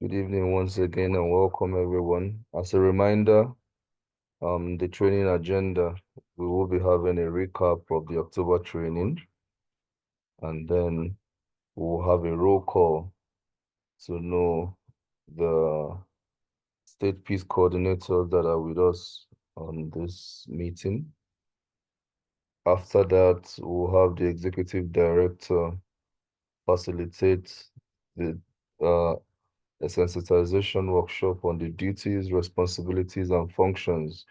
Good evening once again and welcome everyone. As a reminder, the training agenda, we will be having a recap of the October training, and then we'll have a roll call to know the state peace coordinators that are with us on this meeting. After that, we'll have the executive director facilitate the a sensitization workshop on the duties, responsibilities, and functions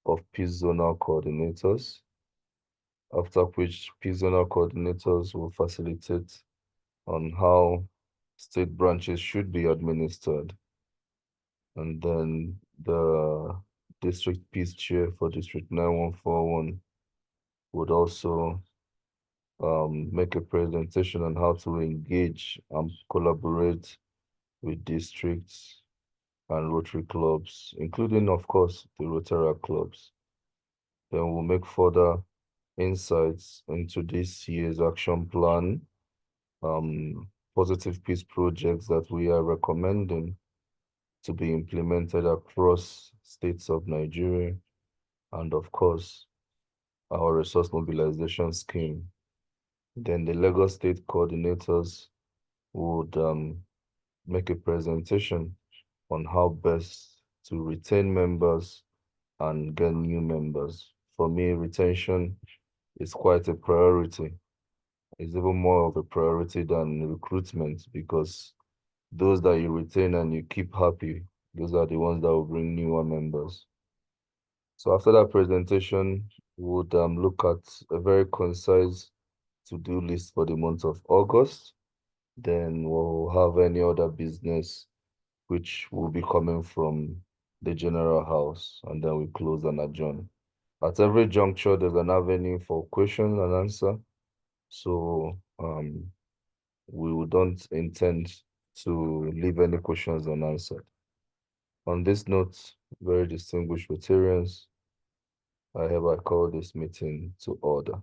of peace zonal coordinators, after which peace zonal coordinators will facilitate on how state branches should be administered. And then the district peace chair for District 9141 would also make a presentation on how to engage and collaborate with districts and Rotary clubs, including, of course, the Rotaract clubs. Then we'll make further insights into this year's action plan, positive peace projects that we are recommending to be implemented across states of Nigeria, and of course, our resource mobilization scheme. Then the Lagos State coordinators would make a presentation on how best to retain members and get new members. For me, retention is quite a priority. It's even more of a priority than recruitment, because those that you retain and you keep happy, those are the ones that will bring newer members. So after that presentation, we would look at a very concise to-do list for the month of August. Then we'll have any other business which will be coming from the general house, and then we close and adjourn. At every juncture, there's an avenue for question and answer. So we don't intend to leave any questions unanswered. On this note, very distinguished Rotarians, I hereby call this meeting to order.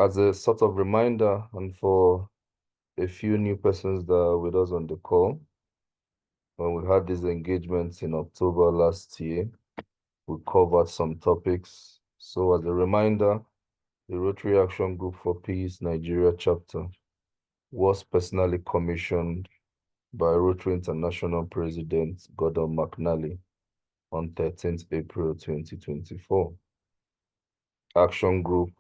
As a sort of reminder, and for a few new persons that are with us on the call, when we had these engagements in October last year, we covered some topics. So as a reminder, the Rotary Action Group for Peace Nigeria chapter was personally commissioned by Rotary International President Gordon McNally on 13th April 2024. Action Group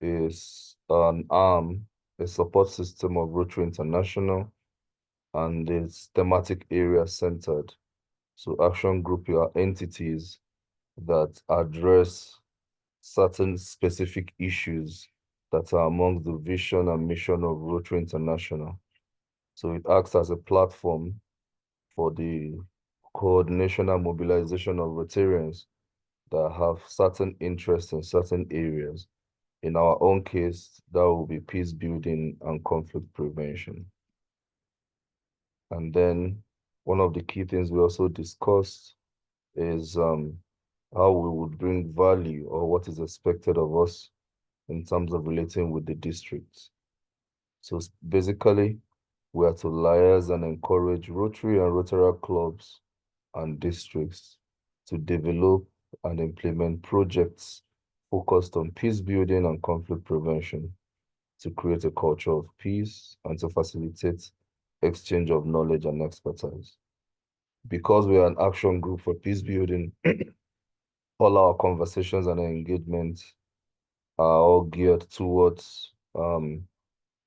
is an arm, a support system of Rotary International, and is thematic area centered. So Action Group are entities that address certain specific issues that are among the vision and mission of Rotary International. So it acts as a platform for the coordination and mobilization of Rotarians that have certain interests in certain areas. In our own case, that will be peace building and conflict prevention. And then one of the key things we also discussed is how we would bring value, or what is expected of us in terms of relating with the districts. So basically, we are to liaise and encourage Rotary and Rotaract clubs and districts to develop and implement projects focused on peace building and conflict prevention, to create a culture of peace and to facilitate exchange of knowledge and expertise. Because we are an action group for peace building, all our conversations and engagements are all geared towards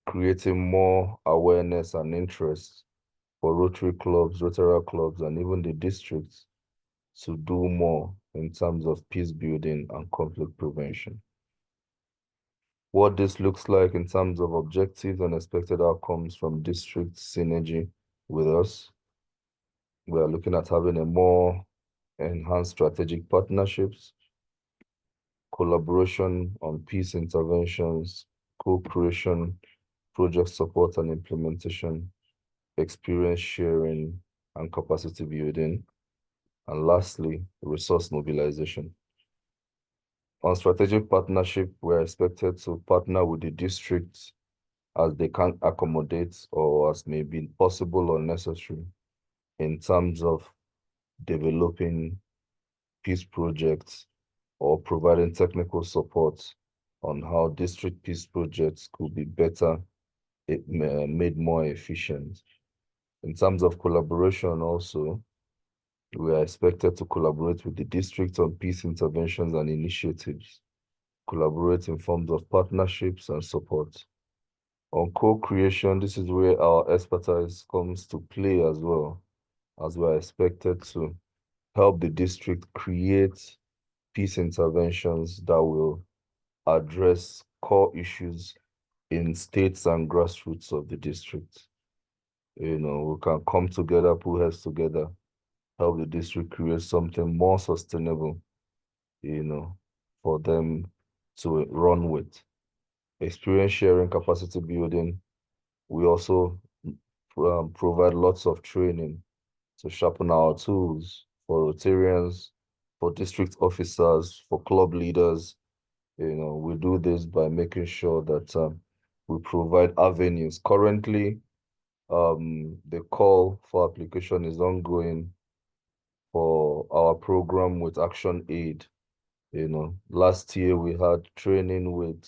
creating more awareness and interest for Rotary clubs, Rotaract clubs, and even the districts to do more in terms of peace building and conflict prevention. What this looks like in terms of objectives and expected outcomes from district synergy with us. We are looking at having a more enhanced strategic partnerships, collaboration on peace interventions, co-creation, project support and implementation, experience sharing, and capacity building. And lastly, resource mobilization. On strategic partnership, we're expected to partner with the districts as they can accommodate or as may be possible or necessary in terms of developing peace projects or providing technical support on how district peace projects could be better made more efficient. In terms of collaboration also, we are expected to collaborate with the district on peace interventions and initiatives, collaborate in forms of partnerships and support. On co-creation, this is where our expertise comes to play as well, as we are expected to help the district create peace interventions that will address core issues in states and grassroots of the district. You know, we can come together, put heads together, help the district create something more sustainable, you know, for them to run with. Experience sharing, capacity building. We also provide lots of training to sharpen our tools for Rotarians, for district officers, for club leaders. You know, we do this by making sure that we provide avenues. Currently, the call for application is ongoing for our program with Action Aid. You know, last year we had training with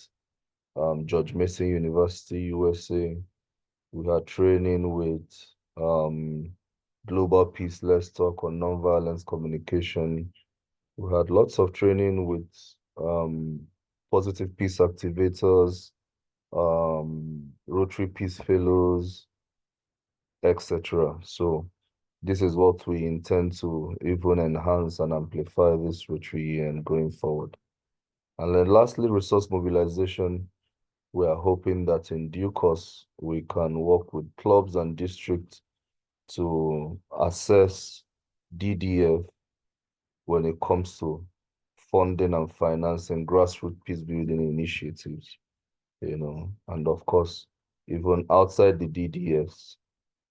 George Mason University, USA. We had training with Global Peace Let's Talk on Nonviolence Communication. We had lots of training with Positive Peace Activators, Rotary Peace Fellows, etc. So this is what we intend to even enhance and amplify this Rotary and going forward. And then lastly, resource mobilization. We are hoping that in due course, we can work with clubs and districts to assess DDF when it comes to funding and financing grassroots peace building initiatives, you know, and of course, even outside the DDFs,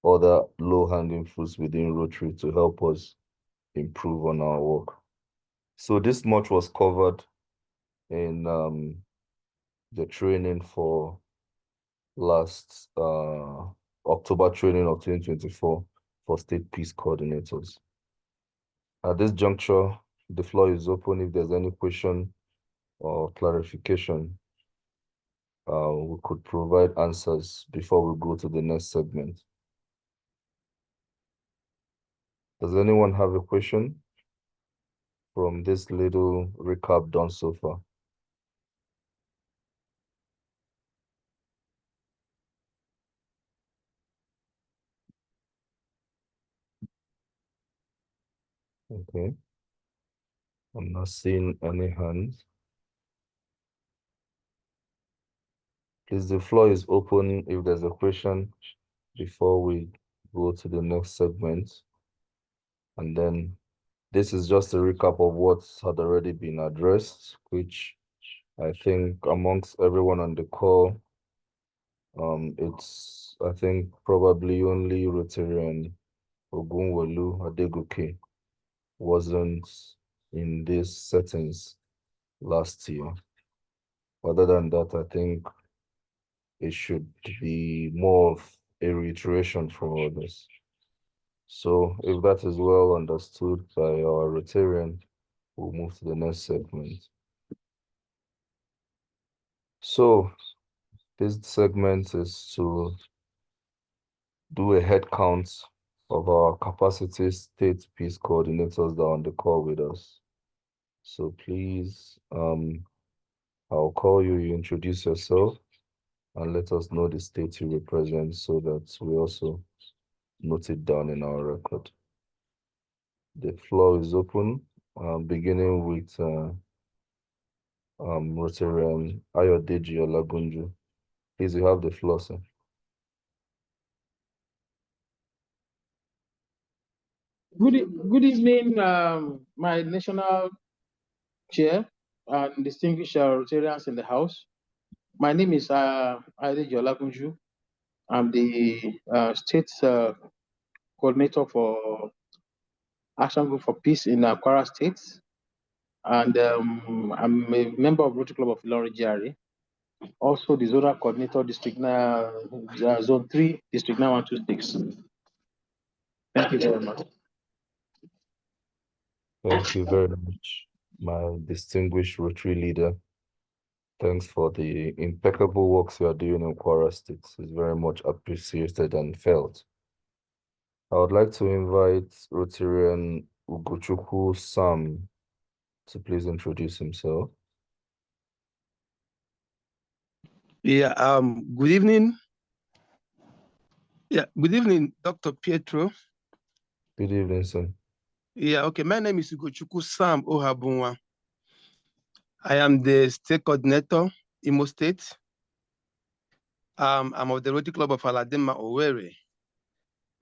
other low-hanging fruits within Rotary to help us improve on our work. So this much was covered in the training for last October training of 2024 for state peace coordinators. At this juncture, the floor is open. If there's any question or clarification, we could provide answers before we go to the next segment. Does anyone have a question from this little recap done so far? Okay. I'm not seeing any hands. Please, the floor is open if there's a question before we go to the next segment. And then this is just a recap of what had already been addressed, which I think amongst everyone on the call, it's, I think, probably only Rotary and Ogunwolu Adegoke wasn't in these settings last year. Other than that, I think it should be more of a reiteration from others. So if that is well understood by our Rotarian, we'll move to the next segment. So this segment is to do a head count of our capacity state peace coordinators that are on the call with us. So please, I'll call you, you introduce yourself and let us know the state you represent so that we also note it down in our record. The floor is open, beginning with Rotarian Ayodeji Olagunju. Please, you have the floor, sir. Good evening, my national chair and distinguished Rotarians in the house. My name is Ayodeji Olagunju. I'm the state coordinator for Action Group for Peace in Kwara State. And I'm a member of Rotary Club of Ilorin GRA. also the Zonal Coordinator, Zone 3, District 9126. Thank you very much. Thank you very much, my distinguished Rotary leader. Thanks for the impeccable works you are doing in Kwara State. It's very much appreciated and felt. I would like to invite Rotarian Ugochukwu Sam to please introduce himself. Yeah, good evening. Yeah, good evening, Dr. Pietro. Good evening, sir. Yeah, okay, my name is Ugochukwu Sam Ohabunwa. I am the state coordinator, Imo State. I'm of the Rotary Club of Aladima, Owerri.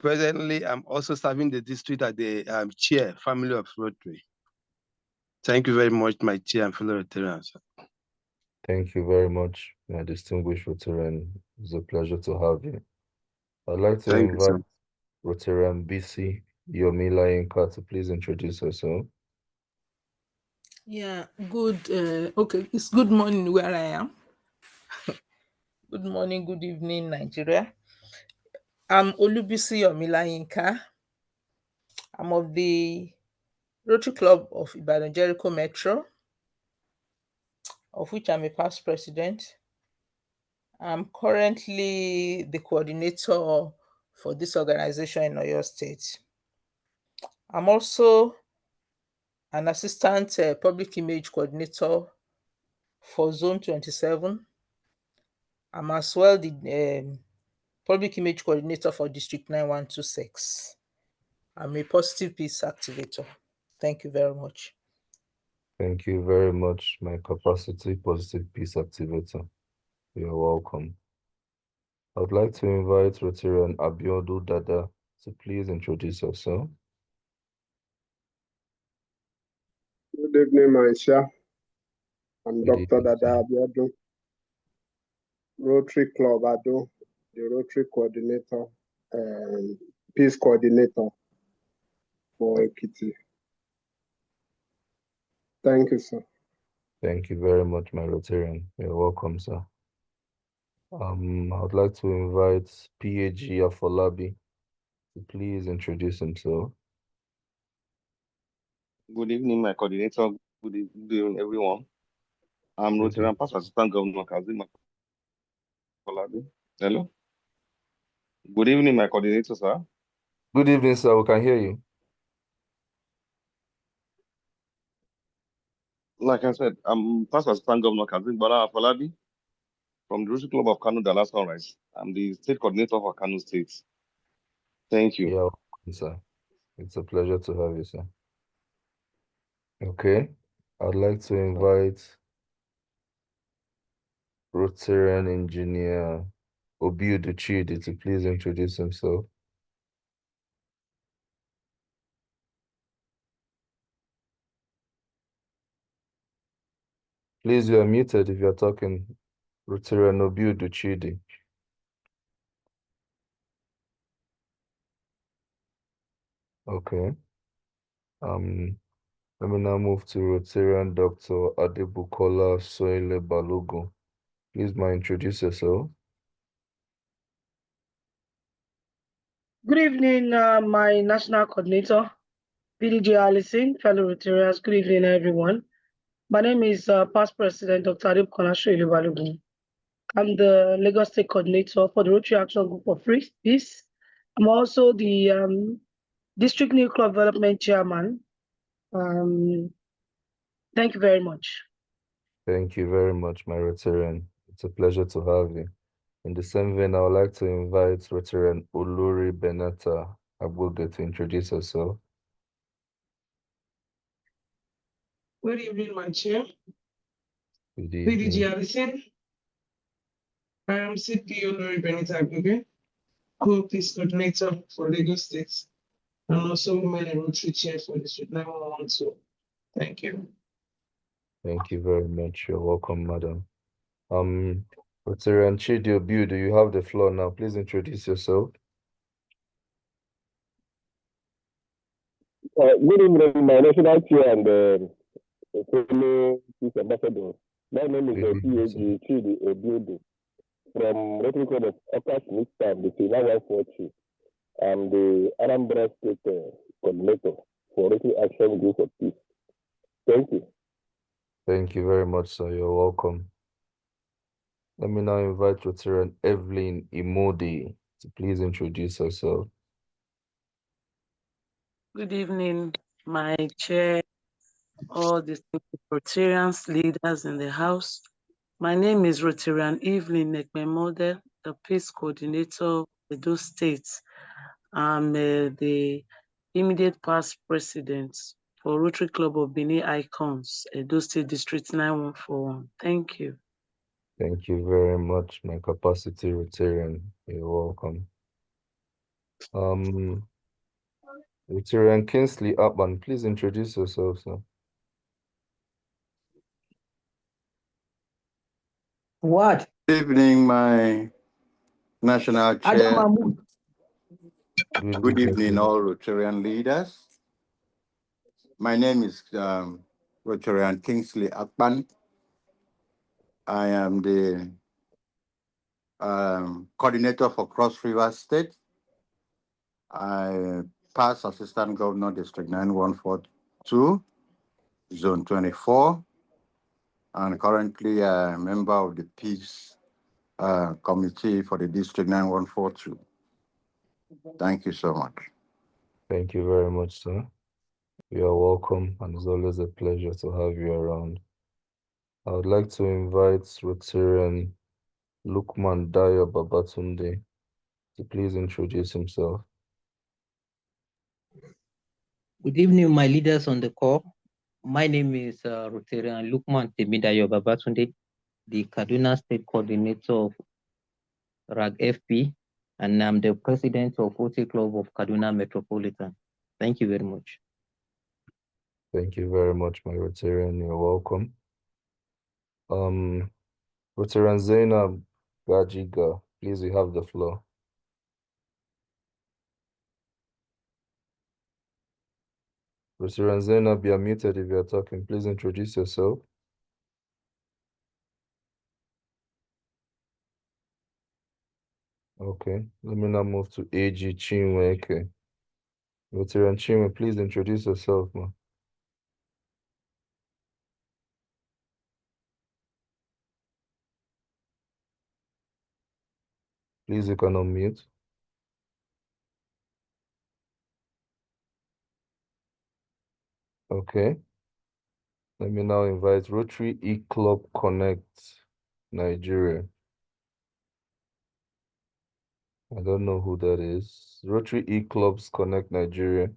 Presently, I'm also serving the district as the chair, family of Rotary. Thank you very much, my chair and fellow Rotarians. Thank you very much, my distinguished Rotarian. It's a pleasure to have you. I'd like to invite Rotarian BC Yomila Inka to please introduce herself. Yeah, good. Okay, it's good morning where I am. Good morning, good evening, Nigeria. I'm Olubisi Yomila Inka. I'm of the Rotary Club of Ibadan Jericho Metro, of which I'm a past president. I'm currently the coordinator for this organization in Oyo State. I'm also an assistant public image coordinator for Zone 27. I'm as well the public image coordinator for District 9126. I'm a positive peace activator. Thank you very much. Thank you very much, my capacity positive peace activator. You're welcome. I'd like to invite Rotarian Abiodu Dada to please introduce yourself. Good evening, Maisha. I'm Good Dr. evening, Dada Abiodu, Rotary Club Ado, the Rotary Coordinator, Peace Coordinator for Ekiti. Thank you, sir. Thank you very much, my Rotarian. You're welcome, sir. I would like to invite PAG Afolabi to please introduce himself. Good evening, my coordinator. Good evening, everyone. I'm Rotary and Past Assistant Governor Kazim Afolabi. Hello. Good evening, my coordinator, sir. Good evening, sir. We can hear you. Like I said, I'm Past Assistant Governor Kazim Afolabi from the Rotary Club of Kano Dala Sunrise. I'm the state coordinator for Kano State. Thank you. Yeah, welcome, sir. It's a pleasure to have you, sir. Okay. I'd like to invite Rotarian engineer Obiudu Chidi to please introduce himself. Please, you are muted if you're talking. Rotarian Obiudu Chidi. Okay. Let me now move to Rotarian Dr. Adebukola Soile Balogun. Please, introduce yourself. Good evening, my national coordinator, PDG Allison, fellow Rotarians. Good evening, everyone. My name is past president Dr. Adebukola Soile Balogun. I'm the Lagos State coordinator for the Rotary Action Group for Peace. I'm also the district new club development chairman. Thank you very much. Thank you very much, my Rotarian. It's a pleasure to have you. In the same vein, I would like to invite Rotarian Oluri Benata Abuge to introduce herself. Good evening, my chair. Good evening. PDG Allison. I am CP Oluri Benita Abuge, co-peace coordinator for Lagos State, and also women and Rotary chair for District 9112. Thank you. Thank you very much. You're welcome, madam. Rotarian Chidi Obiu, do you have the floor now? Please introduce yourself. Good evening, my national chair and fellow peace ambassador. My name is Good evening, sir. P.A.G. Chidi Obudu from Rotary Club of Ragfp-Nigeria, the Silver 142. I'm the Anambra State coordinator for Rotary Action Group of Peace. Thank you. Thank you very much, sir. You're welcome. Let me now invite Rotarian Evelyn Imodi to please introduce herself. Good evening, my chair, all the Rotarians, leaders in the house. My name is Rotarian Evelyn Nekmemode, the Peace Coordinator of Edo State. I'm the immediate past president for Rotary Club of Benin Icons, Edo State District 9141. Thank you. Thank you very much, my capacity Rotarian. You're welcome. Rotarian Kingsley Upman, please introduce yourself, sir. What? Good evening, my national chair. Good evening, all Rotarian leaders. My name is Rotarian Kingsley Akpan. I am the coordinator for Cross River State. I pass Assistant Governor District 9142, Zone 24, and currently a member of the Peace Committee for the District 9142. Thank you so much. Thank you very much, sir. You are welcome, and it's always a pleasure to have you around. I would like to invite Rotarian Lukman Dayo Babatunde to please introduce himself. Good evening, my leaders on the call. My name is Rotarian Lukman Temidayo Babatunde, the Kaduna State Coordinator of Ragfp, and I'm the President of Rotary Club of Kaduna Metropolitan. Thank you very much. Thank you very much, my Rotarian. You're welcome. Rotarian Zainab Gajiga, please, you have the floor. Rotarian Zainab, you're muted if you're talking. Please introduce yourself. Okay, let me now move to AG Chinweke. Rotarian Chinwe, please introduce yourself, man. Please, you can unmute. Okay. Let me now invite Rotary E-Club Connect Nigeria. I don't know who that is. Rotary E-Clubs Connect Nigeria.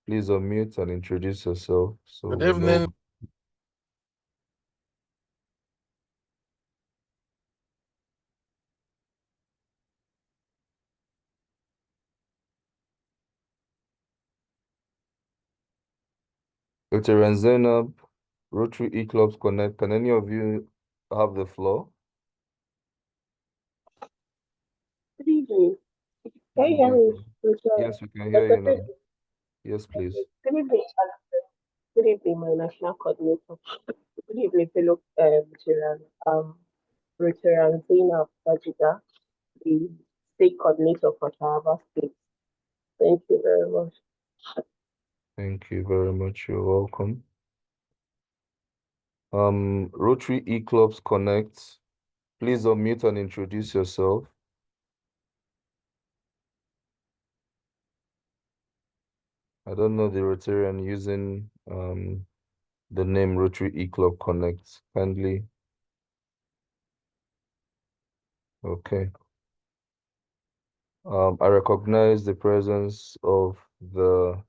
Please unmute and introduce yourself. So Good we know. evening. Rotarian Zainab, Rotary E-Clubs Connect. Can any of you have the floor? Good evening. Can you hear me? Yes, we can hear you now. Yes, please. Good evening, good evening, my national coordinator. Good evening, fellow Rotarian Zainab Bajiga, the state coordinator for Taraba State. Thank you very much. Thank you very much. You're welcome. Rotary E-Clubs Connect. Please unmute and introduce yourself. I don't know the Rotarian using the name Rotary E-Club Connect. Kindly. Okay. I recognize the presence of the.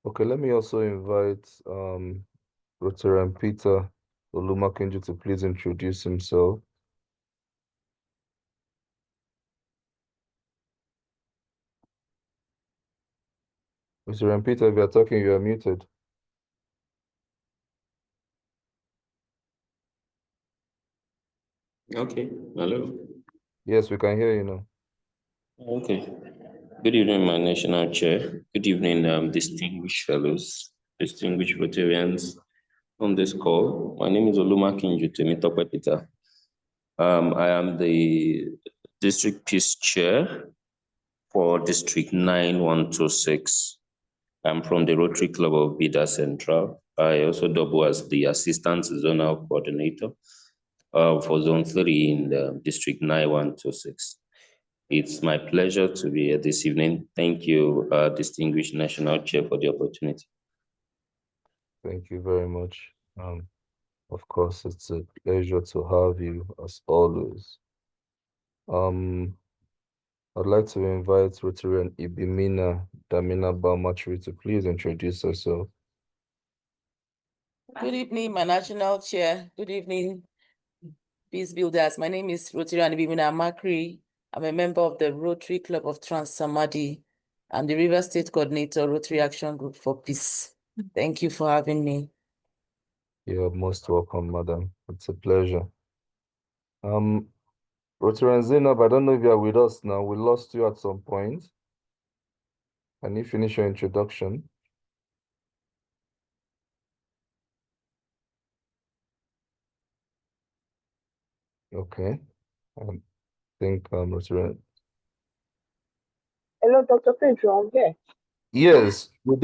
Okay, let me also invite Rotarian Peter Olumakinju to please introduce himself. Rotarian Peter, if you're talking, you are muted. Okay, hello. Yes, we can hear you now. Okay. Good evening, my national chair. Good evening, distinguished fellows, distinguished Rotarians. on this call. My name is Olumakinju Temitope Peter. I am the District Peace Chair for District 9126. I'm from the Rotary Club of Bida Central. I also double as the Assistant Zonal Coordinator for Zone 3 in the District 9126. It's my pleasure to be here this evening. Thank you, distinguished National Chair, for the opportunity. Thank you very much. Of course, it's a pleasure to have you as always. I'd like to invite Rotary and Ibimina Damina Balmatri to please introduce herself. Good evening, my national chair. Good evening, peace builders. My name is Rotary and Ibimina Makri. I'm a member of the Rotary Club of Trans-Samadi. I'm the River State Coordinator, Rotary Action Group for Peace. Thank you for having me. You're most welcome, madam. It's a pleasure. Rotary and Zainab, I don't know if you're with us now. We lost you at some point. Can you finish your introduction? Okay. I think Rotary. Hello, Dr. Pedro, I'm here. Yes, we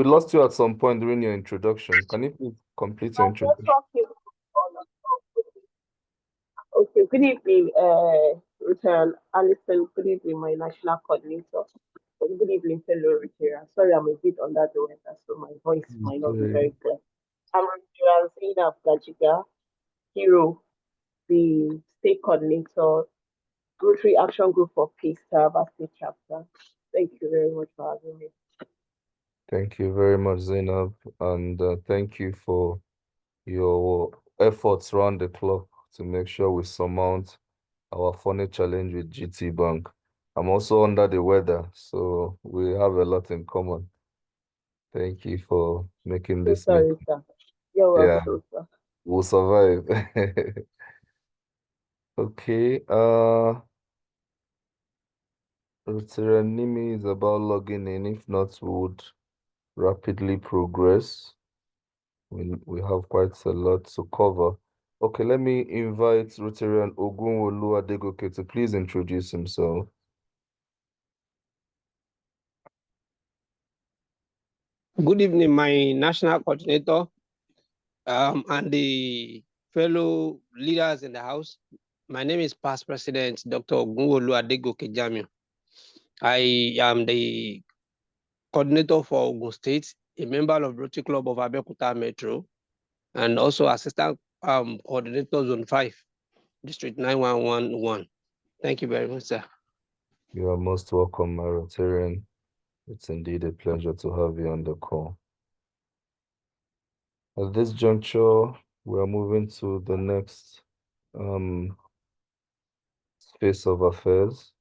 lost you at some point during your introduction. Can you please complete your I'm just introduction? talking. Okay, good evening, Return Alison. Good evening, my national coordinator. And good evening, fellow Rotarians. Sorry, I'm a bit under the weather, so my voice might not be very clear. I'm Rotarian Zainab Gajiga, Hero, the state coordinator, Rotary Action Group for Peace, Taraba State Chapter. Thank you very much for having me. Thank you very much, Zainab, and thank you for your efforts around the clock to make sure we surmount our funny challenge with GT Bank. I'm also under the weather, so we have a lot in common. Thank you for making this. Sorry, sir. You're welcome, Yeah, sir. we'll survive. Okay, Nimi is about logging in. If not, we would rapidly progress. We have quite a lot to cover. Okay, let me invite Rotarian Ogunwolu Adegoke to please introduce himself. Good evening, my national coordinator and the fellow leaders in the house. My name is Past President Dr. Ogunwolu Adegoke Jamiu. I am the coordinator for Ogun State, a member of Rotary Club of Abeokuta Metro, and also assistant coordinator Zone 5, District 9111. Thank you very much, sir. You are most welcome, my Rotarian. It's indeed a pleasure to have you on the call. At this juncture, we are moving to the next phase of affairs,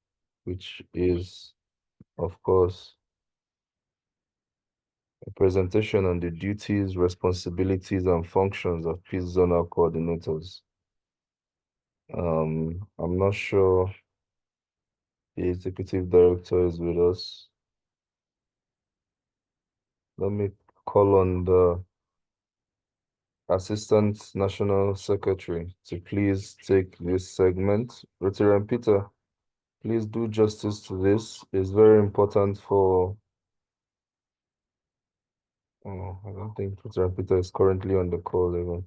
which is, of course, a presentation on the duties, responsibilities, and functions of peace zonal coordinators. I'm not sure the executive director is with us. Let me call on the Assistant National Secretary to please take this segment. Rotarian Peter, please do justice to this. It's very important for... Oh, I don't think Rotarian Peter is currently on the call even.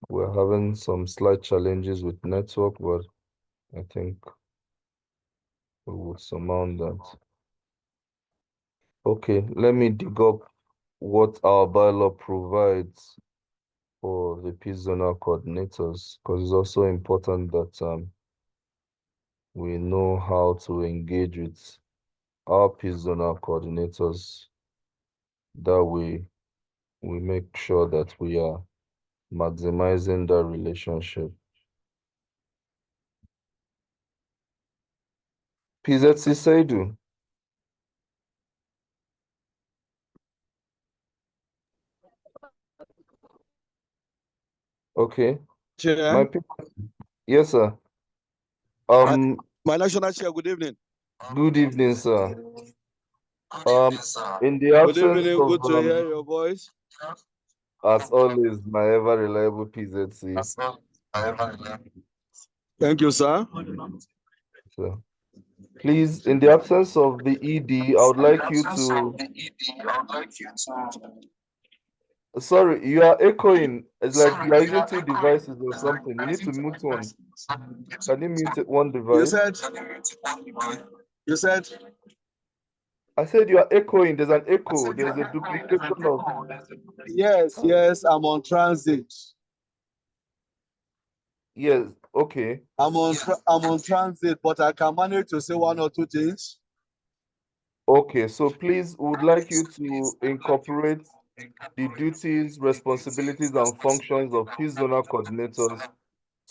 We're having some slight challenges with network, but I think we will surmount that. Okay, let me dig up what our bylaw provides for the peace zonal coordinators, because it's also important that we know how to engage with our peace zonal coordinators. That we make sure that we are maximizing that relationship. PZC Saidu. Okay. Chair. Yes, sir. My national chair, good evening. Good evening, sir. In the Good absence evening, of good to hear your voice. As always, my ever reliable PZC. Thank you, sir. So, please, in the absence of the ED, I would like you to. Sorry, you are echoing. It's like you are using two devices or something. You need to mute one. Can you mute one device? You said? I said you are echoing. There's an echo. There's a duplication of. Yes, yes, I'm on transit. Yes, okay. I'm on transit, but I can manage to say one or two things. Okay, so please, we would like you to incorporate the duties, responsibilities, and functions of peace zonal coordinators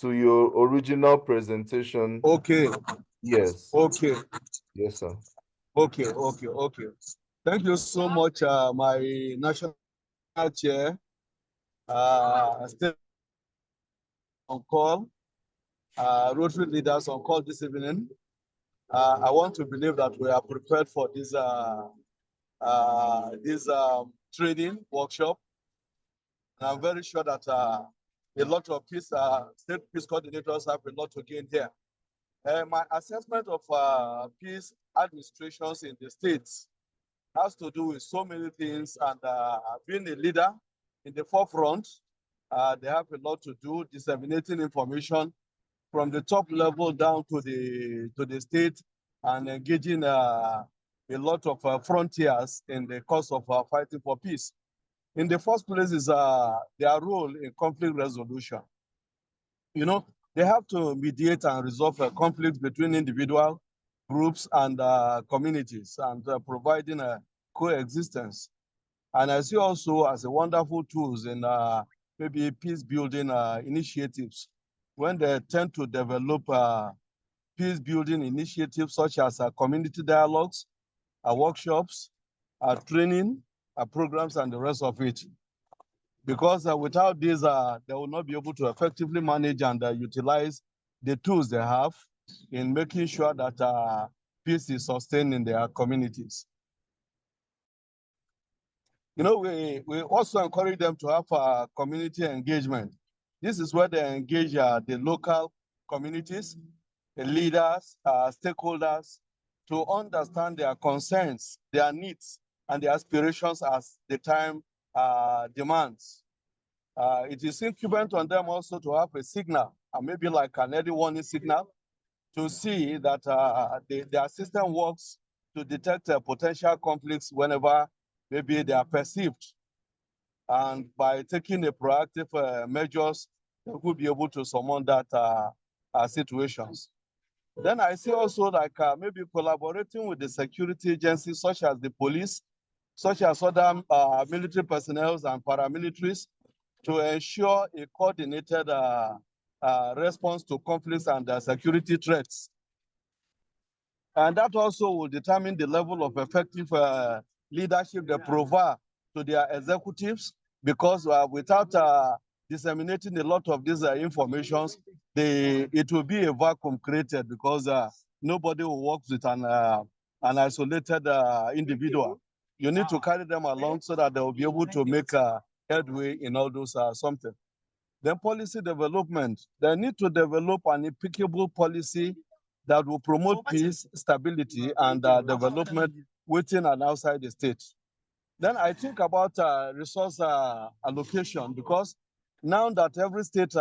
to your original presentation. Okay. Yes. Okay. Yes, sir. Okay, okay, okay. Thank you so much, my national chair, stay on call, Rotary leaders on call this evening. I want to believe that we are prepared for this training workshop. And I'm very sure that a lot of state peace coordinators have a lot to gain here. My assessment of peace administrations in the states has to do with so many things, and being a leader in the forefront, they have a lot to do disseminating information from the top level down to the state and engaging a lot of frontiers in the cause of fighting for peace. In the first place is their role in conflict resolution. You know, they have to mediate and resolve conflicts between individual groups and communities, and providing a coexistence. And I see also as a wonderful tools in maybe peace building initiatives, when they tend to develop peace building initiatives such as community dialogues, workshops, training, programs, and the rest of it. Because without these, they will not be able to effectively manage and utilize the tools they have in making sure that peace is sustained in their communities. You know, we also encourage them to have community engagement. This is where they engage the local communities, the leaders, stakeholders, to understand their concerns, their needs, and their aspirations as the time demands. It is incumbent on them also to have a signal, maybe like an early warning signal, to see that their system works to detect potential conflicts whenever maybe they are perceived. And by taking a proactive measures, they will be able to summon that situations. Then I see also like maybe collaborating with the security agencies such as the police, such as other military personnel and paramilitaries, to ensure a coordinated response to conflicts and security threats. And that also will determine the level of effective leadership they provide to their executives, because without disseminating a lot of these informations, it will be a vacuum created, because nobody will work with an isolated individual. You need to carry them along so that they will be able to make headway in all those something. Then policy development, they need to develop an applicable policy that will promote peace, stability, and development within and outside the state. Then I think about resource allocation, because now that every state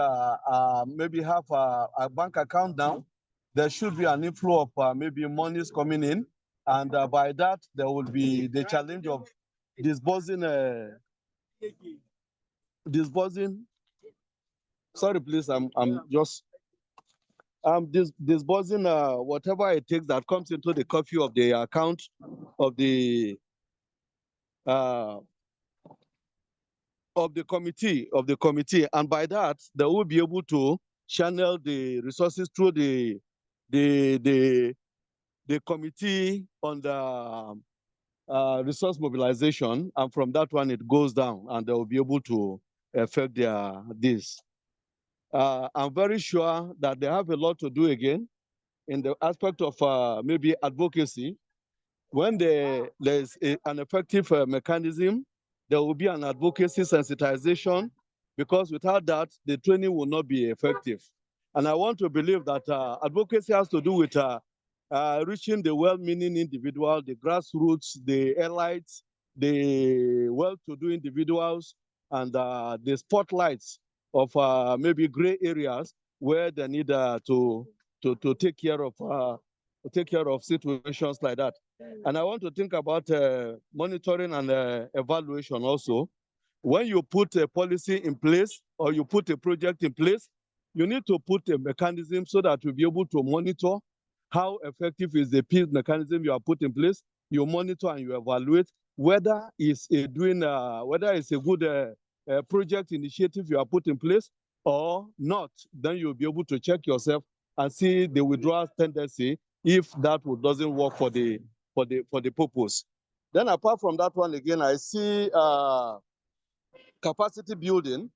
maybe have a bank account now, there should be an inflow of maybe monies coming in, and by that there will be the challenge of disbursing. Sorry, please, I'm just disbursing whatever it takes that comes into the curfew of the account of the committee, and by that they will be able to channel the resources through the committee on the resource mobilization, and from that one it goes down, and they will be able to affect this. I'm very sure that they have a lot to do again in the aspect of maybe advocacy. When there's an effective mechanism there will be an advocacy sensitization, because without that, the training will not be effective. And I want to believe that advocacy has to do with reaching the well-meaning individual, the grassroots, the elites, the well-to-do individuals, and the spotlights of maybe gray areas where they need to take care of situations like that. And I want to think about monitoring and evaluation also. When you put a policy in place or you put a project in place, you need to put a mechanism so that you'll be able to monitor how effective is the peace mechanism you have put in place. You monitor and you evaluate whether it's a good project initiative you have put in place or not. Then you'll be able to check yourself and see the withdrawal tendency if that doesn't work for the purpose. Then apart from that one again, I see capacity building.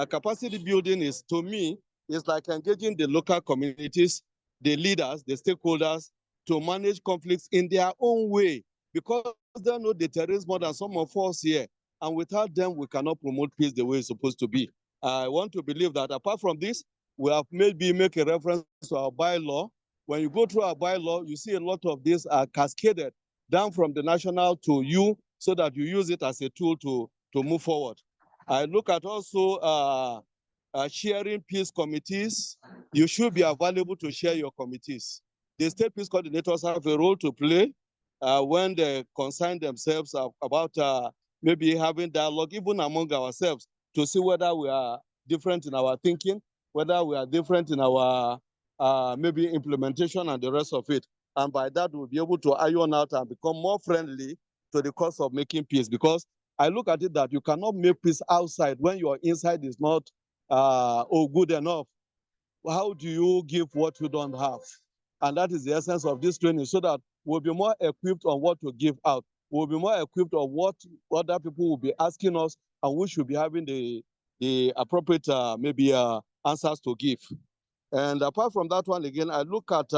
Capacity building is, to me, is like engaging the local communities, the leaders, the stakeholders to manage conflicts in their own way, because they know the terrain more than some of us here. And without them, we cannot promote peace the way it's supposed to be. I want to believe that apart from this, we have maybe make a reference to our bylaw. When you go through our bylaw, you see a lot of these are cascaded down from the national to you so that you use it as a tool to move forward. I look at also sharing peace committees. You should be available to share your committees. The state peace coordinators have a role to play when they concern themselves about maybe having dialogue, even among ourselves, to see whether we are different in our thinking, whether we are different in our maybe implementation and the rest of it. And by that, we'll be able to iron out and become more friendly to the cause of making peace. Because I look at it that you cannot make peace outside when your inside is not good enough. How do you give what you don't have? And that is the essence of this training, so that we'll be more equipped on what to give out. We'll be more equipped on what other people will be asking us, and we should be having the appropriate maybe answers to give. And apart from that one, again, I look at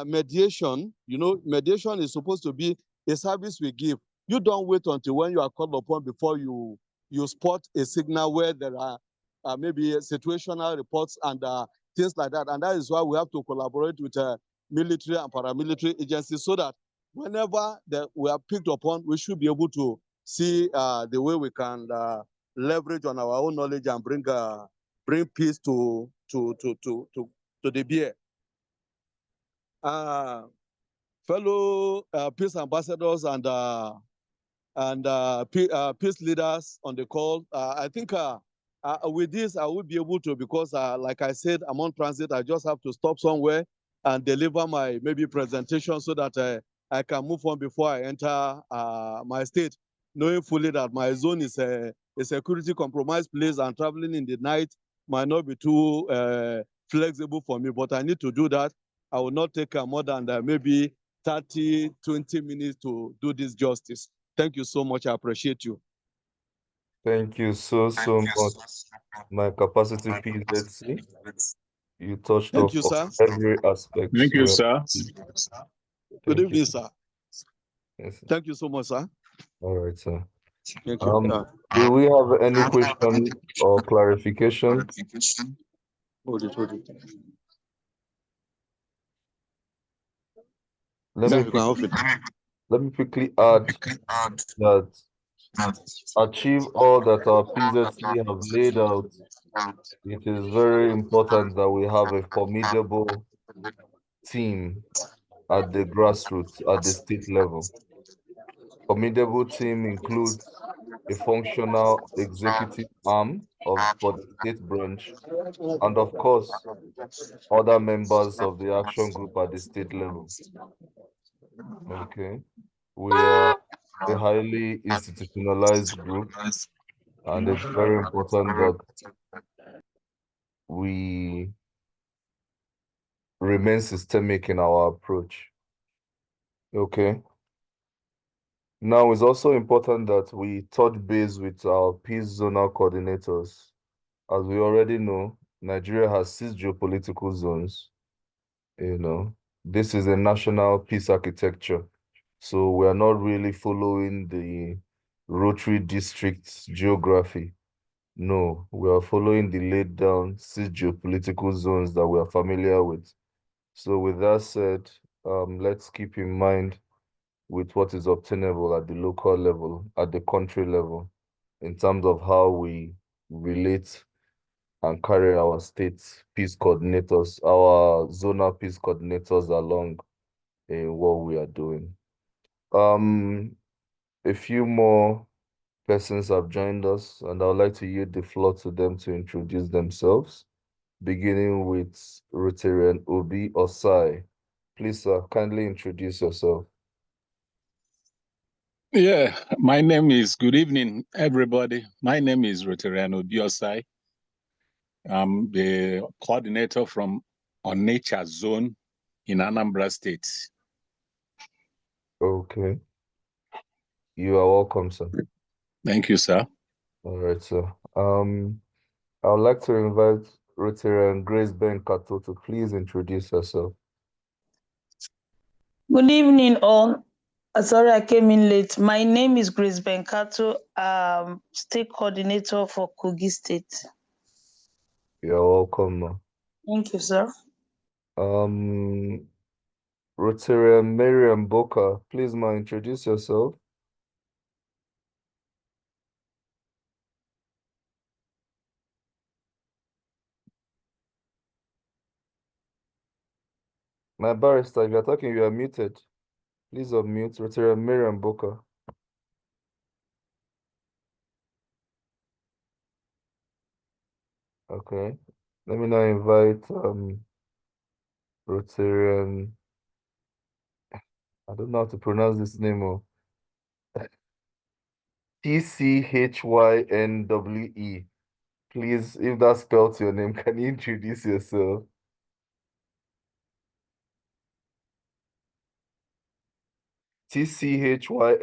mediation. You know, mediation is supposed to be a service we give. You don't wait until when you are called upon before you spot a signal where there are maybe situational reports and things like that. And that is why we have to collaborate with military and paramilitary agencies, so that whenever we are picked upon, we should be able to see the way we can leverage on our own knowledge and bring peace to the beer. Fellow peace ambassadors and peace leaders on the call, I think with this, I will be able to, because like I said, I'm on transit. I just have to stop somewhere and deliver my maybe presentation so that I can move on before I enter my state, knowing fully that my zone is a security compromised place, and traveling in the night might not be too flexible for me, but I need to do that. I will not take more than maybe 30, 20 minutes to do this justice. Thank you so much. I appreciate you. Thank you so much, my capacity PZC. You touched Thank off you, sir. every aspect. Thank you, sir. Good evening, sir. Yes. Thank you so much, sir. All right, sir. Thank you. Do we have any question or clarification? Hold it. Let me quickly add that achieve all that our PZC have laid out. It is very important that we have a formidable team at the grassroots, at the state level. Formidable team includes a functional executive arm for the state branch, and of course, other members of the action group at the state level. Okay. We are a highly institutionalized group, and it's very important that we remain systemic in our approach. Okay. Now, it's also important that we touch base with our peace zonal coordinators. As we already know, Nigeria has 6 geopolitical zones. You know, this is a national peace architecture. So we are not really following the Rotary district geography. No, we are following the laid down 6 geopolitical zones that we are familiar with. So with that said, let's keep in mind with what is obtainable at the local level, at the country level, in terms of how we relate and carry our state peace coordinators, our zonal peace coordinators along in what we are doing. A few more persons have joined us, and I would like to yield the floor to them to introduce themselves, beginning with Rotary and Obi Osai. Please, sir, kindly introduce yourself. Yeah, my name is, good evening, everybody. My name is Rotary and Obi Osai. I'm the coordinator from Onitsha Zone in Anambra State. Okay. You are welcome, sir. Thank you, sir. All right, sir. I would like to invite Rotary and Grace Benkato to please introduce herself. Good evening, all. Sorry, I came in late. My name is Grace Benkato, State Coordinator for Kogi State. You're welcome, ma. Thank you, sir. Rotary and Miriam Boka, please, ma, introduce yourself. My barrister, if you're talking, you are muted. Please unmute. Rotary and Miriam Boka. Okay. Let me now invite Rotarian. I don't know how to pronounce this name. TCHYNWE. Please, if that spells your name, can you introduce yourself? TCHYNWE.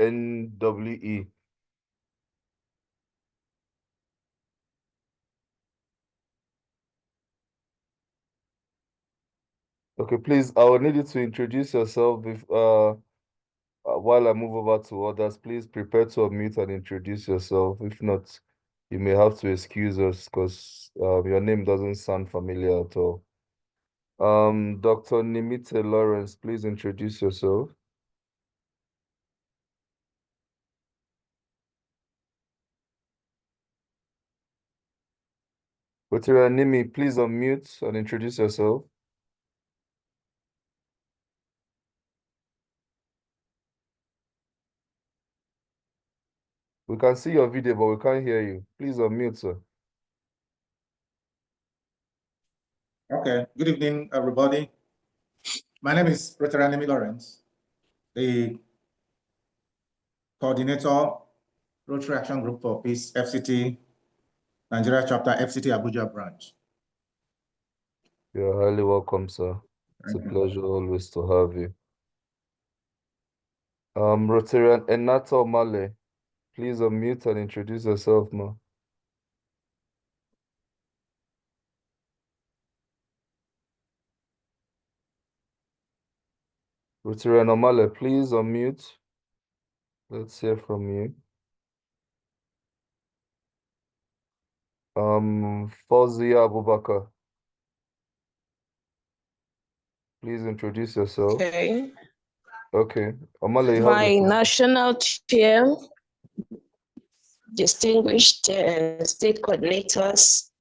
Okay, please, I will need you to introduce yourself while I move over to others. Please prepare to unmute and introduce yourself. If not, you may have to excuse us because your name doesn't sound familiar at all. Dr. Nimite Lawrence, please introduce yourself. Rotary Nimi, please unmute and introduce yourself. We can see your video, but we can't hear you. Please unmute, sir. Okay, good evening, everybody. My name is Rotary Lawrence, the coordinator, Rotary Action Group for Peace, FCT, Nigeria chapter, FCT Abuja branch. You're highly welcome, sir. It's a pleasure always to have you. Rotarian Enata Male, please unmute and introduce yourself, ma. Rotarian Omale, please unmute. Let's hear from you. Fawzia Abubakar, please introduce yourself. Okay. Okay. Omale, you have My the floor. national chair, distinguished state coordinators,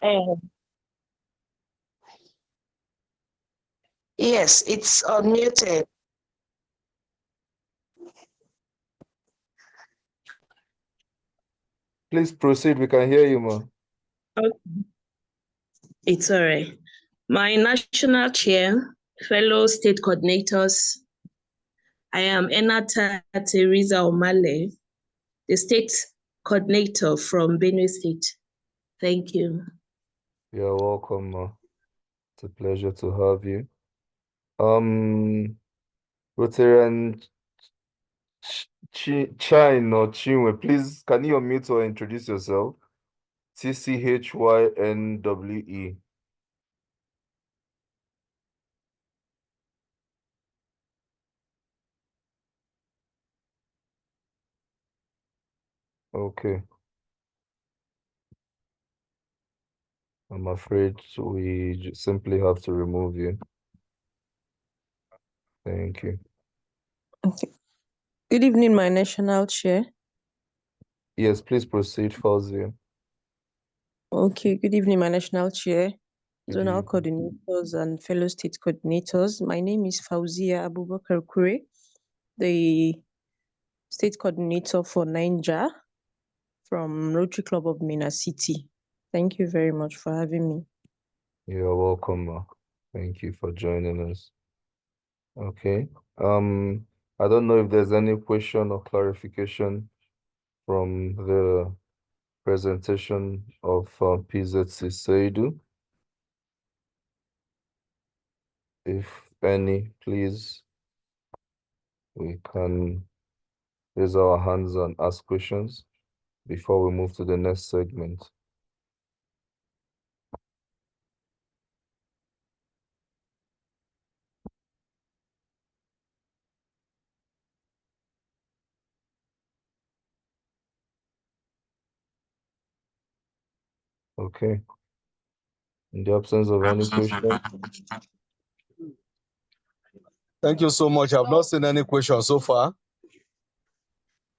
and yes, it's unmuted. Please proceed. We can hear you, ma. Okay. It's all right. My national chair, fellow state coordinators, I am Enata Teresa Omale, the state coordinator from Benue State. Thank you. You're welcome, ma. It's a pleasure to have you. Rotarian Chine or Chinwe, please, can you unmute or introduce yourself? TCHYNWE. Okay. I'm afraid we simply have to remove you. Thank you. Okay. Good evening, my national chair. Yes, please proceed, Fauzi. Okay, good evening, my national chair, Good zonal evening. coordinators and fellow state coordinators. My name is Fauzia Abubakar Kure, the state coordinator for Niger from Rotary Club of Mina City. Thank you very much for having me. You're welcome, ma. Thank you for joining us. Okay. I don't know if there's any question or clarification from the presentation of PZC Seidu. If any, please, we can raise our hands and ask questions before we move to the next segment. Okay. In the absence of any question. Thank you so much. I've not seen any questions so far.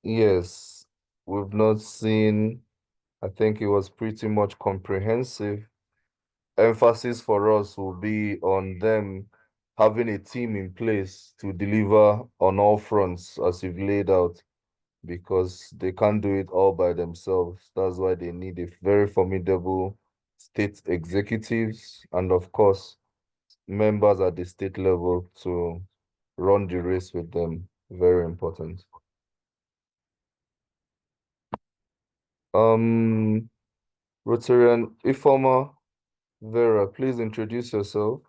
Yes, we've not seen, I think it was pretty much comprehensive. Emphasis for us will be on them having a team in place to deliver on all fronts as you've laid out, because they can't do it all by themselves. That's why they need a very formidable state executives and, of course, members at the state level to run the race with them. Very important. Rotarian Ifoma Vera, please introduce yourself.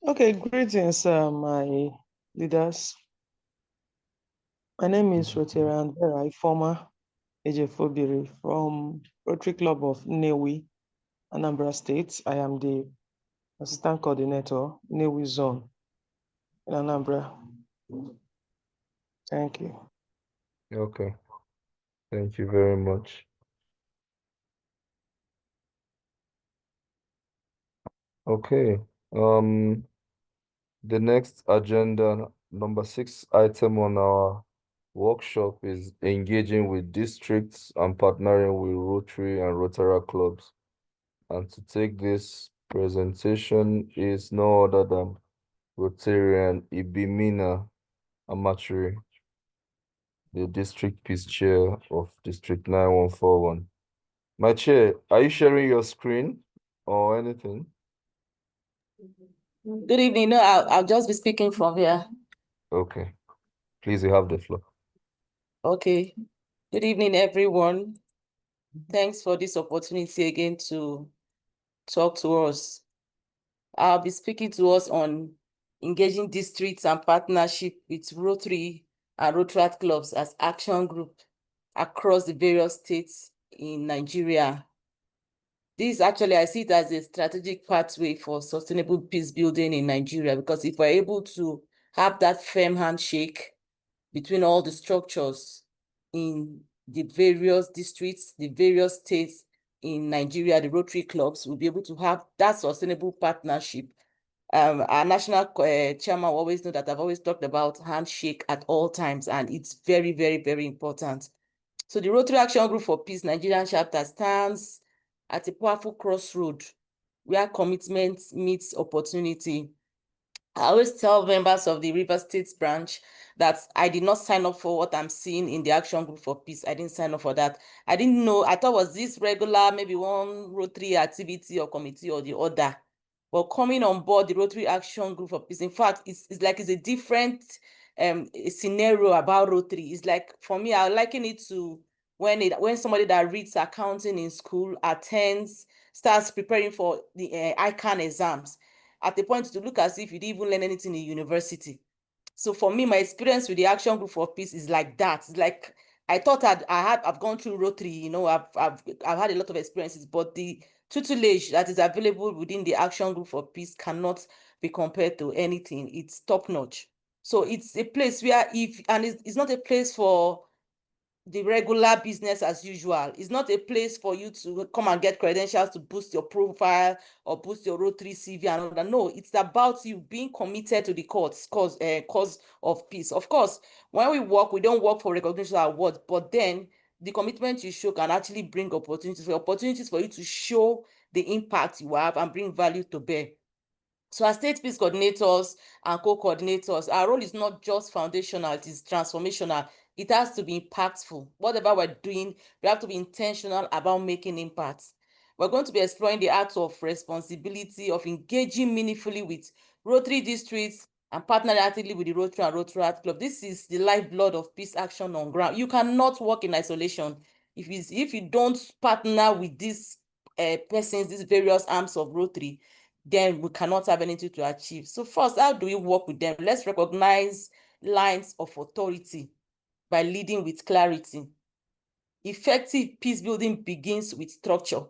Okay, greetings, my leaders. My name is Rotary and Rotaract Clubs, Ejefobiri from Rotary Club of Newi, Anambra State. I am the Assistant Coordinator, Newi Zone in Anambra. Thank you. Okay, thank you very much. Okay, the next agenda, number 6 item on our workshop is engaging with districts and partnering with Rotary and Rotaract Clubs. And to take this presentation is no other than Rotarian Ibimina Amatri, the district peace chair of District 9141. My chair, are you sharing your screen or anything? Good evening. No, I'll just be speaking from here. Okay. Please, you have the floor. Okay. Good evening, everyone. Thanks for this opportunity again to talk to us. I'll be speaking to us on engaging districts and partnership with Rotary and Rotaract Clubs as action group across the various states in Nigeria. This actually, I see it as a strategic pathway for sustainable peace building in Nigeria, because if we're able to have that firm handshake between all the structures in the various districts, the various states in Nigeria, the Rotary clubs will be able to have that sustainable partnership. Our national chairman will always know that I've always talked about handshake at all times, and it's very, very, very important. So the Rotary Action Group for Peace Nigerian chapter stands at a powerful crossroad where commitment meets opportunity. I always tell members of the River State branch that I did not sign up for what I'm seeing in the Action Group for Peace. I didn't sign up for that. I didn't know. I thought was this regular, maybe one Rotary activity or committee or the other. But coming on board the Rotary Action Group for Peace, in fact, it's like it's a different scenario about Rotary. It's like, for me, I liken it to when somebody that reads accounting in school attends, starts preparing for the ICANN exams, at the point to look as if you didn't even learn anything in university. So for me, my experience with the Action Group for Peace is like that. It's like I thought I've gone through Rotary, I've had a lot of experiences, but the tutelage that is available within the Action Group for Peace cannot be compared to anything. It's top-notch. So it's a place where it's not a place for the regular business as usual. It's not a place for you to come and get credentials to boost your profile or boost your Rotary CV and all that. No, it's about you being committed to the cause of peace. Of course, when we work, we don't work for recognition or awards, but then the commitment you show can actually bring opportunities for you to show the impact you have and bring value to bear. So as state peace coordinators and co-coordinators, our role is not just foundational, it is transformational. It has to be impactful. Whatever we're doing, we have to be intentional about making impacts. We're going to be exploring the art of responsibility, of engaging meaningfully with Rotary districts and partnering actively with the Rotary and Rotaract Club. This is the lifeblood of peace action on ground. You cannot work in isolation. If you don't partner with these persons, these various arms of Rotary, then we cannot have anything to achieve. So first, how do we work with them? Let's recognize lines of authority by leading with clarity. Effective peace building begins with structure.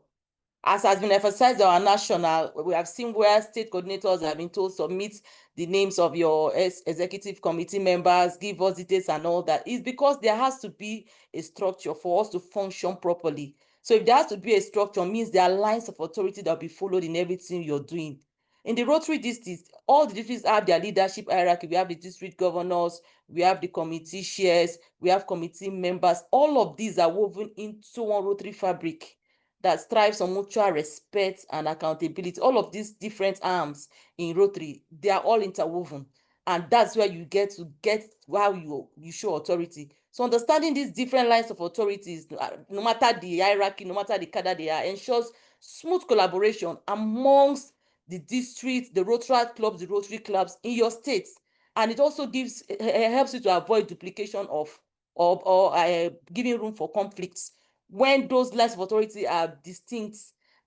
As has been emphasized on our national, we have seen where state coordinators have been told submit the names of your executive committee members, give us details and all that. It's because there has to be a structure for us to function properly. So if there has to be a structure, means there are lines of authority that will be followed in everything you're doing. In the Rotary districts, all the districts have their leadership hierarchy. We have the district governors, we have the committee chairs, we have committee members. All of these are woven into one Rotary fabric that strives on mutual respect and accountability. All of these different arms in Rotary, they are all interwoven. And that's where you get how you show authority. So understanding these different lines of authorities, no matter the hierarchy, no matter the cadre they are, ensures smooth collaboration amongst the districts, the Rotaract clubs, the Rotary clubs in your state. And it also helps you to avoid duplication or giving room for conflicts. When those lines of authority are distinct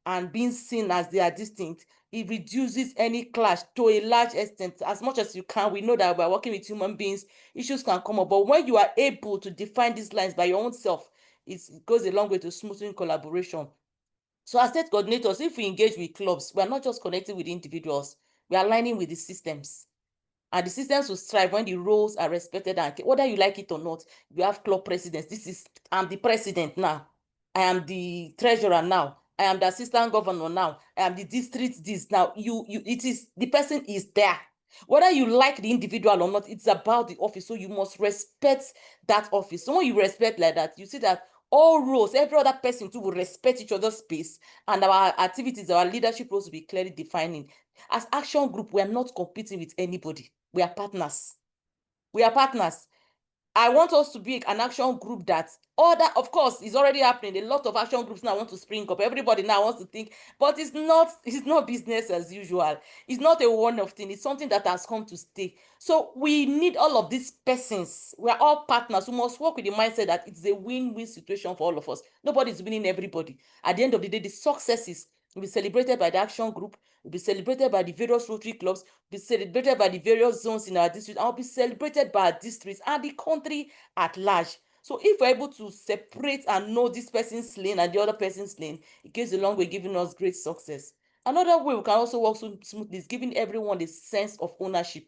and being seen as they are distinct, it reduces any clash to a large extent. As much as you can, we know that by working with human beings, issues can come up. But when you are able to define these lines by your own self, it goes a long way to smoothing collaboration. So as state coordinators, if we engage with clubs, we are not just connecting with individuals, we are aligning with the systems. And the systems will strive when the roles are respected, and whether you like it or not. You have club presidents. I'm the president now. I am the treasurer now. I am the assistant governor now. I am the district this now. The person is there. Whether you like the individual or not, it's about the office. So you must respect that office. So when you respect like that, you see that all roles, every other person too will respect each other's space, and our activities, our leadership roles will be clearly defining. As action group, we are not competing with anybody. We are partners. We are partners. I want us to be an action group that of course, is already happening. A lot of action groups now want to spring up. Everybody now wants to think, but it's not business as usual. It's not a one-off thing. It's something that has come to stay. So we need all of these persons. We are all partners. We must work with the mindset that it's a win-win situation for all of us. Nobody's winning everybody. At the end of the day, the successes will be celebrated by the action group, will be celebrated by the various Rotary clubs, will be celebrated by the various zones in our district, and will be celebrated by our districts and the country at large. So if we're able to separate and know this person's lane and the other person's lane, it goes a long way, giving us great success. Another way we can also work smoothly is giving everyone a sense of ownership.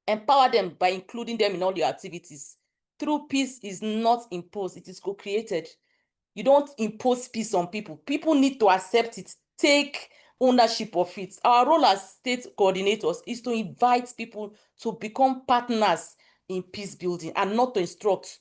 Empower them by including them in all your activities. True peace is not imposed, it is co-created. You don't impose peace on people. People need to accept it, take ownership of it. Our role as state coordinators is to invite people to become partners in peace building and not to instruct.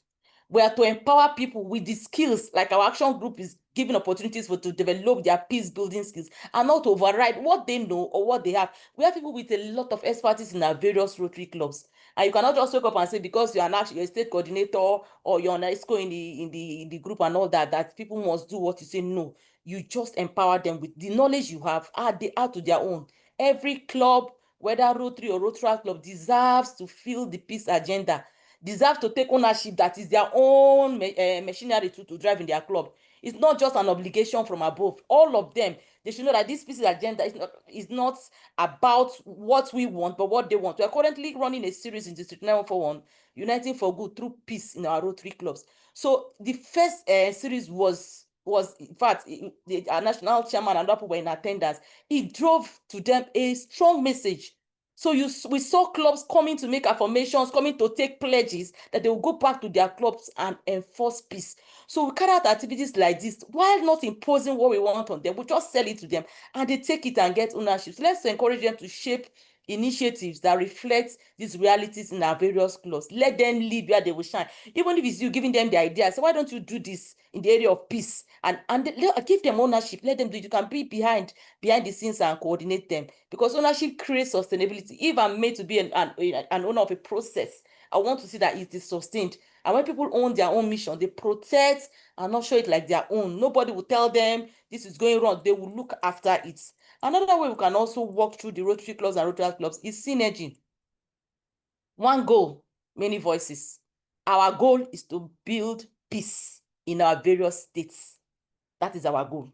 We are to empower people with the skills, like our action group is giving opportunities to develop their peace building skills and not to override what they know or what they have. We have people with a lot of expertise in our various Rotary clubs. And you cannot just wake up and say, because you're a state coordinator or you're an ESCO in the group and all that people must do what you say. No, you just empower them with the knowledge you have, add to their own. Every club, whether Rotary or Rotaract Club, deserves to feel the peace agenda, deserve to take ownership that is their own machinery to drive in their club. It's not just an obligation from above. All of them, they should know that this peace agenda is not about what we want, but what they want. We are currently running a series in District 941, Uniting for Good through Peace in our Rotary clubs. So the first series was was, in fact, our national chairman and other people were in attendance. He drove to them a strong message. So we saw clubs coming to make affirmations, coming to take pledges that they will go back to their clubs and enforce peace. So we carry out activities like this while not imposing what we want on them. We just sell it to them and they take it and get ownership. So let's encourage them to shape initiatives that reflect these realities in our various clubs. Let them lead where they will shine. Even if it's you giving them the idea, so why don't you do this in the area of peace? And give them ownership. Let them do it. You can be behind the scenes and coordinate them, because ownership creates sustainability. If I'm made to be an owner of a process, I want to see that it is sustained. And when people own their own mission, they protect and not show it like their own. Nobody will tell them this is going wrong. They will look after it. Another way we can also work through the Rotary clubs and Rotaract clubs is synergy. One goal, many voices. Our goal is to build peace in our various states. That is our goal.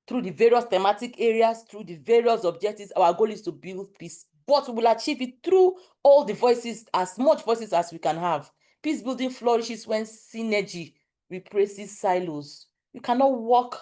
Through the various thematic areas, through the various objectives, our goal is to build peace. But we will achieve it through all the voices, as much voices as we can have. Peace building flourishes when synergy replaces silos. You cannot work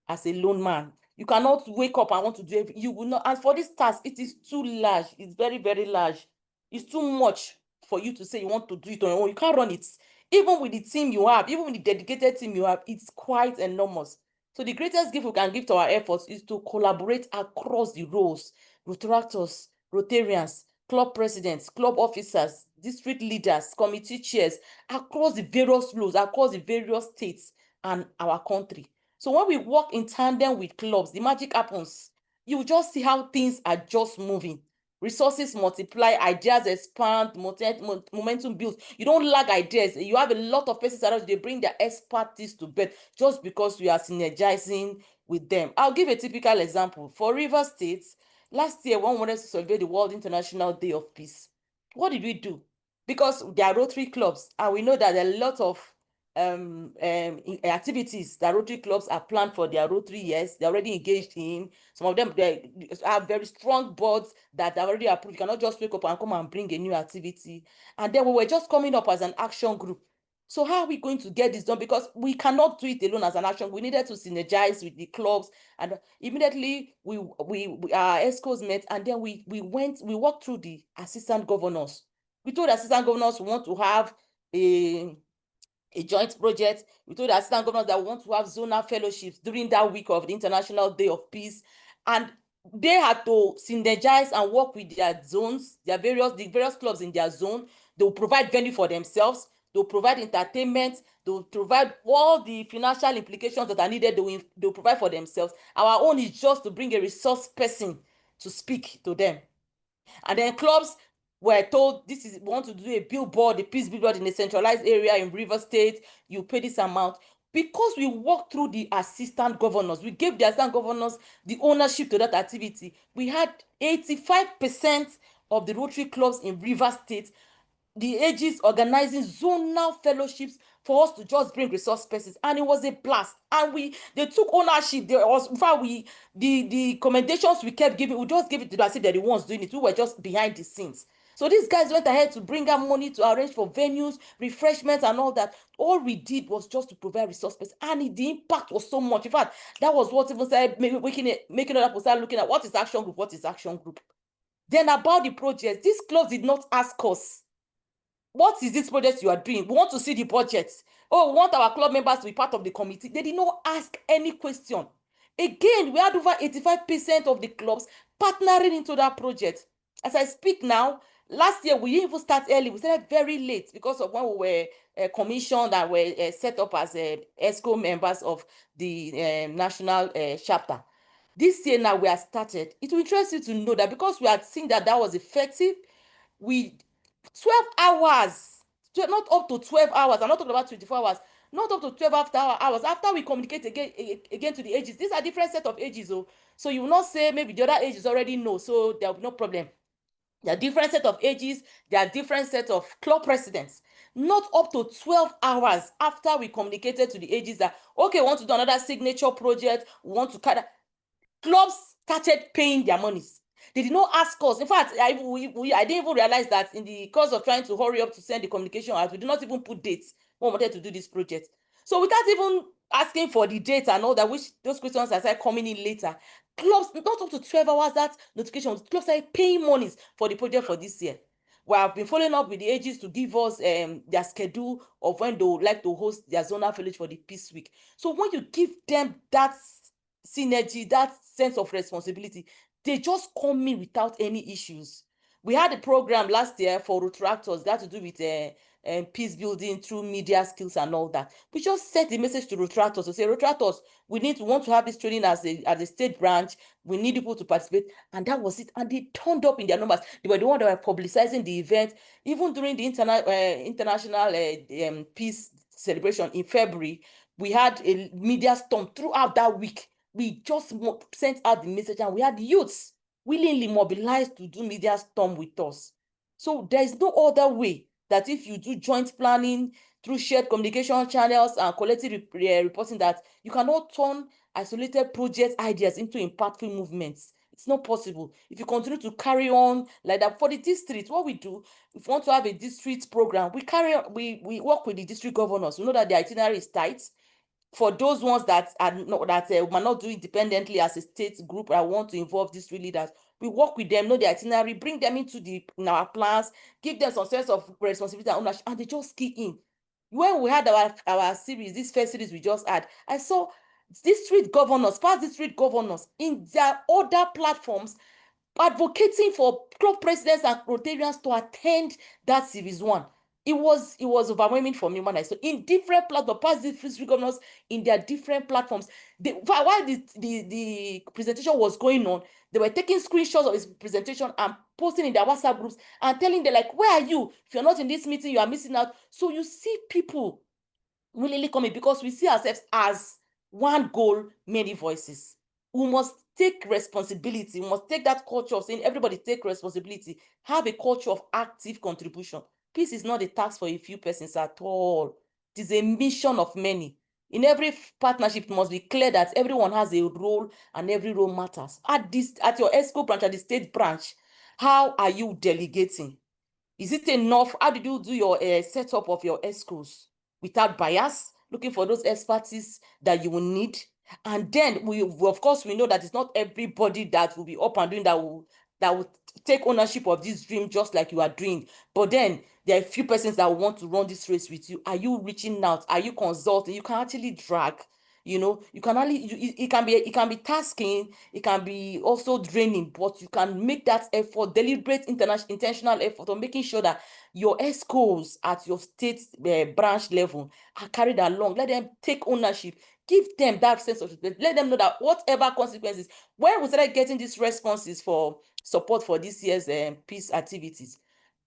as a lone man. You cannot wake up and want to do everything. You will not. And for this task, it is too large. It's very, very large. It's too much for you to say you want to do it on your own. You can't run it. Even with the team you have, even with the dedicated team you have, it's quite enormous. So the greatest gift we can give to our efforts is to collaborate across the roles: Rotaractors, Rotarians, club presidents, club officers, district leaders, committee chairs, across the various roles, across the various states and our country. So when we work in tandem with clubs, the magic happens. You just see how things are just moving. Resources multiply, ideas expand, momentum builds. You don't lack ideas. You have a lot of persons around you. They bring their expertise to bear just because we are synergizing with them. I'll give a typical example. For Rivers State, last year, one wanted to celebrate the World International Day of Peace. What did we do? Because there are Rotary clubs, and we know that there are a lot of activities that Rotary clubs are planned for their Rotary years. They're already engaged in. Some of them, they have very strong boards that are already approved. You cannot just wake up and come and bring a new activity. And then we were just coming up as an action group. So how are we going to get this done? Because we cannot do it alone as an action. We needed to synergize with the clubs, and immediately our ESCOs met, and then we walked through the assistant governors. We told the assistant governors we want to have a joint project. We told the assistant governors that we want to have zonal fellowships during that week of the International Day of Peace. And they had to synergize and work with their zones, the various clubs in their zone. They will provide venue for themselves. They'll provide entertainment. They'll provide all the financial implications that are needed. They'll provide for themselves. Our own is just to bring a resource person to speak to them. And then clubs were told, we want to do a billboard, a peace billboard in a centralized area in Rivers State. You pay this amount. Because we walked through the assistant governors, we gave the assistant governors the ownership to that activity. We had 85% of the Rotary clubs in Rivers State, the AGs organizing zonal fellowships for us to just bring resource persons, and it was a blast. And they took ownership. There was, in fact, the commendations we kept giving, we just give it to them as if they're the ones doing it. We were just behind the scenes. So these guys went ahead to bring out money to arrange for venues, refreshments, and all that. All we did was just to provide resource persons, and the impact was so much. In fact, that was what even started making other people start looking at what is action group, what is action group. Then about the project, these clubs did not ask us, what is this project you are doing? We want to see the budget. Oh, we want our club members to be part of the committee. They did not ask any question. Again, we had over 85% of the clubs partnering into that project. As I speak now, last year we didn't even start early. We started very late because of when we were commissioned and were set up as ESCO members of the national chapter. This year now we are started. It will interest you to know that because we had seen that was effective, 12 hours, not up to 12 hours, I'm not talking about 24 hours, not up to 12 hours after we communicate again to the ages. These are different set of ages. So you will not say maybe the other ages already know, so there will be no problem. There are different set of ages, there are different set of club presidents. Not up to 12 hours after we communicated to the ages that, okay, we want to do another signature project, we want to kind of, clubs started paying their monies. They did not ask us. In fact, I didn't even realize that in the course of trying to hurry up to send the communication out, we did not even put dates when we wanted to do this project. So without even asking for the date and all that, which those questions are started coming in later. Clubs, not up to 12 hours, that notification, clubs started paying monies for the project for this year. We have been following up with the AGs to give us their schedule of when they would like to host their zonal village for the Peace Week. So when you give them that synergy, that sense of responsibility, they just come in without any issues. We had a program last year for Rotaractors that had to do with peace building through media skills and all that. We just sent the message to Rotaractors to say, Rotaractors, we want to have this training as a state branch. We need people to participate. And that was it. And they turned up in their numbers. They were the ones that were publicizing the event. Even during the international peace celebration in February, we had a media storm throughout that week. We just sent out the message, and we had youths willingly mobilized to do media storm with us. So there is no other way that if you do joint planning through shared communication channels and collective reporting, that you cannot turn isolated project ideas into impactful movements. It's not possible. If you continue to carry on like that for the district, what we do, if we want to have a district program, we work with the district governors. We know that the itinerary is tight. For those ones that are not might not do independently as a state group, I want to involve district leaders. We work with them, know the itinerary, bring them in our plans, give them some sense of responsibility and ownership, and they just key in. When we had our series, this first series we just had, I saw district governors, past district governors in their other platforms advocating for club presidents and Rotarians to attend that series 1. It was overwhelming for me when I saw in different platforms, past district governors in their different platforms. While the presentation was going on, they were taking screenshots of his presentation and posting in their WhatsApp groups and telling them, like, where are you? If you're not in this meeting, you are missing out. So you see people willingly coming because we see ourselves as one goal, many voices. We must take responsibility. We must take that culture of saying everybody take responsibility, have a culture of active contribution. Peace is not a task for a few persons at all. It is a mission of many. In every partnership, it must be clear that everyone has a role and every role matters. At your ESCO branch, at the state branch, how are you delegating? Is it enough? How did you do your setup of your ESCOs without bias, looking for those expertise that you will need? And then of course, we know that it's not everybody that will be up and doing that will take ownership of this dream just like you are doing. But then there are a few persons that want to run this race with you. Are you reaching out? Are you consulting? You can actually drag. You can only it can be tasking, it can be also draining, but you can make that effort, deliberate intentional effort on making sure that your ESCOs at your state branch level are carried along. Let them take ownership. Give them that sense of respect. Let them know that whatever consequences, when we started getting these responses for support for this year's peace activities,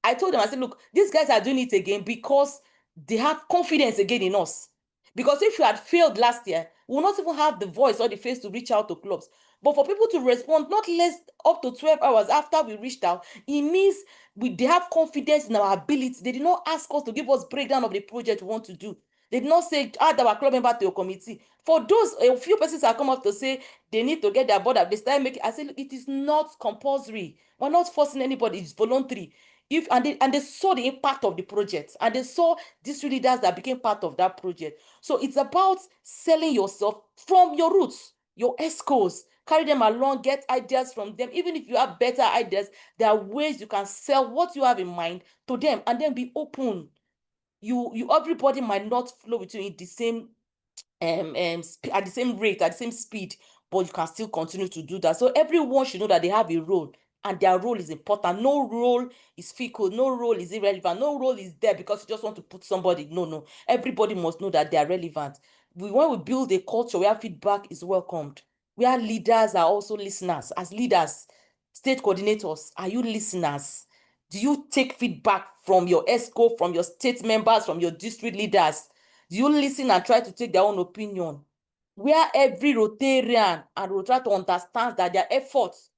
I told them, I said, look, these guys are doing it again because they have confidence again in us. Because if you had failed last year, we will not even have the voice or the face to reach out to clubs. But for people to respond not less up to 12 hours after we reached out, it means they have confidence in our ability. They did not ask us to give us breakdown of the project we want to do. They did not say, add our club member to your committee. For those, a few persons have come up to say they need to get their board up. They start making, I say, look, it is not compulsory. We're not forcing anybody. It's voluntary. And they saw the impact of the project, and they saw district leaders that became part of that project. So it's about selling yourself from your roots, your ESCOs. Carry them along, get ideas from them. Even if you have better ideas, there are ways you can sell what you have in mind to them, and then be open. Everybody might not flow with you in the same at the same rate, at the same speed, but you can still continue to do that. So everyone should know that they have a role, and their role is important. No role is fickle, no role is irrelevant, no role is there because you just want to put somebody. No. Everybody must know that they are relevant. When we build a culture where feedback is welcomed, where leaders are also listeners. As leaders, state coordinators, are you listeners? Do you take feedback from your ESCO, from your state members, from your district leaders? Do you listen and try to take their own opinion? Where every Rotarian and Rotaract understands that their efforts,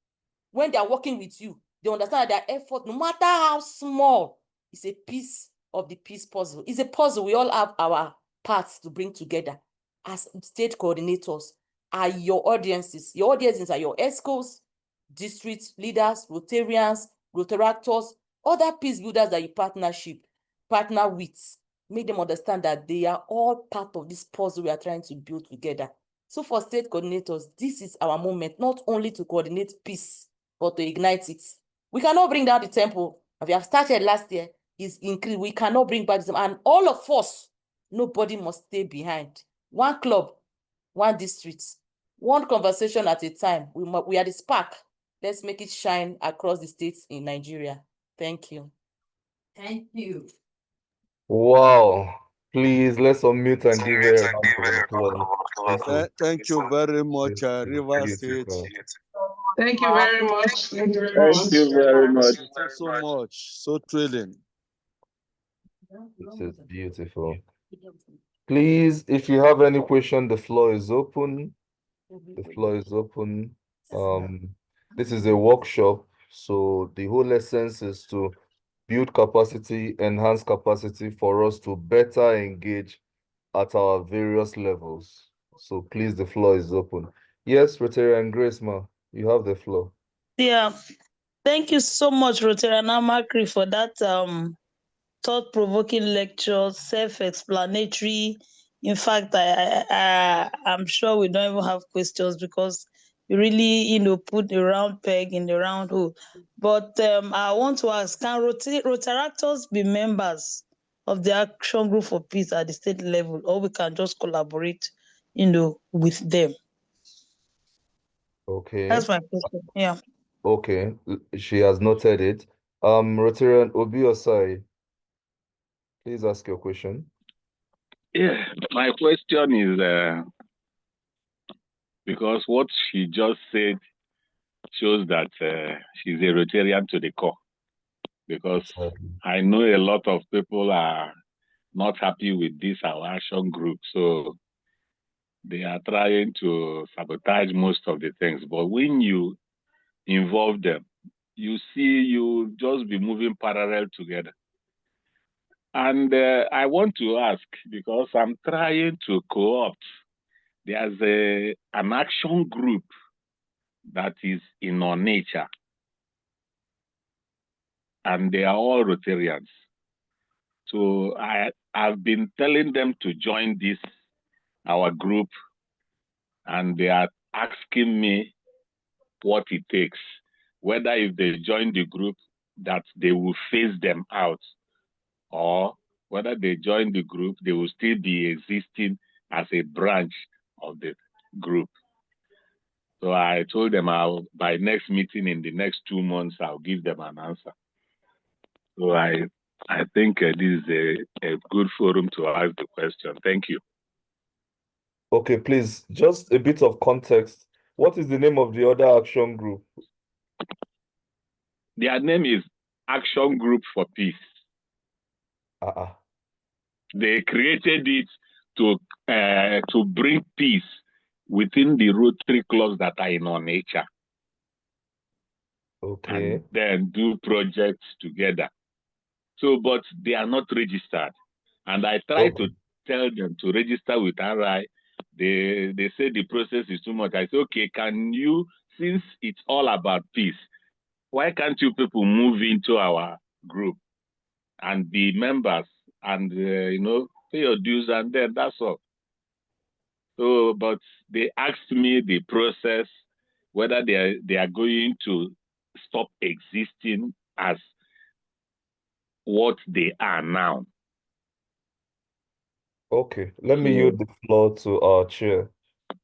when they are working with you, they understand that their effort, no matter how small, is a piece of the peace puzzle. It's a puzzle. We all have our parts to bring together. As state coordinators, are your audiences. Your audiences are your ESCOs, district leaders, Rotarians, Rotaractors, other peace builders that you partner with. make them understand that they are all part of this puzzle we are trying to build together. So for state coordinators, this is our moment, not only to coordinate peace, but to ignite it. We cannot bring down the temple. We have started last year, is increased. We cannot bring back them. And all of us, nobody must stay behind. One club, one district, one conversation at a time. We are the spark. Let's make it shine across the states in Nigeria. Thank you. Thank you. Wow. Please, let's unmute and give her a round of applause. Thank you very much, River State. Beautiful. Thank you very much. Thank you very Thank much. you very much. So much. So thrilling. This is beautiful. Please, if you have any question, the floor is open. The floor is open. This is a workshop, so the whole essence is to build capacity, enhance capacity for us to better engage at our various levels. So please, the floor is open. Yes, Rotary and Grace, ma, you have the floor. Yeah, thank you so much, Rotary and Rotaract, for that thought-provoking lecture, self-explanatory. In fact, I'm sure we don't even have questions because you really, put the round peg in the round hole. But I want to ask, can Rotaractors be members of the Action Group for Peace at the state level, or we can just collaborate, with them? Okay. That's my question. Yeah. Okay, she has noted it. Rotarian Obiosai, please ask your question. Yeah, my question is because what she just said shows that she's a Rotarian to the core. Because I know a lot of people are not happy with this our action group, so they are trying to sabotage most of the things. But when you involve them, you see you just be moving parallel together. And I want to ask, because I'm trying to co-opt, there's an action group that is in our nature, and they are all Rotarians. So I've been telling them to join this, our group, and they are asking me what it takes, whether if they join the group that they will phase them out, or whether they join the group, they will still be existing as a branch of the group. So I told them by next meeting in the next 2 months, I'll give them an answer. So I think this is a good forum to ask the question. Thank you. Okay, please, just a bit of context. What is the name of the other action group? Their name is Action Group for Peace. They created it to bring peace within the Rotary clubs that are in our nature. Okay. And then do projects together. So, but they are not registered. And I try to tell them to register with RI. They say the process is too much. I say, okay, can you, since it's all about peace, why can't you people move into our group and be members and, pay your dues, and then that's all. So, but they asked me the process, whether they are going to stop existing as what they are now. Okay, let me yield the floor to our chair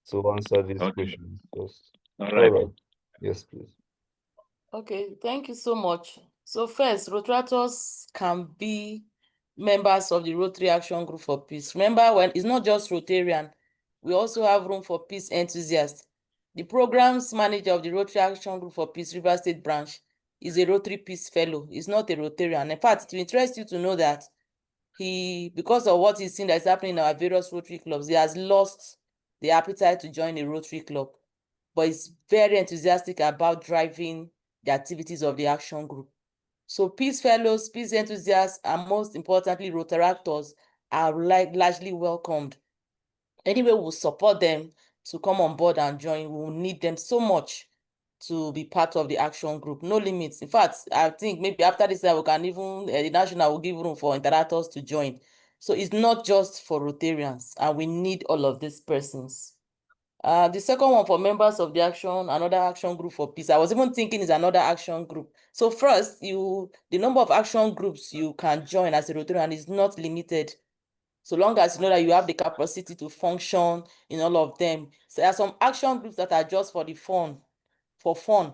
to answer these questions first. All right. Yes, please. Okay, thank you so much. So first, Rotarators can be members of the Rotary Action Group for Peace. Remember, when it's not just Rotarian, we also have room for peace enthusiasts. The programs manager of the Rotary Action Group for Peace River State branch is a Rotary Peace Fellow. He's not a Rotarian. In fact, it will interest you to know that because of what he's seen that's happening in our various Rotary clubs, he has lost the appetite to join a Rotary club. But he's very enthusiastic about driving the activities of the action group. So peace fellows, peace enthusiasts, and most importantly, Rotaractors are largely welcomed. Anyway, we'll support them to come on board and join. We'll need them so much to be part of the action group. No limits. In fact, I think maybe after this, we can even, the national will give room for interactors to join. So it's not just for Rotarians, and we need all of these persons. The second one for members of the another action group for peace. I was even thinking is another action group. So first, the number of action groups you can join as a Rotarian is not limited. So long as you know that you have the capacity to function in all of them. So there are some action groups that are just for fun.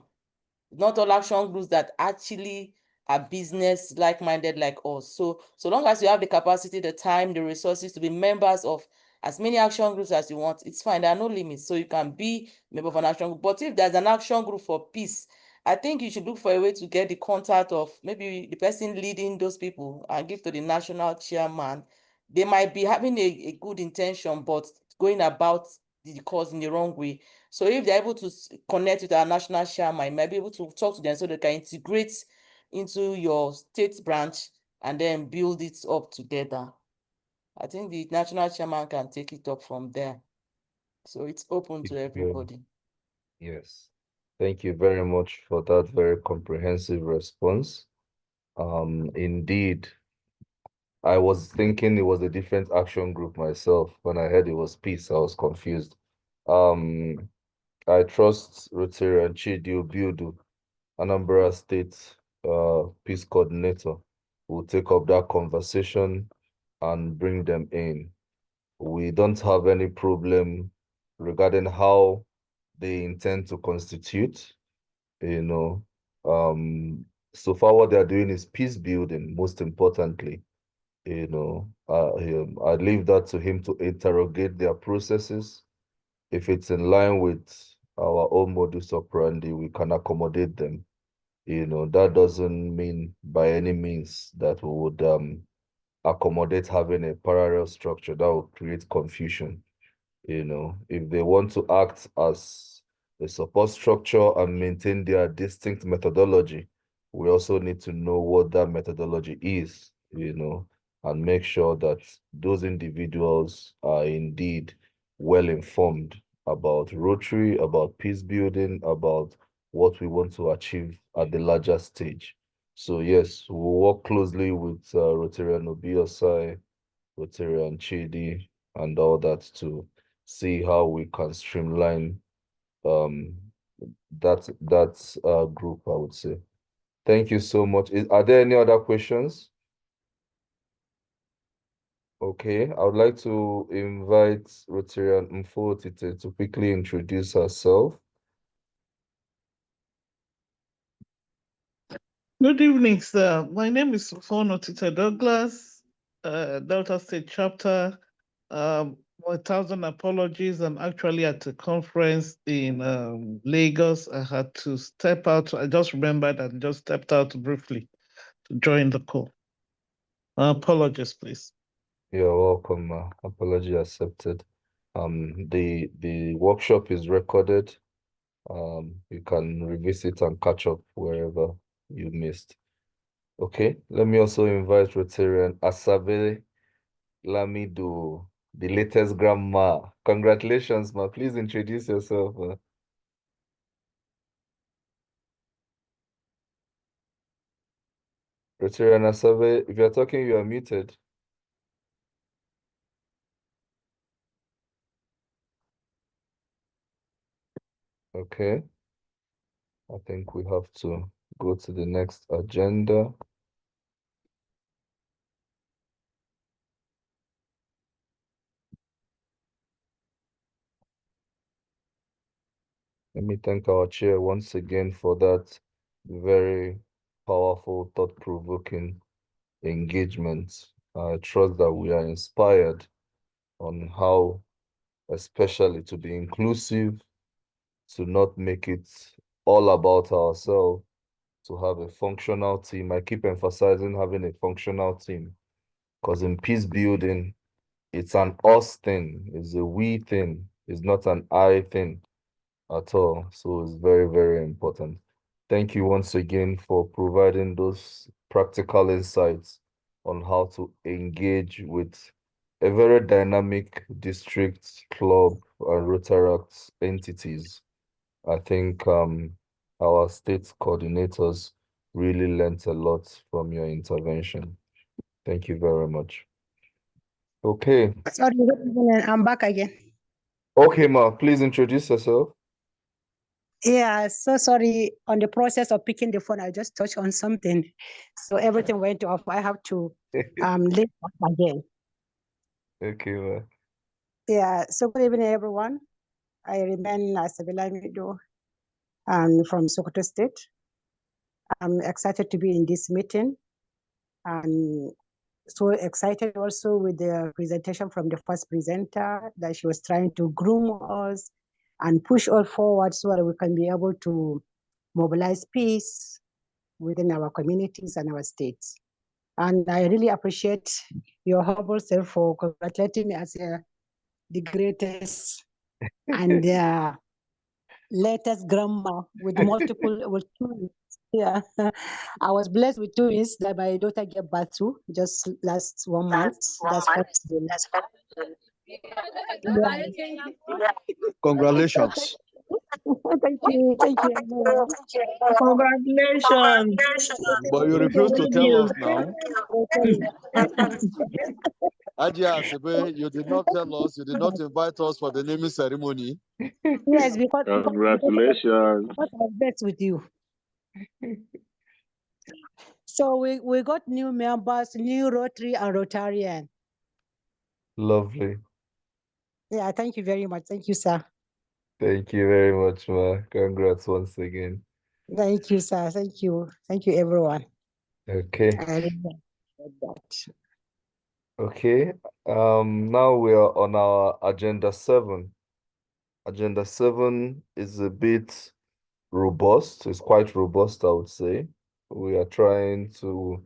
Not all action groups that actually are business like-minded like us. So long as you have the capacity, the time, the resources to be members of as many action groups as you want, it's fine. There are no limits. So you can be a member of an action group. But if there's an action group for peace, I think you should look for a way to get the contact of maybe the person leading those people and give to the national chairman. They might be having a good intention, but going about the cause in the wrong way. So if they're able to connect with our national chairman, you might be able to talk to them so they can integrate into your state branch and then build it up together. I think the national chairman can take it up from there. So it's open to everybody. Yes. Thank you very much for that very comprehensive response. Indeed, I was thinking it was a different action group myself. When I heard it was peace, I was confused. I trust Rotary and Chidi Obiudu, Anambra State Peace Coordinator, will take up that conversation and bring them in. We don't have any problem regarding how they intend to constitute, you know. So far what they are doing is peace building, most importantly. You know, I leave that to him to interrogate their processes. If it's in line with our own modus operandi, we can accommodate them. You know, that doesn't mean by any means that we would accommodate having a parallel structure that would create confusion. You know, if they want to act as a support structure and maintain their distinct methodology, we also need to know what that methodology is, you know, and make sure that those individuals are indeed well informed about Rotary, about peace building, about what we want to achieve at the larger stage. So yes, we'll work closely with Rotary and Obiosai, Rotary and Chidi, and all that to see how we can streamline that group, I would say. Thank you so much. Are there any other questions? Okay, I would like to invite Rotarian Mfotite to quickly introduce herself. Good evening, sir. My name is Fono Tita Douglas, Delta State Chapter. 1,000 apologies. I'm actually at a conference in Lagos. I had to step out. I just remembered and just stepped out briefly to join the call. Apologies, please. You're welcome. Apology accepted. The workshop is recorded. You can revisit and catch up wherever you missed. Okay, let me also invite Rotarian Asabe Lamido, the latest grandma. Congratulations, ma. Please introduce yourself. Rotarian Asabe, if you're talking, you are muted. Okay. I think we have to go to the next agenda. Let me thank our chair once again for that very powerful, thought-provoking engagement. I trust that we are inspired on how, especially to be inclusive, to not make it all about ourselves, to have a functional team. I keep emphasizing having a functional team because in peace building, it's an us thing, it's a we thing, it's not an I thing at all. So it's very, very important. Thank you once again for providing those practical insights on how to engage with a very dynamic district, club, and Rotaract entities. I think our state coordinators really learnt a lot from your intervention. Thank you very much. Okay. Sorry, good evening. I'm back again. Okay, Ma, please introduce yourself. Yeah, so sorry. On the process of picking the phone, I just touched on something. So everything went off. I have to leave off again. Okay, Ma. Yeah, so good evening, everyone. I remain Sabila Mido from Sokoto State. I'm excited to be in this meeting. And so excited also with the presentation from the first presenter that she was trying to groom us and push all forward so that we can be able to mobilize peace within our communities and our states. And I really appreciate your humble self for congratulating me as the greatest and latest grandma with twins. Yeah, I was blessed with twins that my daughter gave birth to just last 1 month. That's Congratulations. Thank you, everyone. Congratulations. But you refuse to Good tell news. us now. Ajia Sebe, you did not tell us, you did not invite us for the naming ceremony. Yes, because Congratulations. I was blessed with you. So we got new members, new Rotary and Rotarian. Lovely. Yeah, thank you very much. Thank you, sir. Thank you very much, Ma. Congrats once again. Thank you, sir. Thank you. Thank you, everyone. Okay. I really appreciate that. Okay. Now we are on our agenda 7. Agenda 7 is a bit robust. It's quite robust, I would say. We are trying to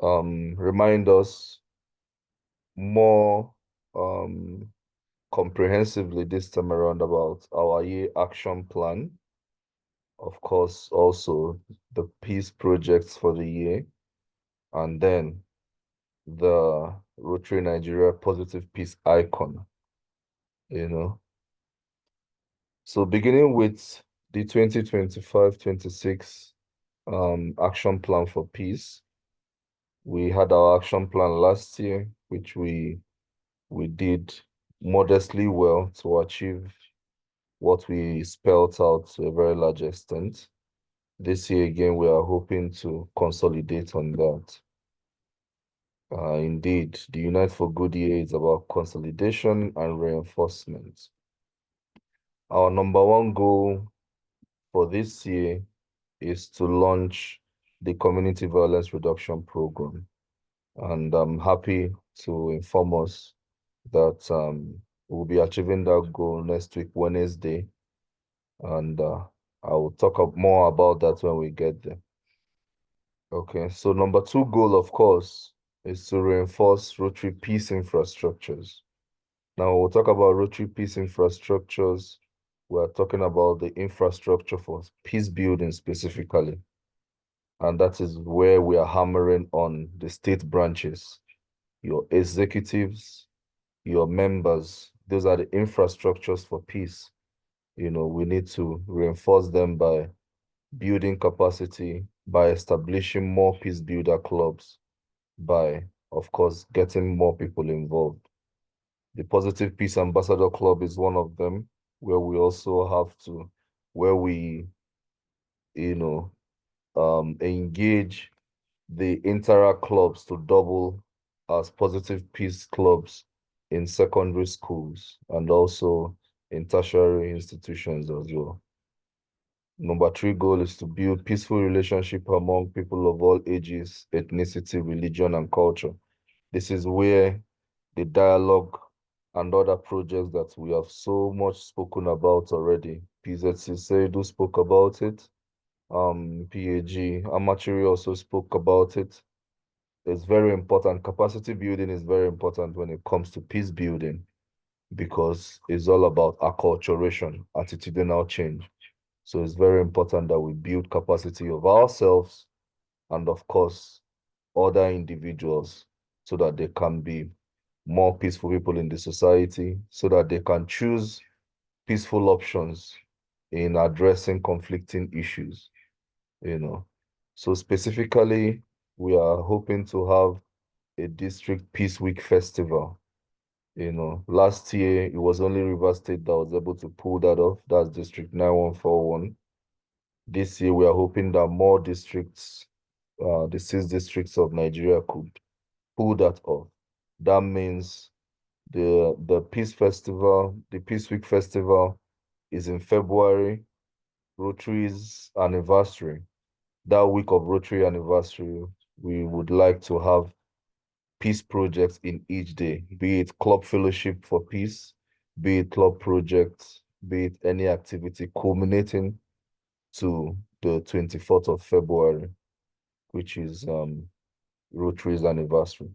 remind us more comprehensively this time around about our year action plan. Of course, also the peace projects for the year, and then the Rotary Nigeria positive peace icon, you know. So beginning with the 2025-26 action plan for peace, we had our action plan last year, which we did modestly well to achieve what we spelled out to a very large extent. This year again, we are hoping to consolidate on that. Indeed, the Unite for Good year is about consolidation and reinforcement. Our number 1 goal for this year is to launch the Community Violence Reduction Program. And I'm happy to inform us that we'll be achieving that goal next week, Wednesday. And I will talk more about that when we get there. Okay, so number 2 goal, of course, is to reinforce Rotary peace infrastructures. Now, we'll talk about Rotary peace infrastructures. We're talking about the infrastructure for peace building specifically. And that is where we are hammering on the state branches, your executives, your members. Those are the infrastructures for peace. You know, we need to reinforce them by building capacity, by establishing more peace builder clubs, by, of course, getting more people involved. The Positive Peace Ambassador Club is one of them, where we also have to, where we, you know, engage the Interact clubs to double as Positive Peace clubs in secondary schools and also in tertiary institutions as well. Number 3 goal is to build peaceful relationship among people of all ages, ethnicity, religion, and culture. This is where the dialogue and other projects that we have so much spoken about already. PZC Seidu spoke about it. PAG Amachiri also spoke about it. It's very important. Capacity building is very important when it comes to peace building because it's all about acculturation, attitudinal change. So it's very important that we build capacity of ourselves and, of course, other individuals so that they can be more peaceful people in the society, so that they can choose peaceful options in addressing conflicting issues, you know. So specifically, we are hoping to have a district Peace Week festival Last year, it was only Rivers State that was able to pull that off. That's District 9141. This year, we are hoping that more districts, the 6 districts of Nigeria, could pull that off. That means the Peace Festival, the Peace Week Festival is in February, Rotary's anniversary. That week of Rotary anniversary, we would like to have peace projects in each day, be it club fellowship for peace, be it club projects, be it any activity culminating to the 24th of February, which is Rotary's anniversary.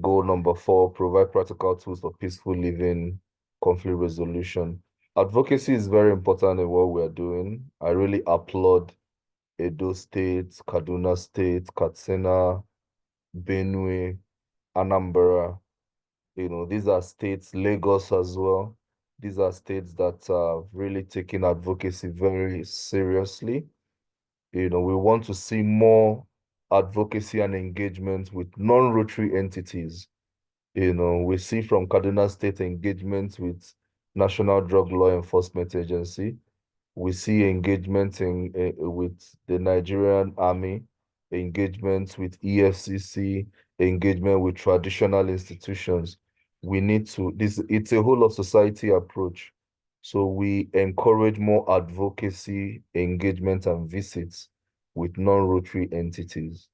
Goal number 4, provide practical tools for peaceful living, conflict resolution. Advocacy is very important in what we are doing. I really applaud Edo State, Kaduna State, Katsina, Benue, Anambra. These are states, Lagos as well. These are states that are really taking advocacy very seriously. We want to see more advocacy and engagement with non-Rotary entities. We see from Kaduna State engagement with National Drug Law Enforcement Agency. We see engagement with the Nigerian Army, engagement with EFCC, engagement with traditional institutions. We need to, it's a whole of society approach. So we encourage more advocacy, engagement, and visits with non-Rotary entities.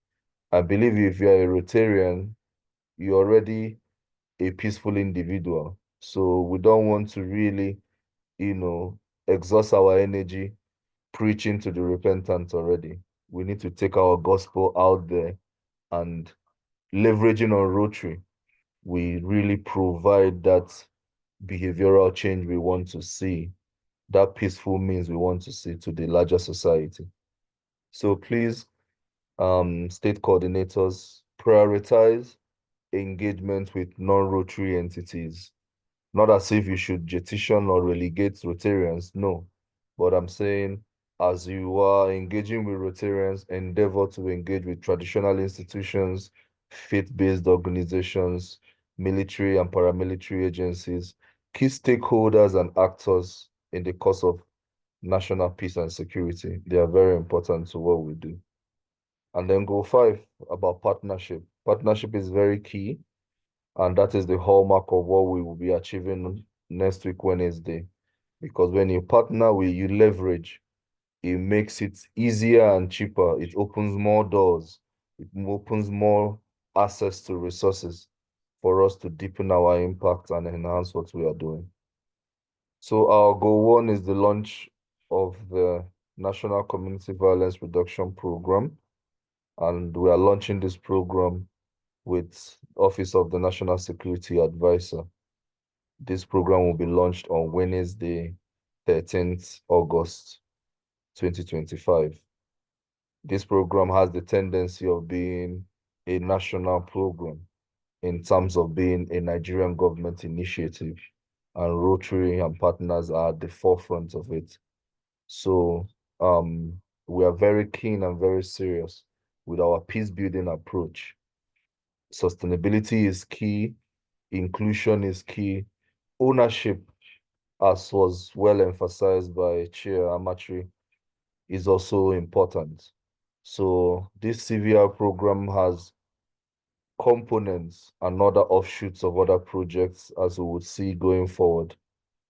I believe if you're a Rotarian, you're already a peaceful individual. So we don't want to really, exhaust our energy preaching to the repentant already. We need to take our gospel out there, and leveraging on Rotary, we really provide that behavioral change we want to see, that peaceful means we want to see to the larger society. So please, state coordinators, prioritize engagement with non-Rotary entities. Not as if you should petition or relegate Rotarians, no. But I'm saying, as you are engaging with Rotarians, endeavor to engage with traditional institutions, faith-based organizations, military and paramilitary agencies, key stakeholders and actors in the cause of national peace and security. They are very important to what we do. And then goal 5, about partnership. Partnership is very key, and that is the hallmark of what we will be achieving next week, Wednesday. Because when you partner with, you leverage, it makes it easier and cheaper. It opens more doors. It opens more access to resources for us to deepen our impact and enhance what we are doing. So our goal 1 is the launch of the National Community Violence Reduction Program. And we are launching this program with Office of the National Security Advisor. This program will be launched on Wednesday, 13th August, 2025. This program has the tendency of being a national program in terms of being a Nigerian government initiative, and Rotary and partners are at the forefront of it. So we are very keen and very serious with our peace building approach. Sustainability is key, inclusion is key, ownership, as was well emphasized by Chair Amatri, is also important. So this CVR program has components and other offshoots of other projects, as we would see going forward.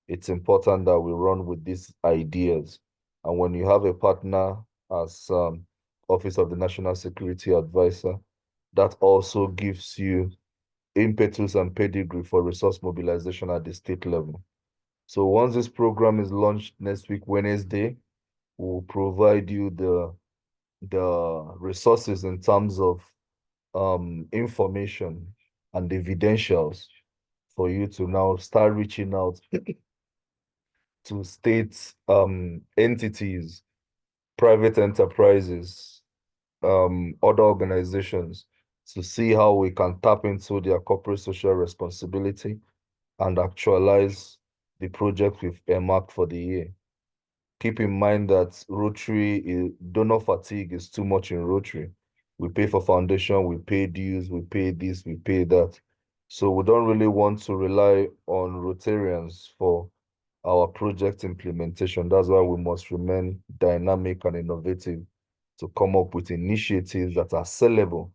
It's important that we run with these ideas. And when you have a partner as Office of the National Security Advisor, that also gives you impetus and pedigree for resource mobilization at the state level. So once this program is launched next week, Wednesday, we'll provide you the resources in terms of information and evidentials for you to now start reaching out to state entities, private enterprises, other organizations, to see how we can tap into their corporate social responsibility and actualize the project we've earmarked for the year. Keep in mind that donor fatigue is too much in Rotary. We pay for foundation, we pay dues, we pay this, we pay that. So we don't really want to rely on Rotarians for our project implementation. That's why we must remain dynamic and innovative to come up with initiatives that are sellable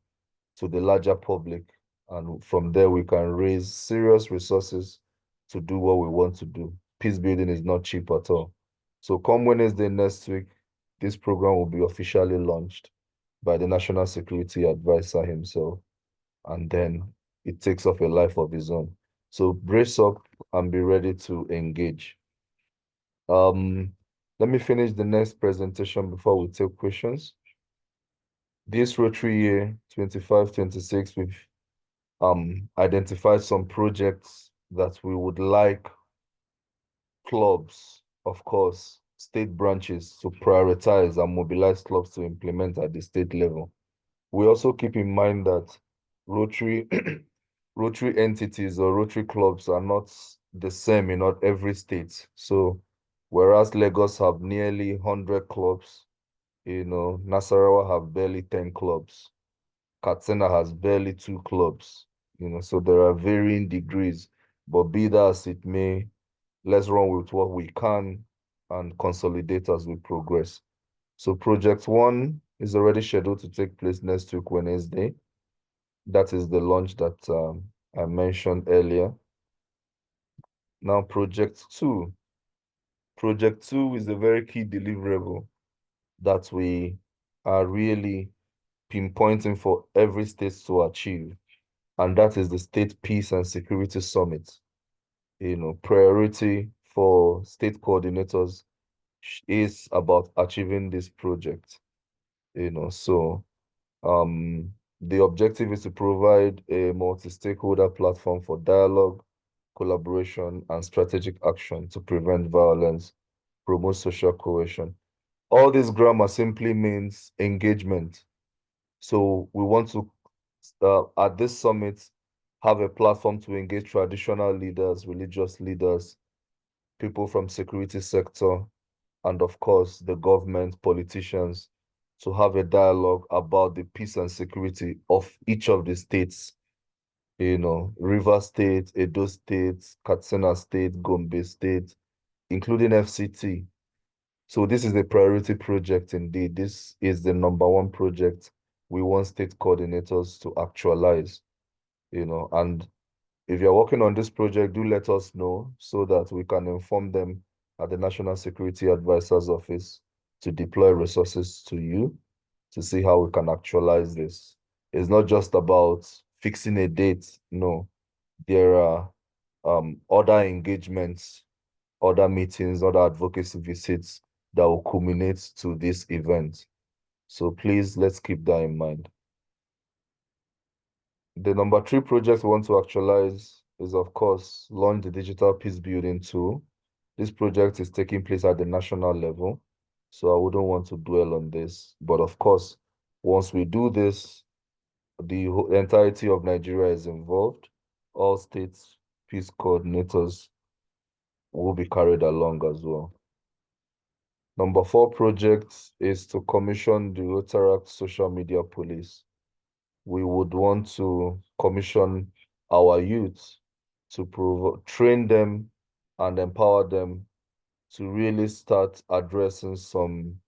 to the larger public. And from there, we can raise serious resources to do what we want to do. Peace building is not cheap at all. So come Wednesday next week, this program will be officially launched by the National Security Advisor himself. And then it takes off a life of its own. So brace up and be ready to engage. Let me finish the next presentation before we take questions. This Rotary year 25-26, we've identified some projects that we would like clubs, of course, state branches to prioritize and mobilize clubs to implement at the state level. We also keep in mind that Rotary Rotary entities or Rotary clubs are not the same in not every state. So whereas Lagos have nearly 100 clubs, Nasarawa have barely 10 clubs. Katsina has barely 2 clubs, so there are varying degrees. But be that as it may, let's run with what we can and consolidate as we progress. So project 1 is already scheduled to take place next week, Wednesday. That is the launch that I mentioned earlier. Now, project 2. Project 2 is a very key deliverable that we are really pinpointing for every state to achieve. And that is the State Peace and Security Summit. Priority for state coordinators is about achieving this project. So the objective is to provide a multi-stakeholder platform for dialogue, collaboration, and strategic action to prevent violence, promote social cohesion. All this grammar simply means engagement. So we want to, at this summit, have a platform to engage traditional leaders, religious leaders, people from security sector, and of course, the government, politicians, to have a dialogue about the peace and security of each of the states. Rivers State, Edo State, Katsina State, Gombe State, including FCT. So this is a priority project indeed. This is the #1 project we want state coordinators to actualize, and if you're working on this project, do let us know so that we can inform them at the National Security Advisor's Office to deploy resources to you to see how we can actualize this. It's not just about fixing a date. No, there are other engagements, other meetings, other advocacy visits that will culminate to this event. So please, let's keep that in mind. The #3 project we want to actualize is, of course, launch the digital peace building tool. This project is taking place at the national level, so I wouldn't want to dwell on this. But of course, once we do this, the entirety of Nigeria is involved. All states peace coordinators will be carried along as well. #4 project is to commission the Rotaract social media police. We would want to commission our youth to train them and empower them to really start addressing some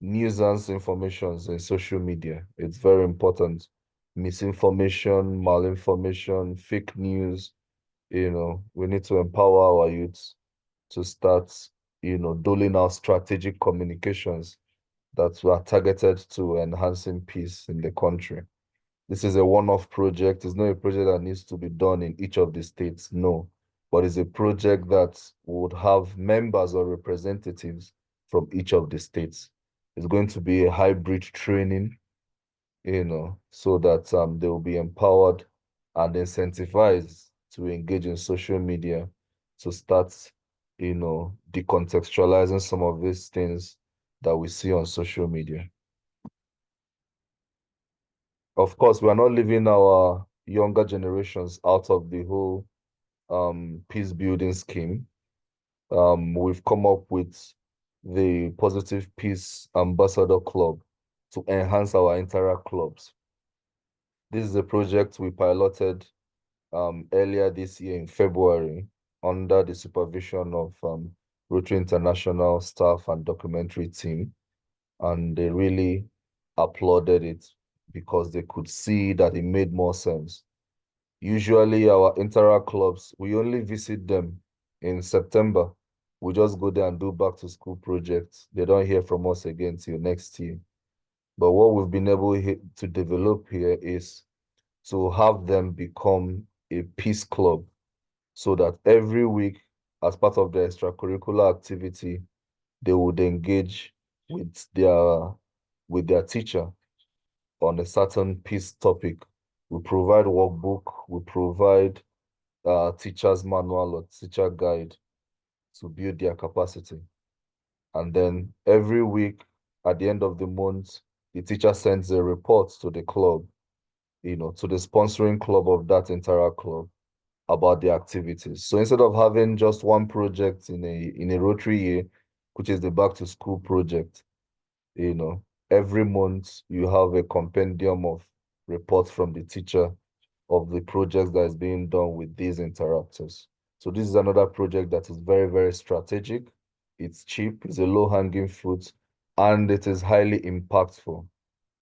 nuisance informations in social media. It's very important. Misinformation, malinformation, fake news, we need to empower our youth to start, doling out strategic communications that are targeted to enhancing peace in the country. This is a one-off project. It's not a project that needs to be done in each of the states, no. But it's a project that would have members or representatives from each of the states. It's going to be a hybrid training, so that they will be empowered and incentivized to engage in social media to start, decontextualizing some of these things that we see on social media. Of course, we are not leaving our younger generations out of the whole peace building scheme. We've come up with the Positive Peace Ambassador Club to enhance our interact clubs. This is a project we piloted earlier this year in February under the supervision of Rotary International staff and documentary team, and they really applauded it because they could see that it made more sense. Usually our Interact clubs, we only visit them in September. We just go there and do back to school projects. They don't hear from us again till next year. But what we've been able to develop here is to have them become a peace club so that every week, as part of their extracurricular activity, they would engage with their teacher on a certain peace topic. We provide workbook, we provide teacher's manual or teacher guide to build their capacity. And then every week, at the end of the month, the teacher sends a report to the club, to the sponsoring club of that entire club about the activities. So instead of having just one project in a Rotary year, which is the back to school project, every month you have a compendium of reports from the teacher of the projects that is being done with these interactors. So this is another project that is very, very strategic. It's cheap, it's a low-hanging fruit, and it is highly impactful.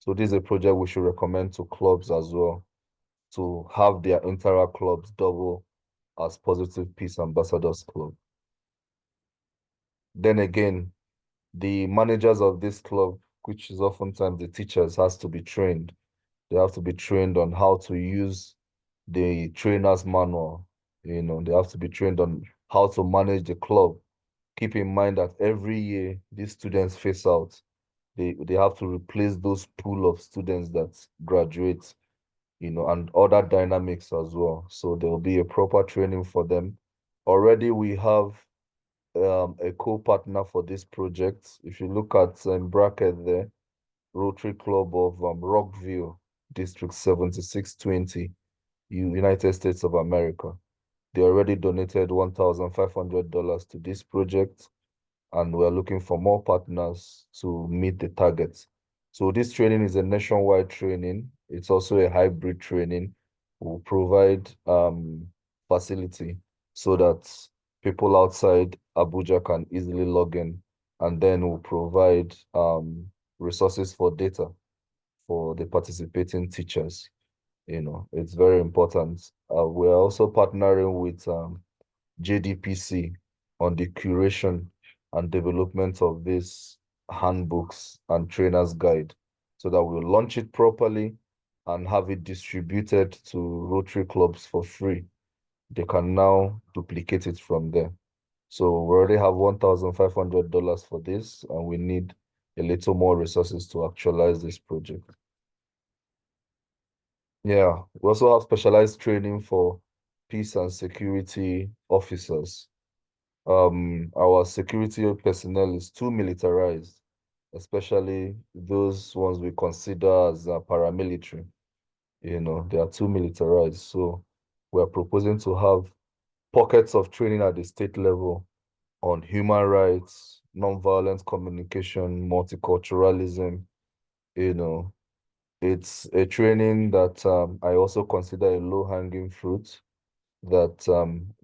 So this is a project we should recommend to clubs as well, to have their Interact clubs double as Positive Peace Ambassadors Club. Then again, the managers of this club, which is oftentimes the teachers, has to be trained. They have to be trained on how to use the trainer's manual. They have to be trained on how to manage the club. Keep in mind that every year these students phase out. They have to replace those pool of students that graduate, and other dynamics as well. So there will be a proper training for them. Already we have a co-partner for this project. If you look at bracket there, Rotary Club of Rockville, District 7620, United States of America. They already donated $1,500 to this project, and we're looking for more partners to meet the targets. So this training is a nationwide training. It's also a hybrid training. We'll provide facility so that people outside Abuja can easily log in, and then we'll provide resources for data for the participating teachers. It's very important. We're also partnering with JDPC on the curation and development of these handbooks and trainers guide, so that we'll launch it properly and have it distributed to Rotary clubs for free. They can now duplicate it from there. So we already have $1,500 for this, and we need a little more resources to actualize this project. Yeah, we also have specialized training for peace and security officers. Our security personnel is too militarized, especially those ones we consider as paramilitary. They are too militarized. So we're proposing to have pockets of training at the state level on human rights, nonviolent communication, multiculturalism. It's a training that I also consider a low-hanging fruit, that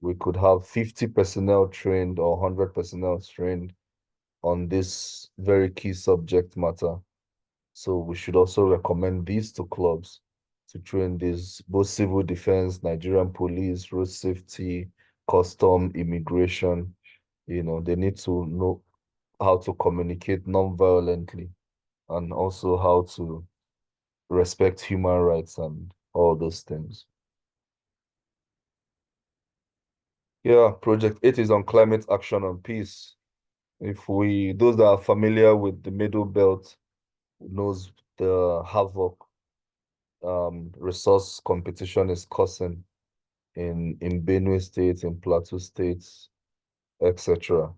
we could have 50 personnel trained or 100 personnel trained on this very key subject matter. So we should also recommend these to clubs to train these, both civil defense, Nigerian police, road safety, custom, immigration. They need to know how to communicate non-violently, and also how to respect human rights and all those things. Yeah, Project 8 is on climate action and peace. Those that are familiar with the Middle Belt knows the havoc resource competition is causing in Benue State, in Plateau States, etc.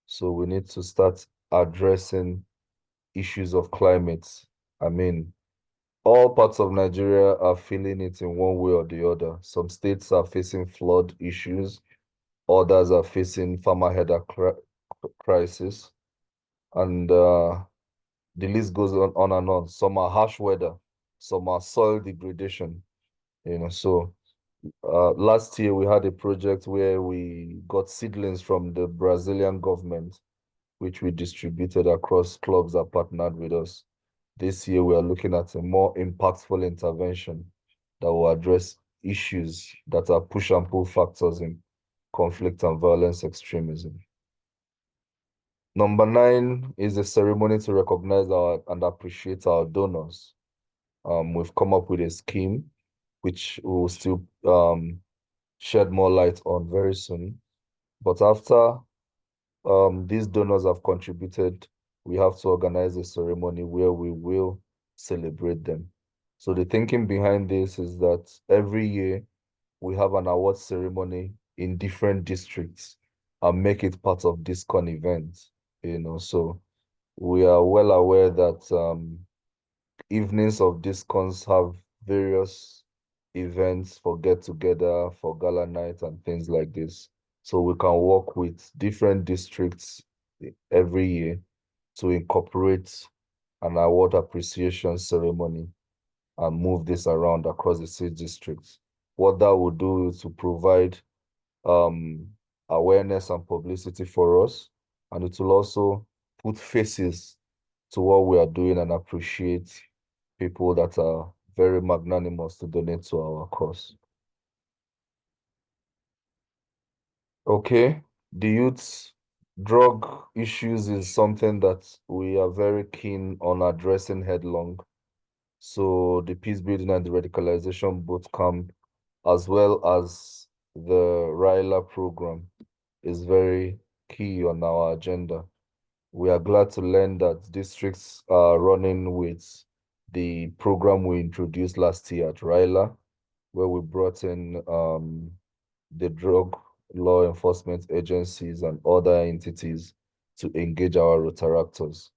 So we need to start addressing issues of climate. I mean, all parts of Nigeria are feeling it in one way or the other. Some states are facing flood issues, others are facing farmer header crisis, and the list goes on and on. Some are harsh weather, some are soil degradation. So Last year we had a project where we got seedlings from the Brazilian government, which we distributed across clubs that partnered with us. This year we are looking at a more impactful intervention that will address issues that are push and pull factors in conflict and violence extremism. Number 9 is a ceremony to recognize and appreciate our donors. We've come up with a scheme which we will still shed more light on very soon. But after these donors have contributed, we have to organize a ceremony where we will celebrate them. So the thinking behind this is that every year we have an award ceremony in different districts and make it part of this event, So we are well aware that evenings of discons have various events for get together, for gala night and things like this. So we can work with different districts every year to incorporate an award appreciation ceremony and move this around across the 6 districts. What that will do is to provide awareness and publicity for us, and it will also put faces to what we are doing and appreciate people that are very magnanimous to donate to our cause. Okay, the youth drug issues is something that we are very keen on addressing headlong. So the peace building and the radicalization boot camp, as well as the RILA program, is very key on our agenda. We are glad to learn that districts are running with the program we introduced last year at RILA, where we brought in the drug law enforcement agencies and other entities to engage our Rotaractors.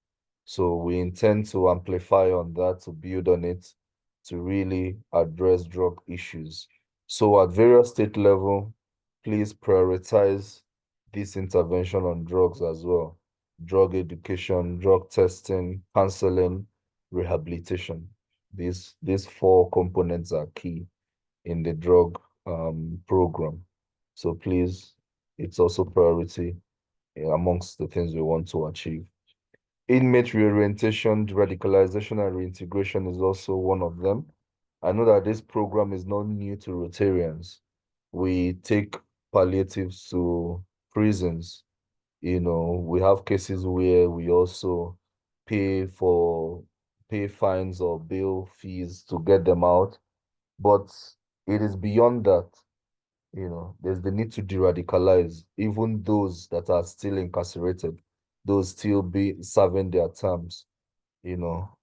So we intend to amplify on that, to build on it, to really address drug issues. So at various state level, please prioritize this intervention on drugs as well. Drug education, drug testing, counseling, rehabilitation. These 4 components are key in the drug program. So please, it's also priority amongst the things we want to achieve. Inmate reorientation, radicalization, and reintegration is also one of them. I know that this program is not new to Rotarians. We take palliatives to prisons. We have cases where we also pay fines or bail fees to get them out. But it is beyond that. There's the need to de-radicalize even those that are still incarcerated, those still be serving their terms.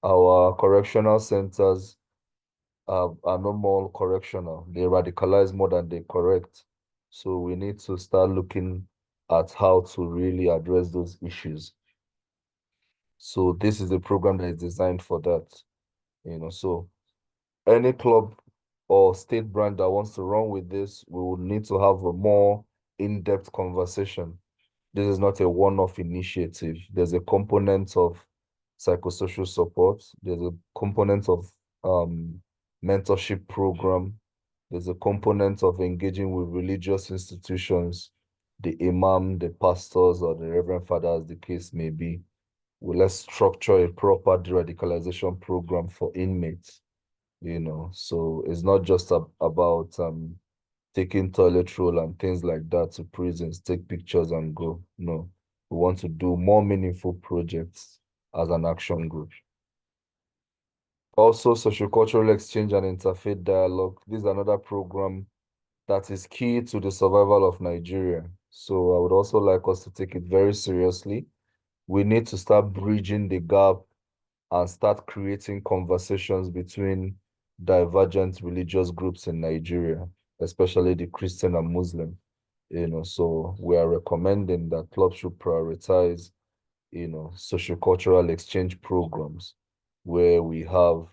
Our correctional centers are no more correctional. They radicalize more than they correct. So we need to start looking at how to really address those issues. So this is a program that is designed for that. So any club or state brand that wants to run with this, we will need to have a more in-depth conversation. This is not a one-off initiative. There's a component of psychosocial support. There's a component of mentorship program. There's a component of engaging with religious institutions, the imam, the pastors, or the reverend father, as the case may be. Let's structure a proper de-radicalization program for inmates. So it's not just about taking toilet roll and things like that to prisons, take pictures and go. No, we want to do more meaningful projects as an action group. Also, sociocultural exchange and interfaith dialogue. This is another program that is key to the survival of Nigeria. So I would also like us to take it very seriously. We need to start bridging the gap and start creating conversations between divergent religious groups in Nigeria, especially the Christian and Muslim. So we are recommending that clubs should prioritize, sociocultural exchange programs where we have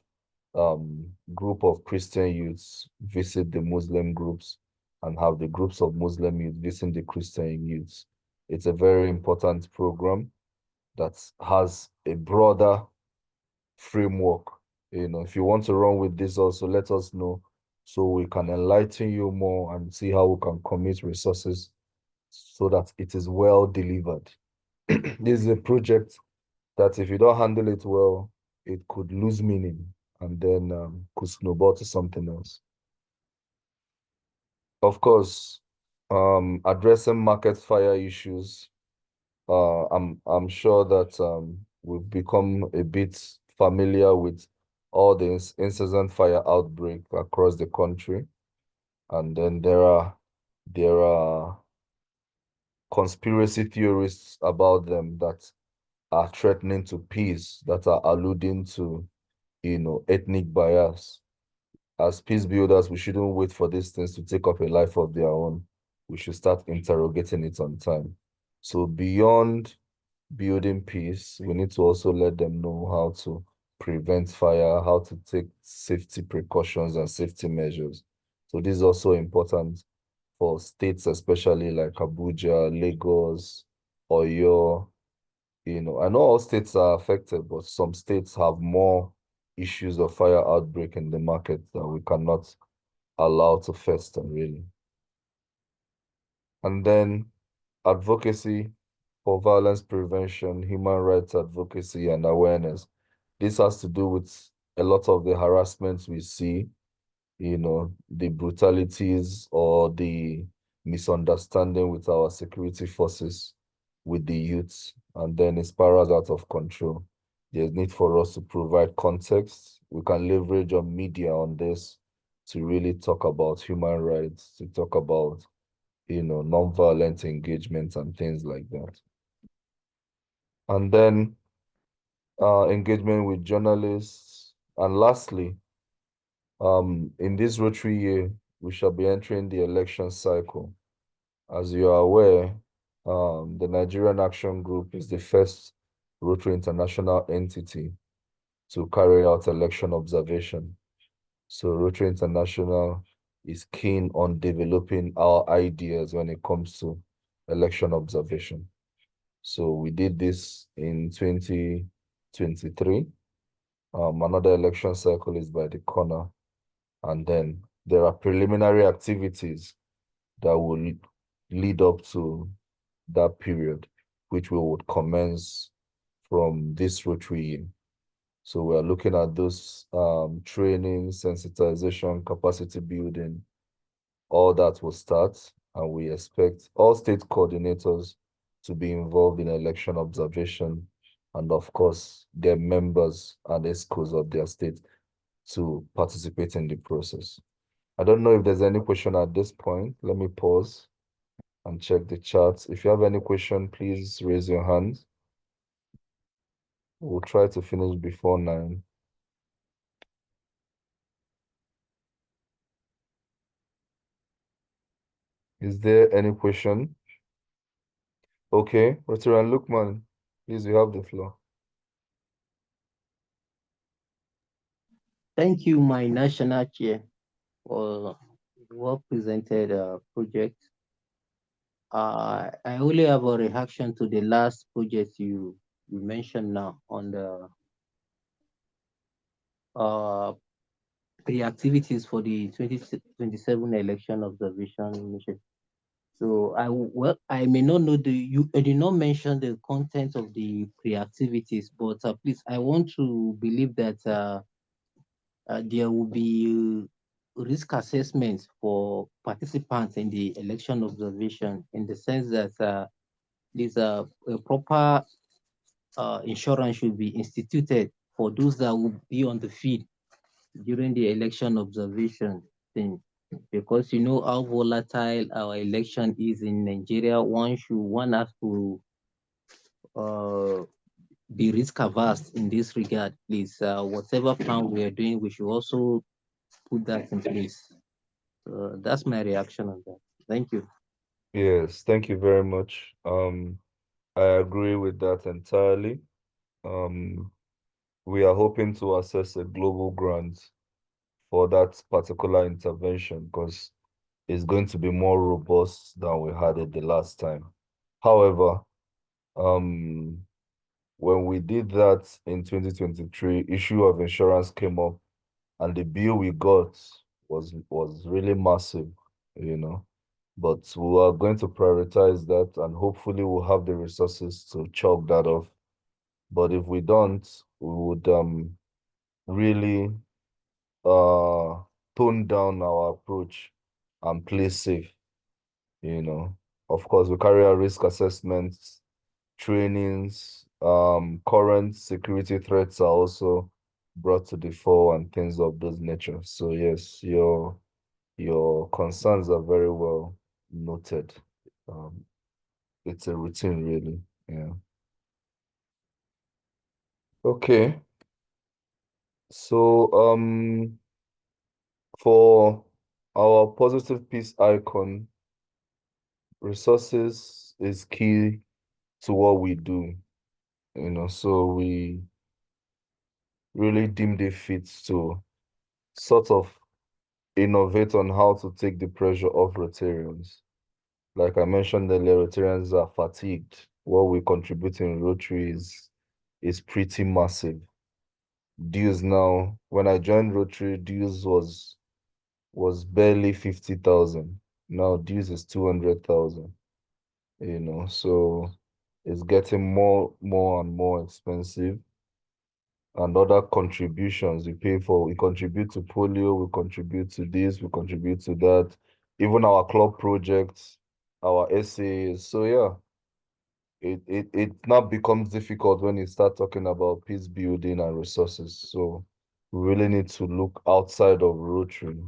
group of Christian youths visit the Muslim groups and have the groups of Muslim youth visit the Christian youths. It's a very important program that has a broader framework. If you want to run with this also, let us know. so we can enlighten you more and see how we can commit resources so that it is well delivered. This is a project that if you don't handle it well, it could lose meaning and then could snowball to something else. Of course, addressing market fire issues. I'm sure that we've become a bit familiar with all the incessant fire outbreak across the country, and then there are conspiracy theorists about them that are threatening to peace, that are alluding to, ethnic bias. As peace builders, we shouldn't wait for these things to take up a life of their own. We should start interrogating it on time. So beyond building peace, we need to also let them know how to prevent fire, how to take safety precautions and safety measures. So this is also important for states, especially like Abuja, Lagos, Oyo. I know all states are affected, but some states have more issues of fire outbreak in the market that we cannot allow to fester, really. And then advocacy for violence prevention, human rights advocacy, and awareness. This has to do with a lot of the harassments we see, the brutalities or the misunderstanding with our security forces, with the youths, and then it spirals out of control. There's need for us to provide context. We can leverage on media on this to really talk about human rights, to talk about, nonviolent engagement and things like that. And then engagement with journalists. And lastly, in this Rotary year, we shall be entering the election cycle. As you are aware, the Nigerian Action Group is the first Rotary International entity to carry out election observation. So Rotary International is keen on developing our ideas when it comes to election observation. So we did this in 2023. Another election cycle is by the corner. And then there are preliminary activities that will lead up to that period, which we would commence from this Rotary year. So we are looking at those training, sensitization, capacity building, all that will start, and we expect all state coordinators to be involved in election observation, and of course, their members and ESCOs of their state to participate in the process. I don't know if there's any question at this point. Let me pause and check the chat. If you have any question, please raise your hand. We'll try to finish before 9. Is there any question? Okay, Rotary and Lukman, please, you have the floor. Thank you, my national chair, for the well-presented project. I only have a reaction to the last project you mentioned now on the pre-activities for the 2027 election observation mission. So I may not know you did not mention the content of the pre-activities, but please, I want to believe that there will be risk assessments for participants in the election observation, in the sense that there's a proper insurance should be instituted for those that will be on the field during the election observation thing, because you know how volatile our election is in Nigeria. One has to be risk averse in this regard. Please, whatever plan we are doing, we should also put that in place. That's my reaction on that. Thank you. Yes, thank you very much. I agree with that entirely. We are hoping to assess a global grant for that particular intervention because it's going to be more robust than we had it the last time. However, when we did that in 2023, issue of insurance came up, and the bill we got was really massive, you know. But we are going to prioritize that, and hopefully we'll have the resources to chalk that off. But if we don't, we would really tone down our approach and play safe, you know. Of course, we carry out risk assessments, trainings, current security threats are also brought to the fore and things of those nature. So yes, your concerns are very well noted. It's a routine, really. Yeah. Okay. So for our positive peace icon, resources is key to what we do. You know, so we really deemed it fit to sort of innovate on how to take the pressure off Rotarians. Like I mentioned earlier, Rotarians are fatigued. What we contribute in Rotary is pretty massive. Dues now, when I joined Rotary, dues was barely 50,000. Now dues is 200,000, you know, so it's getting more and more expensive. And other contributions we pay for, we contribute to polio, we contribute to this, we contribute to that, even our club projects, our essays. So yeah, it now becomes difficult when you start talking about peace building and resources. So we really need to look outside of Rotary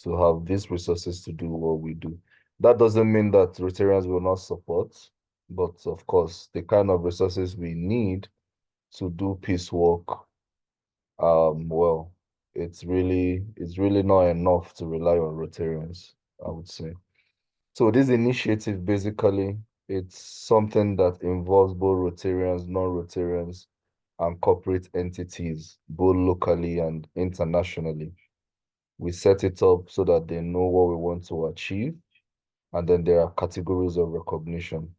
to have these resources to do what we do. That doesn't mean that Rotarians will not support, but of course, the kind of resources we need to do peace work, well, it's really not enough to rely on Rotarians, I would say. So this initiative, basically, it's something that involves both Rotarians, non-Rotarians, and corporate entities, both locally and internationally. We set it up so that they know what we want to achieve, and then there are categories of recognition.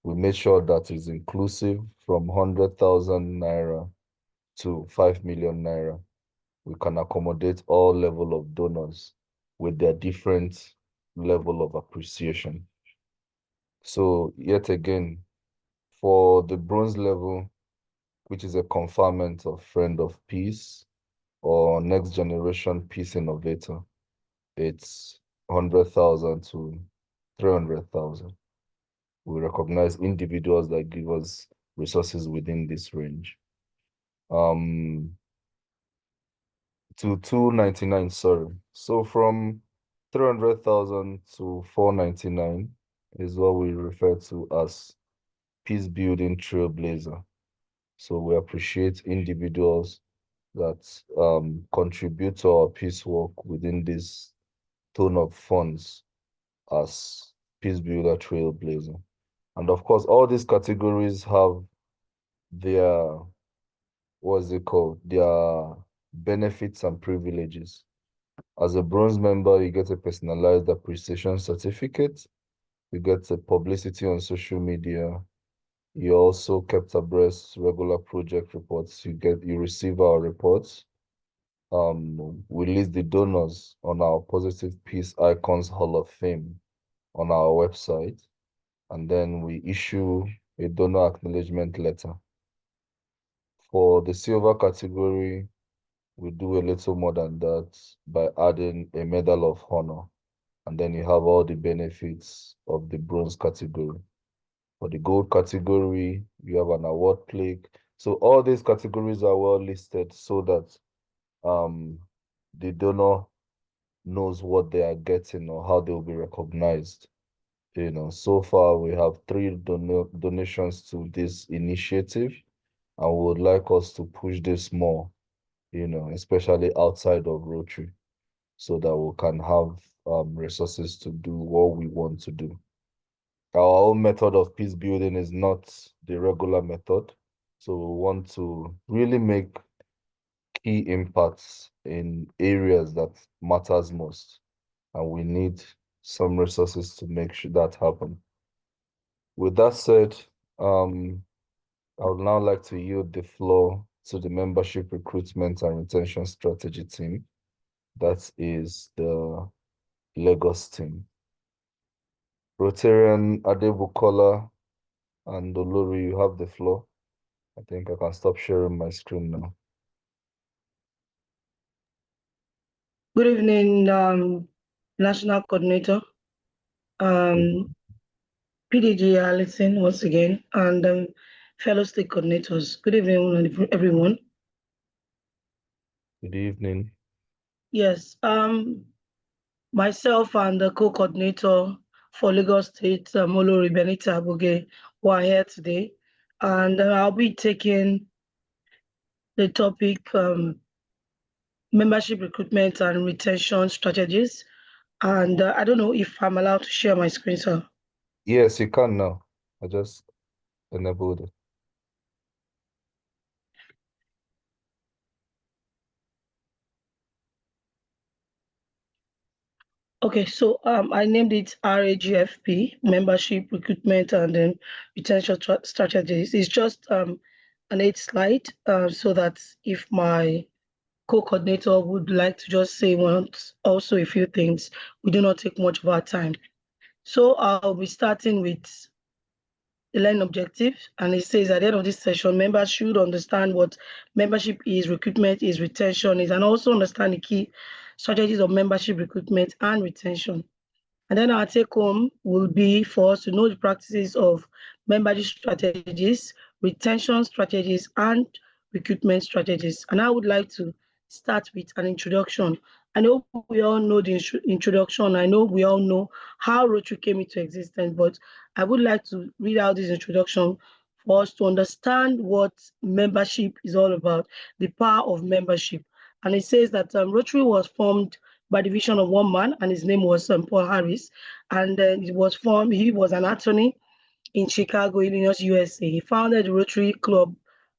We made sure that it's inclusive from 100,000 naira to 5 million naira. We can accommodate all level of donors with their different level of appreciation. So yet again, for the bronze level, which is a conferment of Friend of Peace or Next Generation Peace Innovator, it's 100,000 to 300,000. We recognize individuals that give us resources within this range. To 299, sorry. So from 300,000 to 499 is what we refer to as peace building trailblazer. So we appreciate individuals that contribute to our peace work within this tone of funds as peace builder trailblazer. And of course, all these categories have their, what's it called? Their benefits and privileges. As a bronze member, you get a personalized appreciation certificate. You get a publicity on social media. You also kept abreast regular project reports. You receive our reports. We list the donors on our Positive Peace Icons Hall of Fame on our website. And then we issue a donor acknowledgement letter. For the silver category, we do a little more than that by adding a medal of honor. And then you have all the benefits of the bronze category. For the gold category, you have an award plaque. So all these categories are well listed so that the donor knows what they are getting or how they will be recognized. You know, so far we have 3 donations to this initiative, and we would like us to push this more, you know, especially outside of Rotary, so that we can have resources to do what we want to do. Our own method of peace building is not the regular method. So we want to really make key impacts in areas that matters most. And we need some resources to make sure that happen. With that said, I would now like to yield the floor to the membership recruitment and retention strategy team That is the Lagos team. Rotarian Adebukola and Olori, you have the floor. I think I can stop sharing my screen now. Good evening, National Coordinator, PDG Allison once again, and fellow state coordinators. Good evening, everyone. Good evening. Yes, myself and the co-coordinator for Lagos State, Olori Benita Abuge, who are here today, and I'll be taking the topic membership recruitment and retention strategies. And I don't know if I'm allowed to share my screen, sir. Yes, you can now. I just enabled it. Okay, so I named it Ragfp, membership recruitment and then retention strategies. It's just an 8 slide, so that if my co-coordinator would like to just say once also a few things, we do not take much of our time. So I'll be starting with the learning objective, and it says at the end of this session, members should understand what membership is, recruitment is, retention is, and also understand the key strategies of membership recruitment and retention. And then our take home will be for us to know the practices of membership strategies, retention strategies, and recruitment strategies. And I would like to start with an introduction. I know we all know the introduction. I know we all know how Rotary came into existence, but I would like to read out this introduction for us to understand what membership is all about, the power of membership. And it says that Rotary was formed by the vision of one man, and his name was Paul Harris. And it was formed, he was an attorney in Chicago, Illinois, USA. He founded the Rotary Club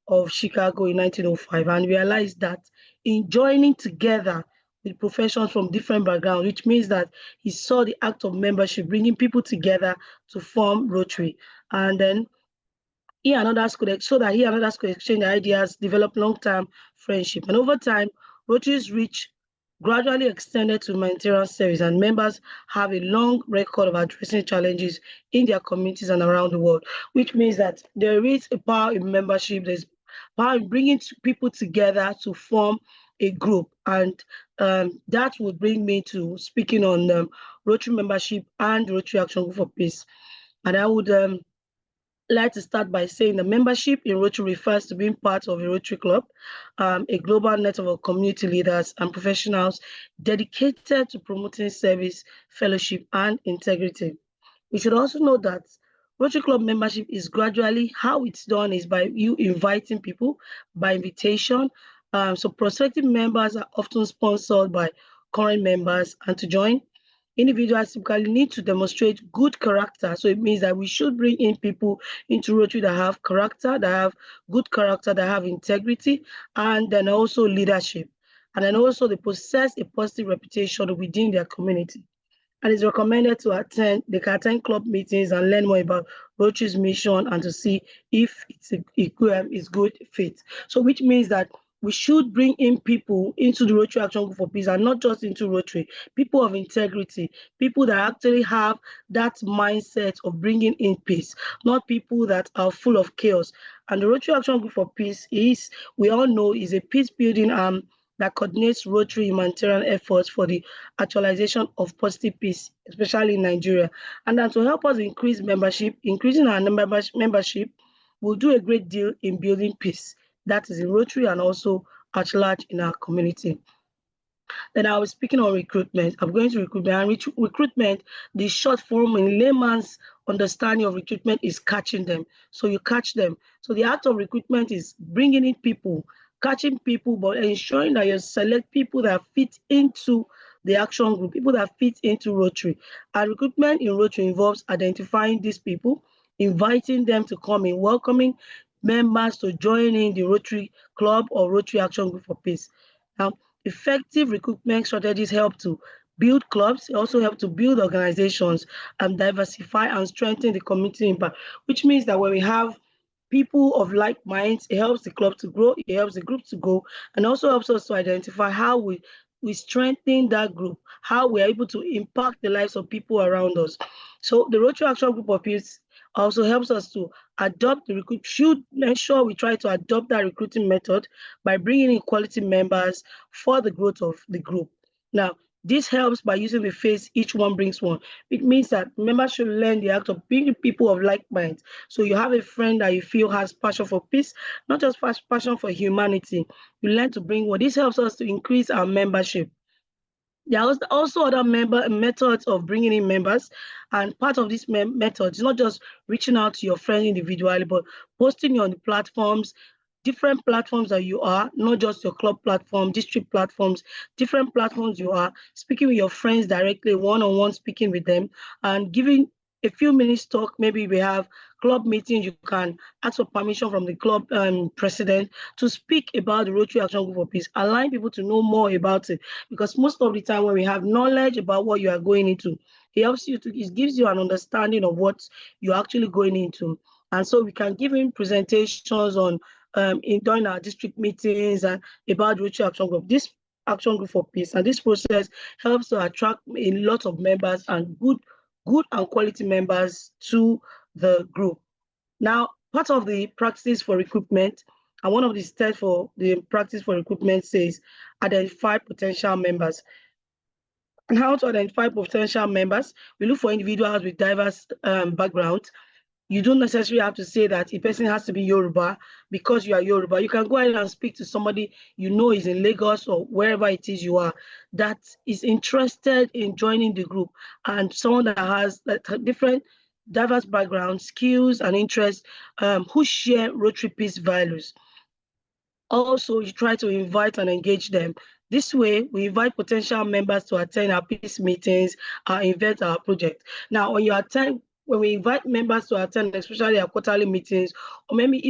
of Chicago in 1905 and realized that in joining together with professions from different backgrounds, which means that he saw the act of membership bringing people together to form Rotary. And then he and others could exchange ideas, develop long-term friendship. And over time, Rotary's reach gradually extended to humanitarian service, and members have a long record of addressing challenges in their communities and around the world, which means that there is a power in membership, there's power in bringing people together to form a group. And that would bring me to speaking on Rotary membership and Rotary Action Group for Peace. And I would like to start by saying the membership in Rotary refers to being part of a Rotary Club, a global network of community leaders and professionals dedicated to promoting service, fellowship, and integrity. We should also know that Rotary Club membership is gradually, how it's done is by you inviting people by invitation. So prospective members are often sponsored by current members, and to join, individuals typically need to demonstrate good character. So it means that we should bring in people into Rotary that have character, that have good character, that have integrity, and then also leadership. And then also they possess a positive reputation within their community. And it's recommended to attend, they can attend club meetings and learn more about Rotary's mission and to see if it's a good fit. So which means that we should bring in people into the Rotary Action Group for Peace, and not just into Rotary, people of integrity, people that actually have that mindset of bringing in peace, not people that are full of chaos. And the Rotary Action Group for Peace is, we all know, is a peace building that coordinates Rotary humanitarian efforts for the actualization of positive peace, especially in Nigeria. And then to help us increase membership, increasing our membership will do a great deal in building peace. That is in Rotary and also at large in our community. Then I was speaking on recruitment. I'm going to recruitment. And recruitment, the short form in layman's understanding of recruitment is catching them. So you catch them. So the act of recruitment is bringing in people, catching people, but ensuring that you select people that fit into the action group, people that fit into Rotary. And recruitment in Rotary involves identifying these people, inviting them to come in, welcoming members to join in the Rotary Club or Rotary Action Group for Peace. Now, effective recruitment strategies help to build clubs, also help to build organizations and diversify and strengthen the community impact, which means that when we have people of like minds, it helps the club to grow, it helps the group to grow, and also helps us to identify how we we strengthen that group, how we are able to impact the lives of people around us. So the Rotary Action Group of Peace also helps us to adopt the recruit, should ensure we try to adopt that recruiting method by bringing in quality members for the growth of the group. Now, this helps by using the phrase, each one brings one. It means that members should learn the act of being people of like mind. So you have a friend that you feel has passion for peace, not just passion for humanity. You learn to bring one. This helps us to increase our membership. There are also other methods of bringing in members, and part of this method is not just reaching out to your friends individually, but posting on the platforms, different platforms that you are, not just your club platform, district platforms, different platforms you are, speaking with your friends directly, one-on-one speaking with them, and giving a few minutes talk. Maybe we have club meetings, you can ask for permission from the club president to speak about the Rotary Action Group for Peace, allowing people to know more about it. Because most of the time when we have knowledge about what you are going into, it helps you to, it gives you an understanding of what you're actually going into. And so we can give him presentations on during our district meetings and about Rotary Action Group. This Action Group for Peace, and this process helps to attract a lot of members and good and quality members to the group. Now, part of the practice for recruitment, and one of the steps for the practice for recruitment says identify potential members. And how to identify potential members? We look for individuals with diverse backgrounds. You don't necessarily have to say that a person has to be Yoruba because you are Yoruba. You can go ahead and speak to somebody you know is in Lagos or wherever it is you are that is interested in joining the group, and someone that has different diverse backgrounds, skills, and interests who share Rotary Peace values. Also, you try to invite and engage them. This way, we invite potential members to attend our peace meetings, our events, our project. Now, when we invite members to attend, especially our quarterly meetings, or maybe if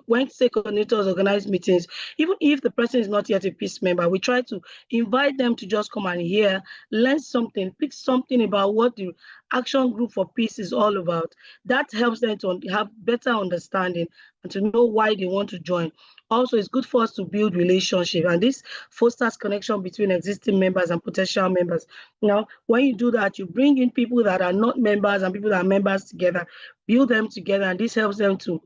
when state coordinators organize meetings, even if the person is not yet a peace member, we try to invite them to just come and hear, learn something, pick something about what the Action Group for Peace is all about. That helps them to have better understanding and to know why they want to join. Also, it's good for us to build relationship, and this fosters connection between existing members and potential members. Now, when you do that, you bring in people that are not members and people that are members together, build them together, and this helps them to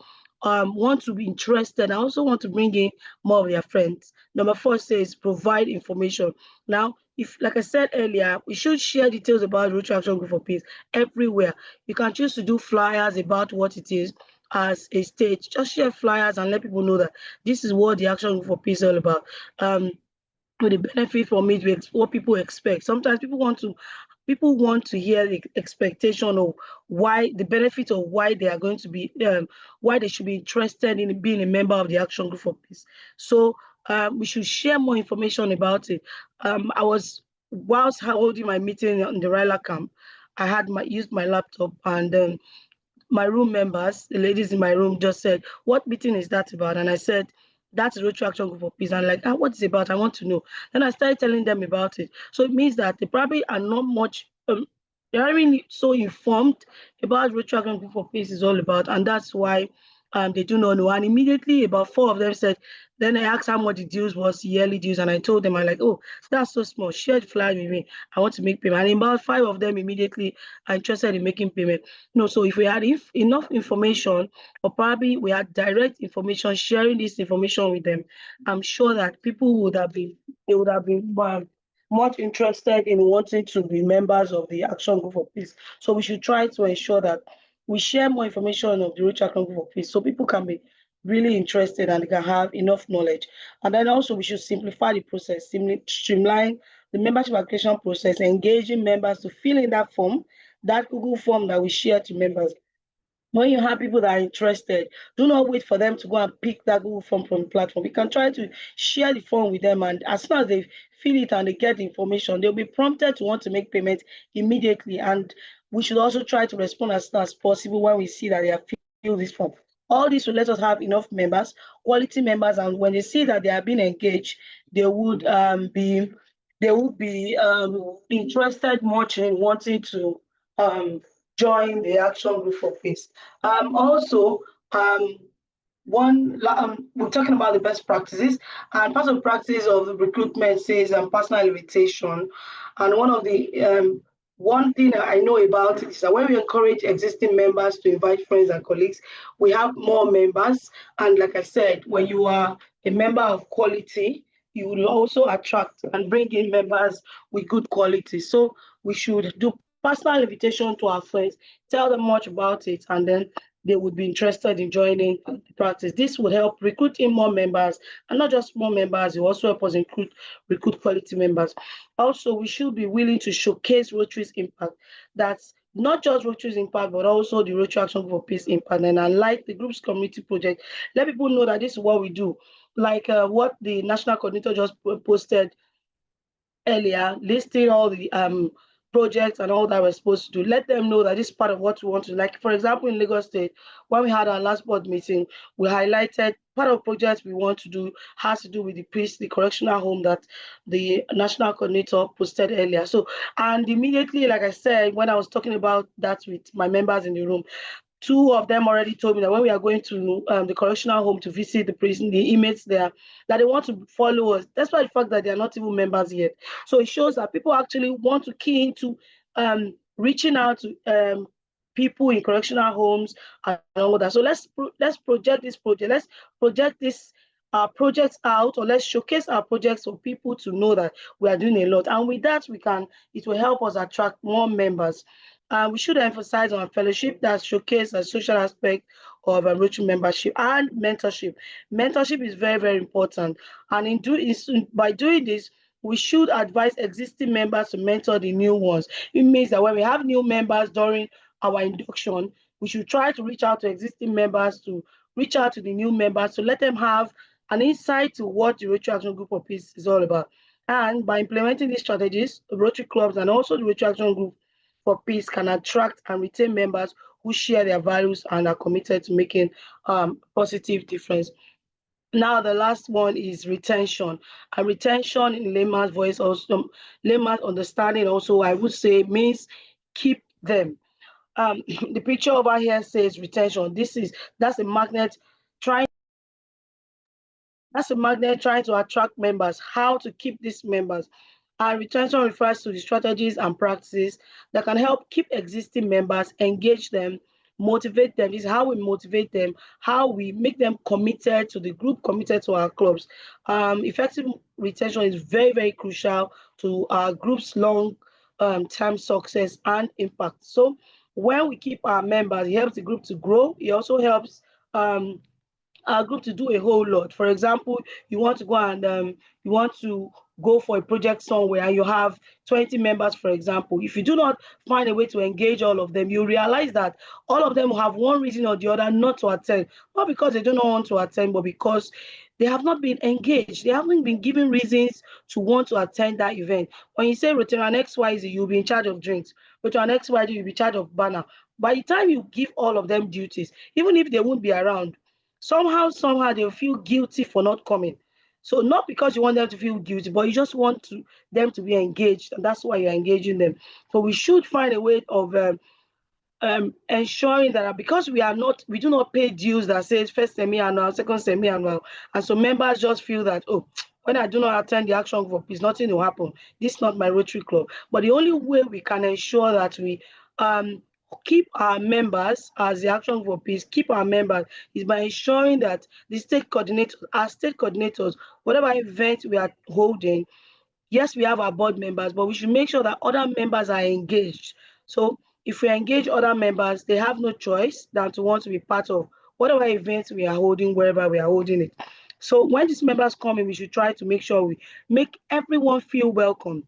want to be interested. I also want to bring in more of their friends. Number 4 says provide information. Now, if, like I said earlier, we should share details about Rotary Action Group for Peace everywhere. You can choose to do flyers about what it is as a stage. Just share flyers and let people know that this is what the Action Group for Peace is all about. With the benefit from it, what people expect. Sometimes people want to hear the expectation of why, the benefit of why they are going to be, why they should be interested in being a member of the Action Group for Peace. So we should share more information about it. Whilst holding my meeting in the Ryla camp, I had used my laptop, and my room members, the ladies in my room, just said, "What meeting is that about?" And I said, "That's Rotary Action Group for Peace." And like, what is it about? I want to know. Then I started telling them about it. So it means that they probably are not much, they're not really so informed about Rotary Action Group for Peace is all about, and that's why they do not know. And immediately about 4 of them said, then I asked how much the dues was, yearly dues, and I told them, I'm like, "Oh, that's so small. Share the flyer with me. I want to make payment." And about 5 of them immediately are interested in making payment. No, so if we had enough information, or probably we had direct information, sharing this information with them, I'm sure that people would have been much interested in wanting to be members of the Action Group for Peace. So we should try to ensure that we share more information of the Rotary Action Group for Peace so people can be really interested and they can have enough knowledge. And then also we should simplify the process, streamline the membership application process, engaging members to fill in that form, that Google form that we share to members. When you have people that are interested, do not wait for them to go and pick that Google form from the platform. You can try to share the form with them, and as soon as they fill it and they get the information, they'll be prompted to want to make payment immediately. And we should also try to respond as soon as possible when we see that they have filled this form. All this will let us have enough members, quality members, and when they see that they are being engaged, they would be interested much in wanting to join the Action Group for Peace. Also, we're talking about the best practices, and part of practice of the recruitment says personal invitation. And one thing that I know about it is that when we encourage existing members to invite friends and colleagues, we have more members. And like I said, when you are a member of quality, you will also attract and bring in members with good quality. So we should do personal invitation to our friends, tell them much about it, and then they would be interested in joining the practice. This would help recruit in more members, and not just more members, it will also help us recruit quality members. Also, we should be willing to showcase Rotary's impact. That's not just Rotary's impact, but also the Rotary Action for Peace impact. And unlike the group's community project, let people know that this is what we do. Like what the national coordinator just posted earlier, listing all the projects and all that we're supposed to do. Let them know that this is part of what we want to. Like, for example, in Lagos State, when we had our last board meeting, we highlighted part of projects we want to do has to do with the peace, the correctional home that the national coordinator posted earlier. So, and immediately, like I said, when I was talking about that with my members in the room, 2 of them already told me that when we are going to the correctional home to visit the prison, the inmates there, that they want to follow us. That's why the fact that they are not even members yet. So it shows that people actually want to key into reaching out to people in correctional homes and all that. So let's project this project. Let's project this projects out, or let's showcase our projects for people to know that we are doing a lot. And with that, it will help us attract more members. We should emphasize on fellowship that showcase a social aspect of Rotary membership and mentorship. Mentorship is very, very important. And by doing this, we should advise existing members to mentor the new ones. It means that when we have new members during our induction, we should try to reach out to existing members, to reach out to the new members, to let them have an insight to what the Rotary Action Group of Peace is all about. And by implementing these strategies, the Rotary Clubs and also the Rotary Action Group for Peace can attract and retain members who share their values and are committed to making positive difference. Now, the last one is retention. And retention in layman's voice, also layman's understanding, also I would say means keep them. The picture over here says retention. That's a magnet trying to attract members. How to keep these members? And retention refers to the strategies and practices that can help keep existing members, engage them, motivate them. This is how we motivate them, how we make them committed to the group, committed to our clubs. Effective retention is very, very crucial to our group's long-term success and impact. So when we keep our members, it helps the group to grow. It also helps our group to do a whole lot. For example, you want to go for a project somewhere and you have 20 members, for example. If you do not find a way to engage all of them, you realize that all of them have one reason or the other not to attend. Not because they do not want to attend, but because they have not been engaged. They haven't been given reasons to want to attend that event. When you say Rotarian XYZ, you'll be in charge of drinks. Rotarian XYZ, you'll be in charge of banner. By the time you give all of them duties, even if they won't be around, somehow they'll feel guilty for not coming. So not because you want them to feel guilty, but you just want them to be engaged, and that's why you're engaging them. So we should find a way of ensuring that because we do not pay dues that says first semi-annual, second semi-annual, and so members just feel that, oh, when I do not attend the Action for Peace, nothing will happen. This is not my Rotary Club. But the only way we can ensure that we keep our members as the Action for Peace, keep our members, is by ensuring that the state coordinators, whatever event we are holding, yes, we have our board members, but we should make sure that other members are engaged. So if we engage other members, they have no choice than to want to be part of whatever events we are holding, wherever we are holding it. So when these members come in, we should try to make sure we make everyone feel welcome.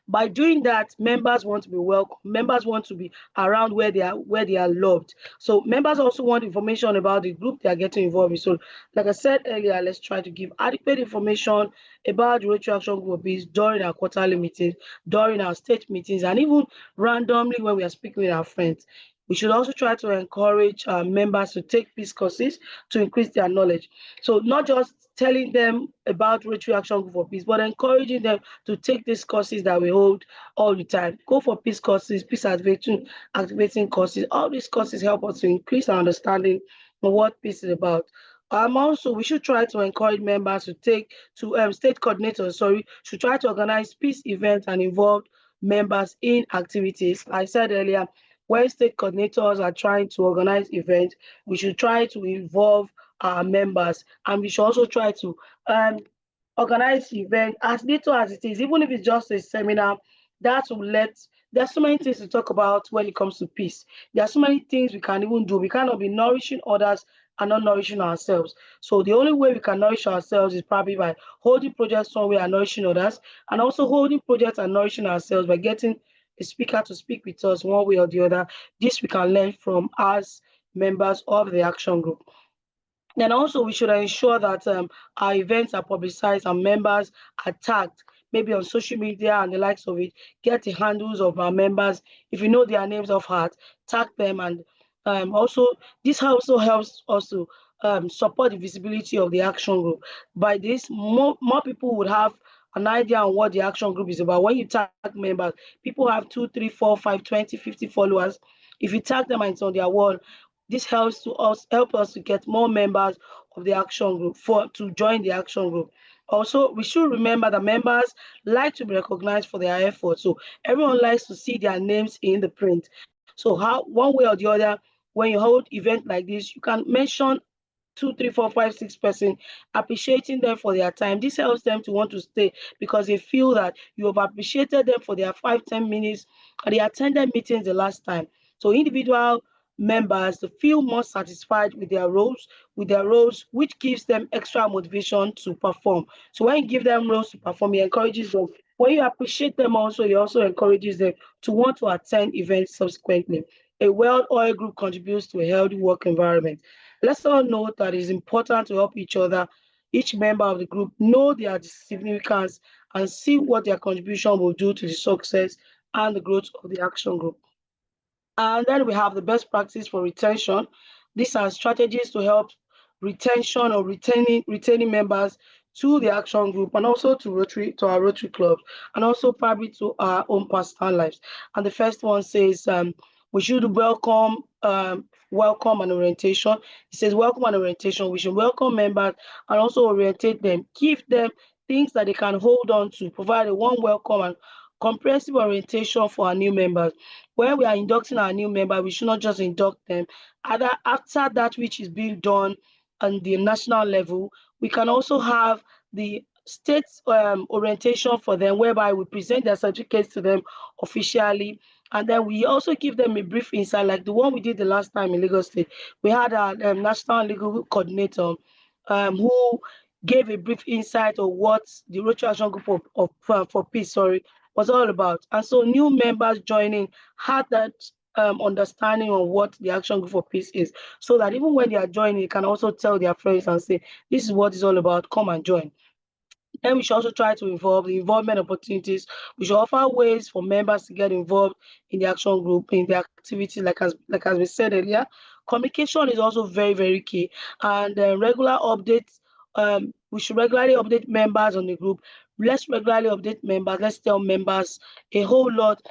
By doing that, members want to be welcome. Members want to be around where they are loved. So members also want information about the group they are getting involved in. So like I said earlier, let's try to give adequate information about the Rotary Action Group during our quarterly meetings, during our state meetings, and even randomly when we are speaking with our friends. We should also try to encourage members to take peace courses to increase their knowledge. So not just telling them about Rotary Action Group for Peace, but encouraging them to take these courses that we hold all the time. Go for peace courses, peace activating courses. All these courses help us to increase our understanding of what peace is about. Also, we should try to encourage members to state coordinators, should try to organize peace events and involve members in activities. I said earlier, when state coordinators are trying to organize events, we should try to involve our members, and we should also try to organize event as little as it is, even if it's just a seminar. That will there's so many things to talk about when it comes to peace. There are so many things we can even do. We cannot be nourishing others and not nourishing ourselves. So the only way we can nourish ourselves is probably by holding projects somewhere and nourishing others, and also holding projects and nourishing ourselves by getting a speaker to speak with us one way or the other. This we can learn from as members of the action group. Then also we should ensure that our events are publicized and members are tagged, maybe on social media and the likes of it. Get the handles of our members. If you know their names of heart, tag them. And also this also helps us to support the visibility of the action group. By this, more people would have an idea on what the action group is about. When you tag members, people have 2, 3, 4, 5, 20, 50 followers. If you tag them and it's on their wall, this help us to get more members of the action group to join the action group. Also, we should remember that members like to be recognized for their efforts. So everyone likes to see their names in the print. So one way or the other, when you hold event like this, you can mention 2, 3, 4, 5, 6 person, appreciating them for their time. This helps them to want to stay because they feel that you have appreciated them for their 5, 10 minutes and they attended meetings the last time. So individual members to feel more satisfied with their roles, which gives them extra motivation to perform. So when you give them roles to perform, it encourages them. When you appreciate them also, it also encourages them to want to attend events subsequently. A well-oiled group contributes to a healthy work environment. Let's all note that it's important to help each other, each member of the group know their significance and see what their contribution will do to the success and the growth of the action group. And then we have the best practice for retention. These are strategies to help retention or retaining members to the action group and also to our Rotary clubs, and also probably to our own personal lives. And the first one says we should welcome and orientation. It says welcome and orientation. We should welcome members and also orientate them, give them things that they can hold on to, provide a warm welcome and comprehensive orientation for our new members. When we are inducting our new member, we should not just induct them. After that which is being done on the national level, we can also have the state orientation for them, whereby we present their certificates to them officially. And then we also give them a brief insight, like the one we did the last time in Lagos State. We had a national legal coordinator who gave a brief insight of what the Rotary Action Group for Peace, was all about. And so new members joining had that understanding of what the Action Group for Peace is, so that even when they are joining, they can also tell their friends and say, this is what it's all about, come and join. Then we should also try to involve the involvement opportunities. We should offer ways for members to get involved in the action group, in the activity, like as we said earlier. Communication is also very, very key. And regular updates, we should regularly update members on the group. Let's regularly update members. Let's tell members a whole lot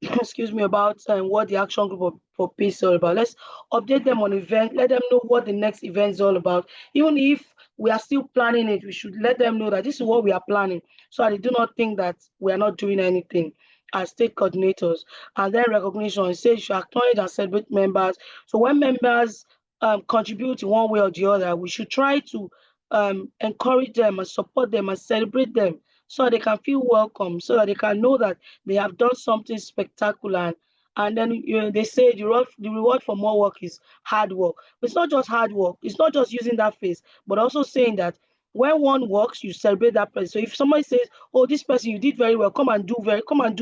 excuse me, about what the action group for peace is all about. Let's update them on event, let them know what the next event is all about. Even if we are still planning it, we should let them know that this is what we are planning, so they do not think that we are not doing anything as state coordinators. And then recognition, it says you should acknowledge and celebrate members. So when members contribute in one way or the other, we should try to encourage them and support them and celebrate them, so they can feel welcome, so that they can know that they have done something spectacular. And then they say the reward for more work is hard work. But it's not just hard work. It's not just using that phrase, but also saying that when one works, you celebrate that person. So if somebody says, "Oh, this person, you did very well. Come and do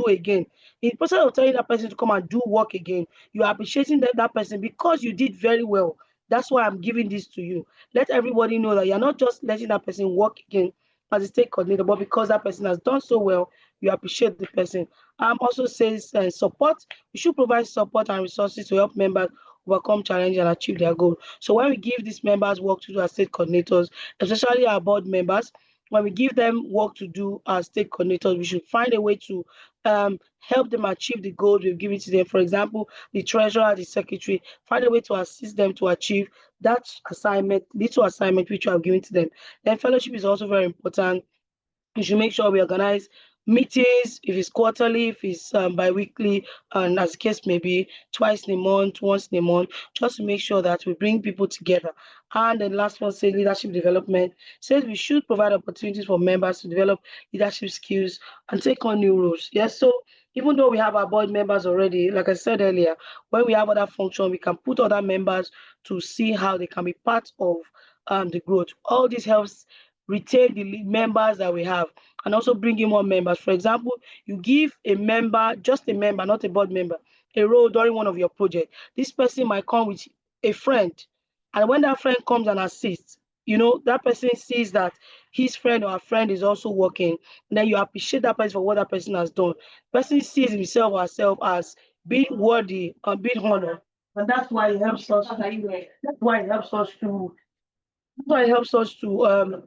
again." In the process of telling that person to come and do work again, you are appreciating that person because you did very well. That's why I'm giving this to you. Let everybody know that you're not just letting that person work again as a state coordinator, but because that person has done so well, you appreciate the person. Also says support. We should provide support and resources to help members overcome challenges and achieve their goal. So when we give these members work to do as state coordinators, especially our board members, when we give them work to do as state coordinators, we should find a way to help them achieve the goals we've given to them. For example, the treasurer, the secretary, find a way to assist them to achieve that assignment, little assignment which we have given to them. Then fellowship is also very important. We should make sure we organize meetings, if it's quarterly, if it's bi-weekly, and as the case may be, twice in a month, once in a month, just to make sure that we bring people together. And then last one, say leadership development, says we should provide opportunities for members to develop leadership skills and take on new roles. Yes, so even though we have our board members already, like I said earlier, when we have other function, we can put other members to see how they can be part of the growth. All this helps retain the members that we have and also bring in more members. For example, you give a member, just a member, not a board member, a role during one of your projects. This person might come with a friend, and when that friend comes and assists, that person sees that his friend or her friend is also working, and then you appreciate that person for what that person has done. The person sees himself or herself as being worthy and being honored, and that's why it helps us. That's why it helps us to. That's why it helps us to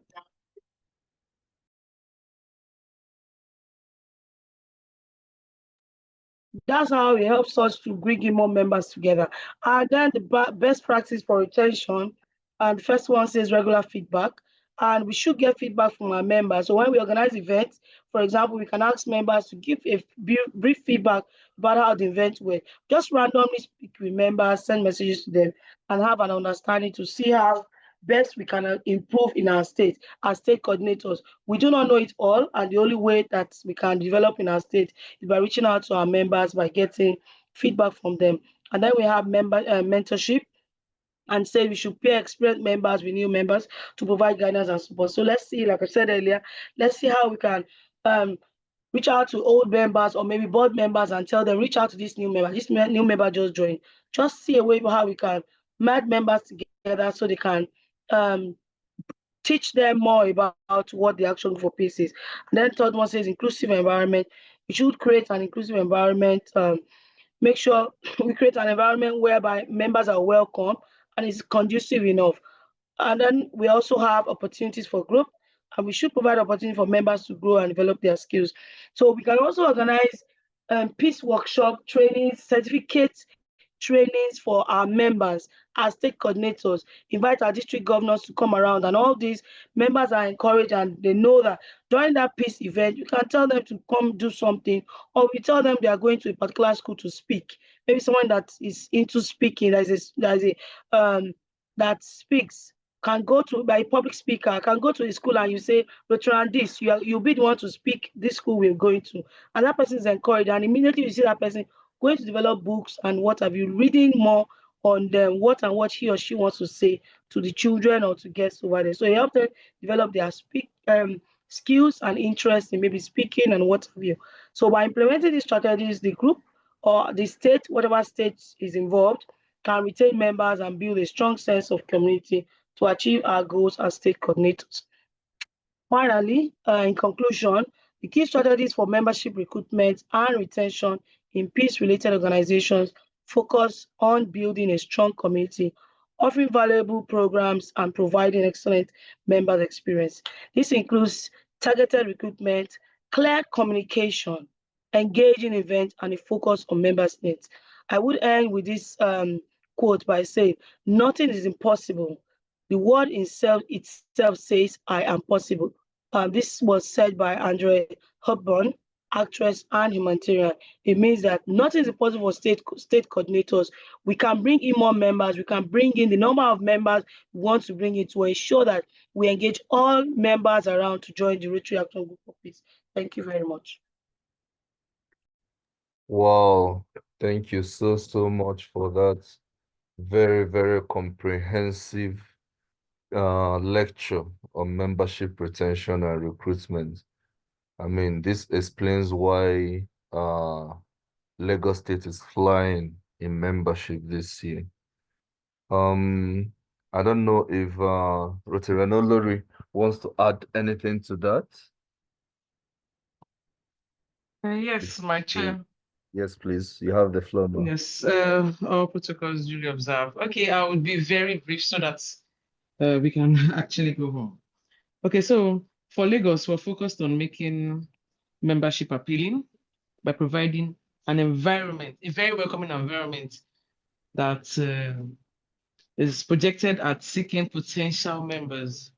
That's how it helps us to bring in more members together. And then the best practice for retention, and the first one says regular feedback. And we should get feedback from our members. So when we organize events, for example, we can ask members to give a brief feedback about how the event went. Just randomly speak with members, send messages to them, and have an understanding to see how best we can improve in our state as state coordinators. We do not know it all, and the only way that we can develop in our state is by reaching out to our members, by getting feedback from them. And then we have mentorship, and say we should pair experienced members with new members to provide guidance and support. So let's see, like I said earlier, let's see how we can reach out to old members or maybe board members and tell them, reach out to this new member. This new member just joined. Just see a way how we can merge members together so they can teach them more about what the action for peace is. And then third one says inclusive environment. We should create an inclusive environment. Make sure we create an environment whereby members are welcome and is conducive enough. And then we also have opportunities for growth, and we should provide opportunity for members to grow and develop their skills. So we can also organize peace workshop trainings, certificates, trainings for our members as state coordinators, invite our district governors to come around, and all these members are encouraged and they know that during that peace event, you can tell them to come do something, or we tell them they are going to a particular school to speak. Maybe someone that is into speaking, that speaks, can go to by a public speaker, can go to a school and you say, Rotary and this, you'll be the one to speak this school we're going to. And that person is encouraged, and immediately you see that person going to develop books and what have you, reading more on them, what he or she wants to say to the children or to guests over there. So it helps them develop their skills and interest in maybe speaking and what have you. So by implementing these strategies, the group or the state, whatever state is involved, can retain members and build a strong sense of community to achieve our goals as state coordinators. Finally, in conclusion, the key strategies for membership recruitment and retention in peace-related organizations focus on building a strong community, offering valuable programs, and providing excellent member experience. This includes targeted recruitment, clear communication, engaging events, and a focus on members' needs. I would end with this quote by saying, nothing is impossible. The word itself says, I am possible. This was said by Andre Hepburn, actress and humanitarian. It means that nothing is impossible for state coordinators. We can bring in more members. We can bring in the number of members we want to bring in to ensure that we engage all members around to join the Rotary Action Group of Peace. Thank you very much. Wow, thank you so much for that very, very comprehensive lecture on membership retention and recruitment. I mean, this explains why Lagos State is flying in membership this year. I don't know if Rotary and Rotaract wants to add anything to that. Yes, my chair. Yes, please. You have the floor now. Yes, all protocols duly observed. Okay, I will be very brief so that we can actually go home. Okay, so For Lagos, we're focused on making membership appealing by providing an environment, a very welcoming environment that is projected at seeking potential members.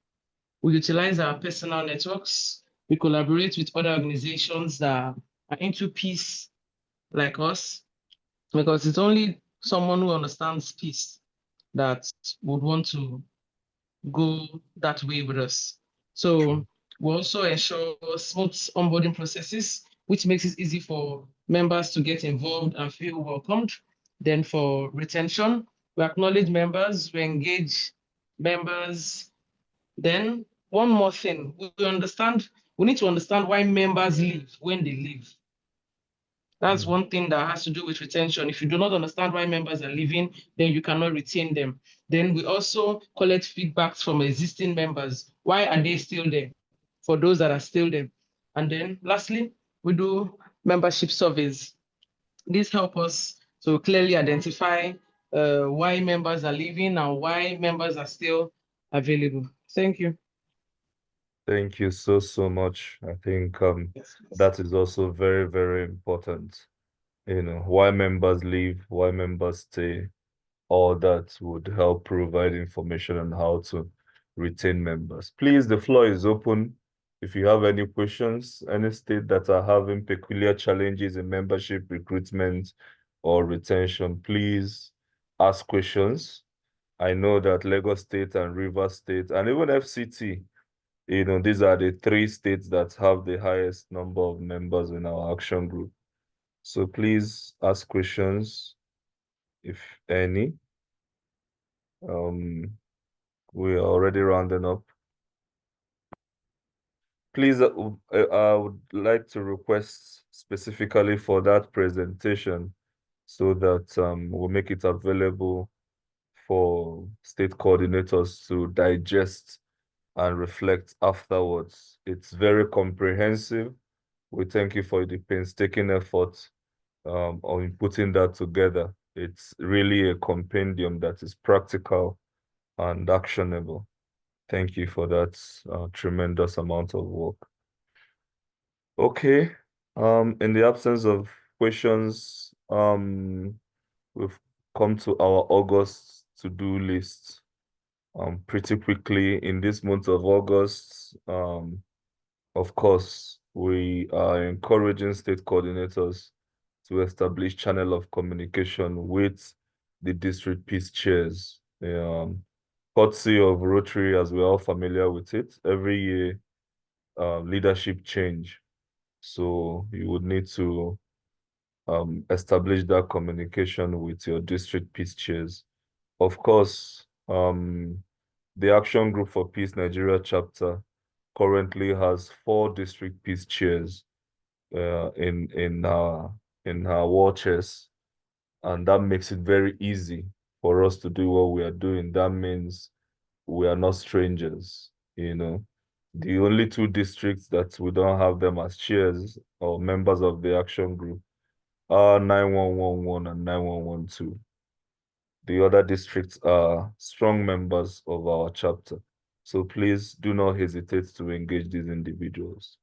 We utilize our personal networks. We collaborate with other organizations that are into peace like us, because it's only someone who understands peace that would want to go that way with us. So we also ensure smooth onboarding processes, which makes it easy for members to get involved and feel welcomed. Then for retention, we acknowledge members, we engage members. Then one more thing, we need to understand why members leave when they leave. That's one thing that has to do with retention. If you do not understand why members are leaving, then you cannot retain them. Then we also collect feedbacks from existing members. Why are they still there? For those that are still there. And then lastly, we do membership surveys. These help us to clearly identify why members are leaving and why members are still available. Thank you. Thank you so, so much. I think that is also very, very important. You know, why members leave, why members stay, all that would help provide information on how to retain members. Please, the floor is open. If you have any questions, any state that are having peculiar challenges in membership recruitment or retention, please ask questions. I know that Lagos State and Rivers State and even FCT, you know, these are the 3 states that have the highest number of members in our action group. So please ask questions, if any. We are already rounding up. Please, I would like to request specifically for that presentation so that we'll make it available for state coordinators to digest and reflect afterwards. It's very comprehensive. We thank you for the painstaking effort on putting that together. It's really a compendium that is practical and actionable. Thank you for that tremendous amount of work. Okay, in the absence of questions, we've come to our August to-do list. Pretty quickly in this month of August, of course, we are encouraging state coordinators to establish channel of communication with the district peace chairs. Courtesy of Rotary, as we're all familiar with it, every year, leadership change. So you would need to establish that communication with your district peace chairs. Of course, the Action Group for Peace Nigeria chapter currently has 4 district peace chairs in our war chest, and that makes it very easy for us to do what we are doing. That means we are not strangers, you know. The only 2 districts that we don't have them as chairs or members of the action group are 9111 and 9112. The other districts are strong members of our chapter. So please do not hesitate to engage these individuals.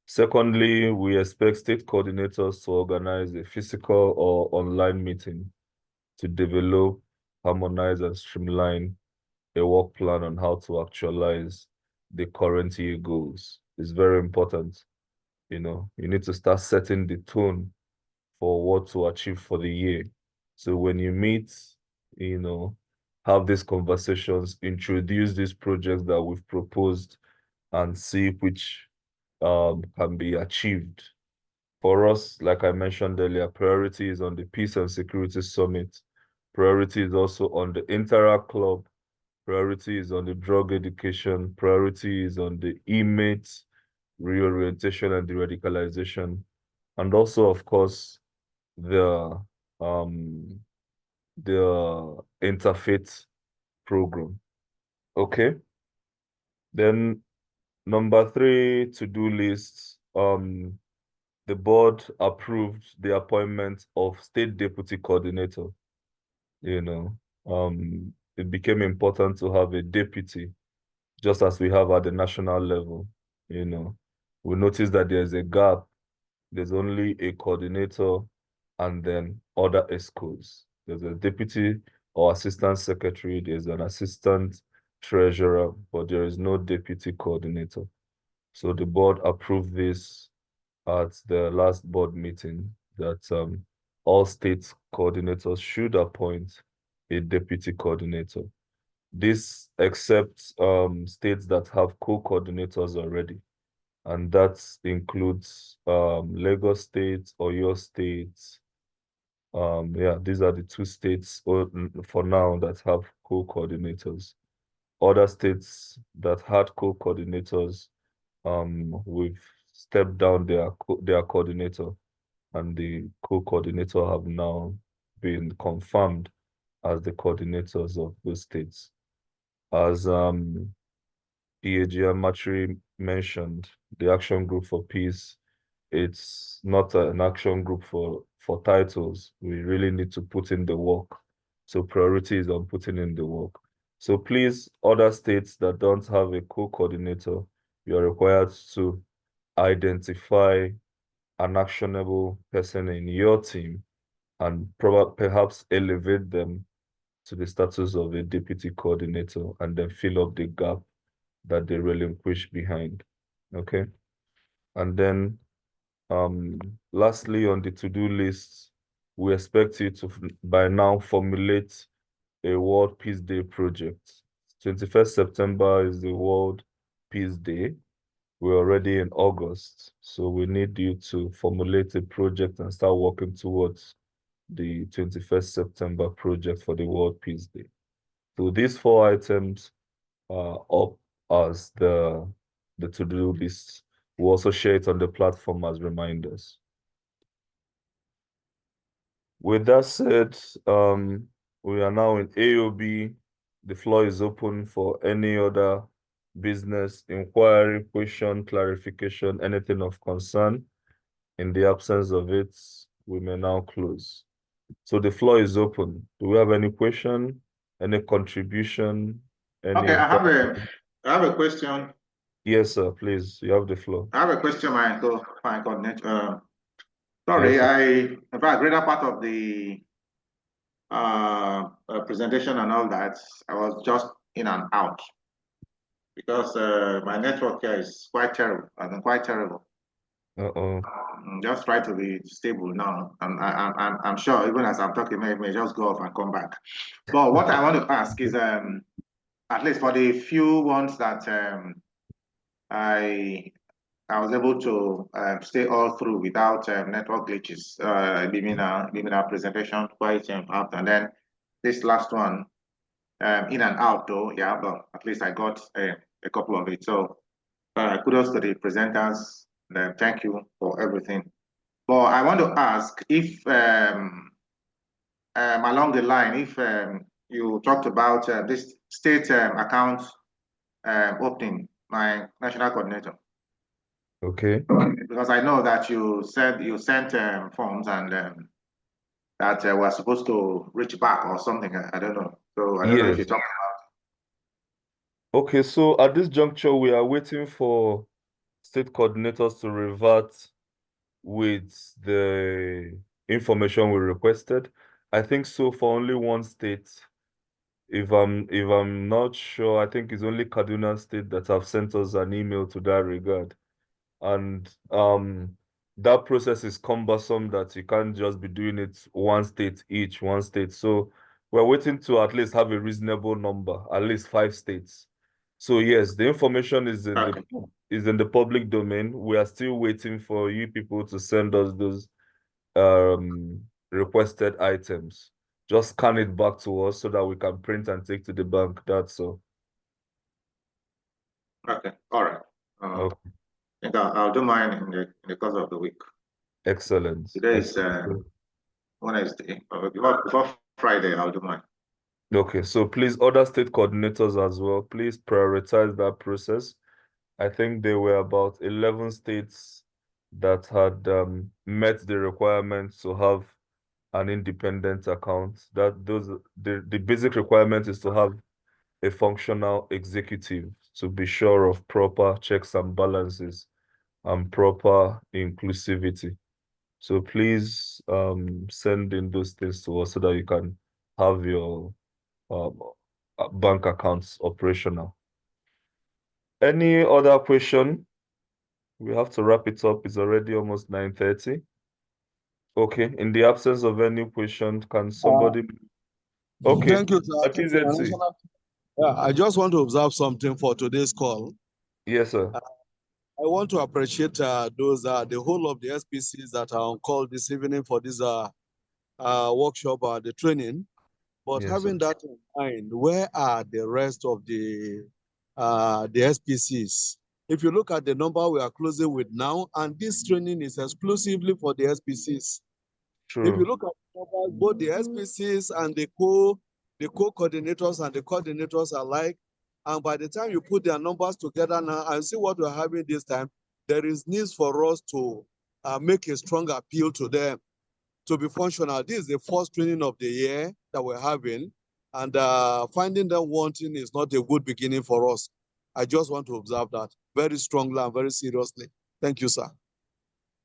Secondly, we expect state coordinators to organize a physical or online meeting to develop, harmonize, and streamline a work plan on how to actualize the current year goals. It's very important. You know, you need to start setting the tone for what to achieve for the year. So when you meet, you know, have these conversations, introduce these projects that we've proposed and see which can be achieved. For us, like I mentioned earlier, priority is on the Peace and Security Summit. Priority is also on the Interact Club. Priority is on the drug education. Priority is on the inmates reorientation and de-radicalization. And also, of course, the interfaith program. Okay. Then number 3 to-do list, the board approved the appointment of state deputy coordinator. You know, it became important to have a deputy just as we have at the national level. You know, we notice that there's a gap. There's only a coordinator and then other ESCOs. There's a deputy or assistant secretary, there's an assistant treasurer, but there is no deputy coordinator. So the board approved this at the last board meeting that all state coordinators should appoint a deputy coordinator. This except states that have co-coordinators already, and that includes Lagos State, Oyo State. Yeah, these are the two states for now that have co-coordinators. Other states that had co-coordinators, we've stepped down their coordinator, and the co-coordinator have now been confirmed as the coordinators of those states. As Matri mentioned, the Action Group for Peace, it's not an action group for titles. We really need to put in the work. So priority is on putting in the work. So please, other states that don't have a co-coordinator, you're required to identify an actionable person in your team and perhaps elevate them to the status of a deputy coordinator and then fill up the gap that they relinquish behind. Okay. And then lastly, on the to-do list, we expect you to by now formulate a World Peace Day project. 21st September is the World Peace Day. We're already in August, so we need you to formulate a project and start working towards the 21st September project for the World Peace Day. So these 4 items are up as the to-do list. We'll also share it on the platform as reminders. With that said, we are now in AOB. The floor is open for any other business, inquiry, question, clarification, anything of concern. In the absence of it, we may now close. So the floor is open. Do we have any question, any contribution? Okay, I have a question. Yes, sir, please, you have the floor. I have a question, my coordinator. Sorry, yes, in fact, greater part of the presentation and all that, I was just in and out because my network here is quite terrible. Quite terrible. Just try to be stable now. I'm sure even as I'm talking, it may just go off and come back. But what I want to ask is, at least for the few ones that I was able to stay all through without network glitches, leaving our presentation quite out, and then this last one, in and out though, yeah, but at least I got a couple of it. So kudos to the presenters. Thank you for everything. But I want to ask if along the line, if you talked about this state account opening, my national coordinator. Okay. Because I know that you said you sent forms and that we're supposed to reach back or something. I don't know. So I don't know if you talked about. Okay, so at this juncture, we are waiting for state coordinators to revert with the information we requested. I think so for only one state. If I'm not sure, I think it's only Kaduna State that have sent us an email to that regard. And that process is cumbersome that you can't just be doing it one state. So we're waiting to at least have a reasonable number, at least 5 states. So yes, the information is in the public domain. We are still waiting for you people to send us those requested items. Just scan it back to us so that we can print and take to the bank. That's all. Okay, all right. Okay. I'll do mine in the course of the week. Excellent. Today is Wednesday. Before Friday, I'll do mine. Okay, so please, other state coordinators as well, please prioritize that process. I think there were about 11 states that had met the requirements to have an independent account. The basic requirement is to have a functional executive to be sure of proper checks and balances and proper inclusivity. So please send in those things to us so that you can have your bank accounts operational. Any other question? We have to wrap it up. It's already almost 9:30. Okay, in the absence of any question, can somebody... Okay, Thank you, sir. PZT. Yeah, I just want to observe something for today's call. Yes, sir. I want to appreciate the whole of the SPCs that are on call this evening for this workshop, the training. But Yes, having sir. that in mind, where are the rest of the SPCs? If you look at the number we are closing with now, and this training is exclusively for the SPCs. True. If you look at the numbers, both the SPCs and the co-coordinators and the coordinators alike, and by the time you put their numbers together now and see what we're having this time, there is needs for us to make a strong appeal to them to be functional. This is the first training of the year that we're having, and finding them wanting is not a good beginning for us. I just want to observe that very strongly and very seriously. Thank you, sir.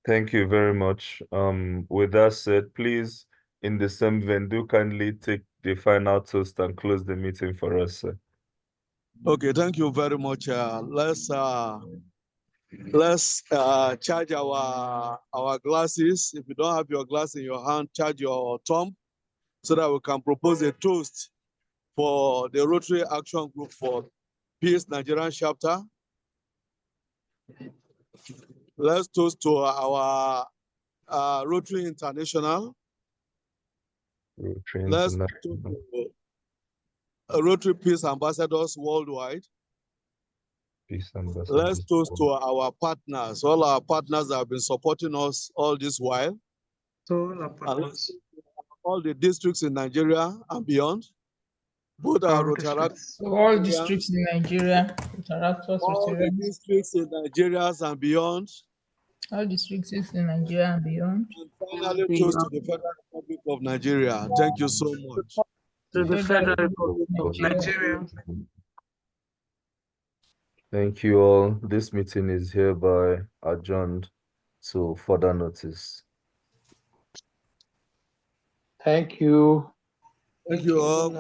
Thank you very much. With that said, please, in the same vein, do kindly take the final toast and close the meeting for us, sir. Okay, thank you very much. Let's charge our glasses. If you don't have your glass in your hand, charge your thumb so that we can propose a toast for the Rotary Action Group for Peace Nigerian chapter. Let's toast to our Rotary International. Rotary Let's International. toast to Rotary Peace Ambassadors worldwide. Peace Ambassadors. Let's toast to our partners, all our partners that have been supporting us all this while. All the districts in Nigeria and beyond. Both our Rotaract. So all districts in Nigeria, Rotaractors, All the Rotarians, districts in Nigeria and beyond. all districts in Nigeria and beyond. And finally, toast to the Federal Republic of Nigeria. Thank you so much. To the Federal Republic Republic of Nigeria. Thank you all. This meeting is hereby adjourned to further notice. Thank you. Thank you all.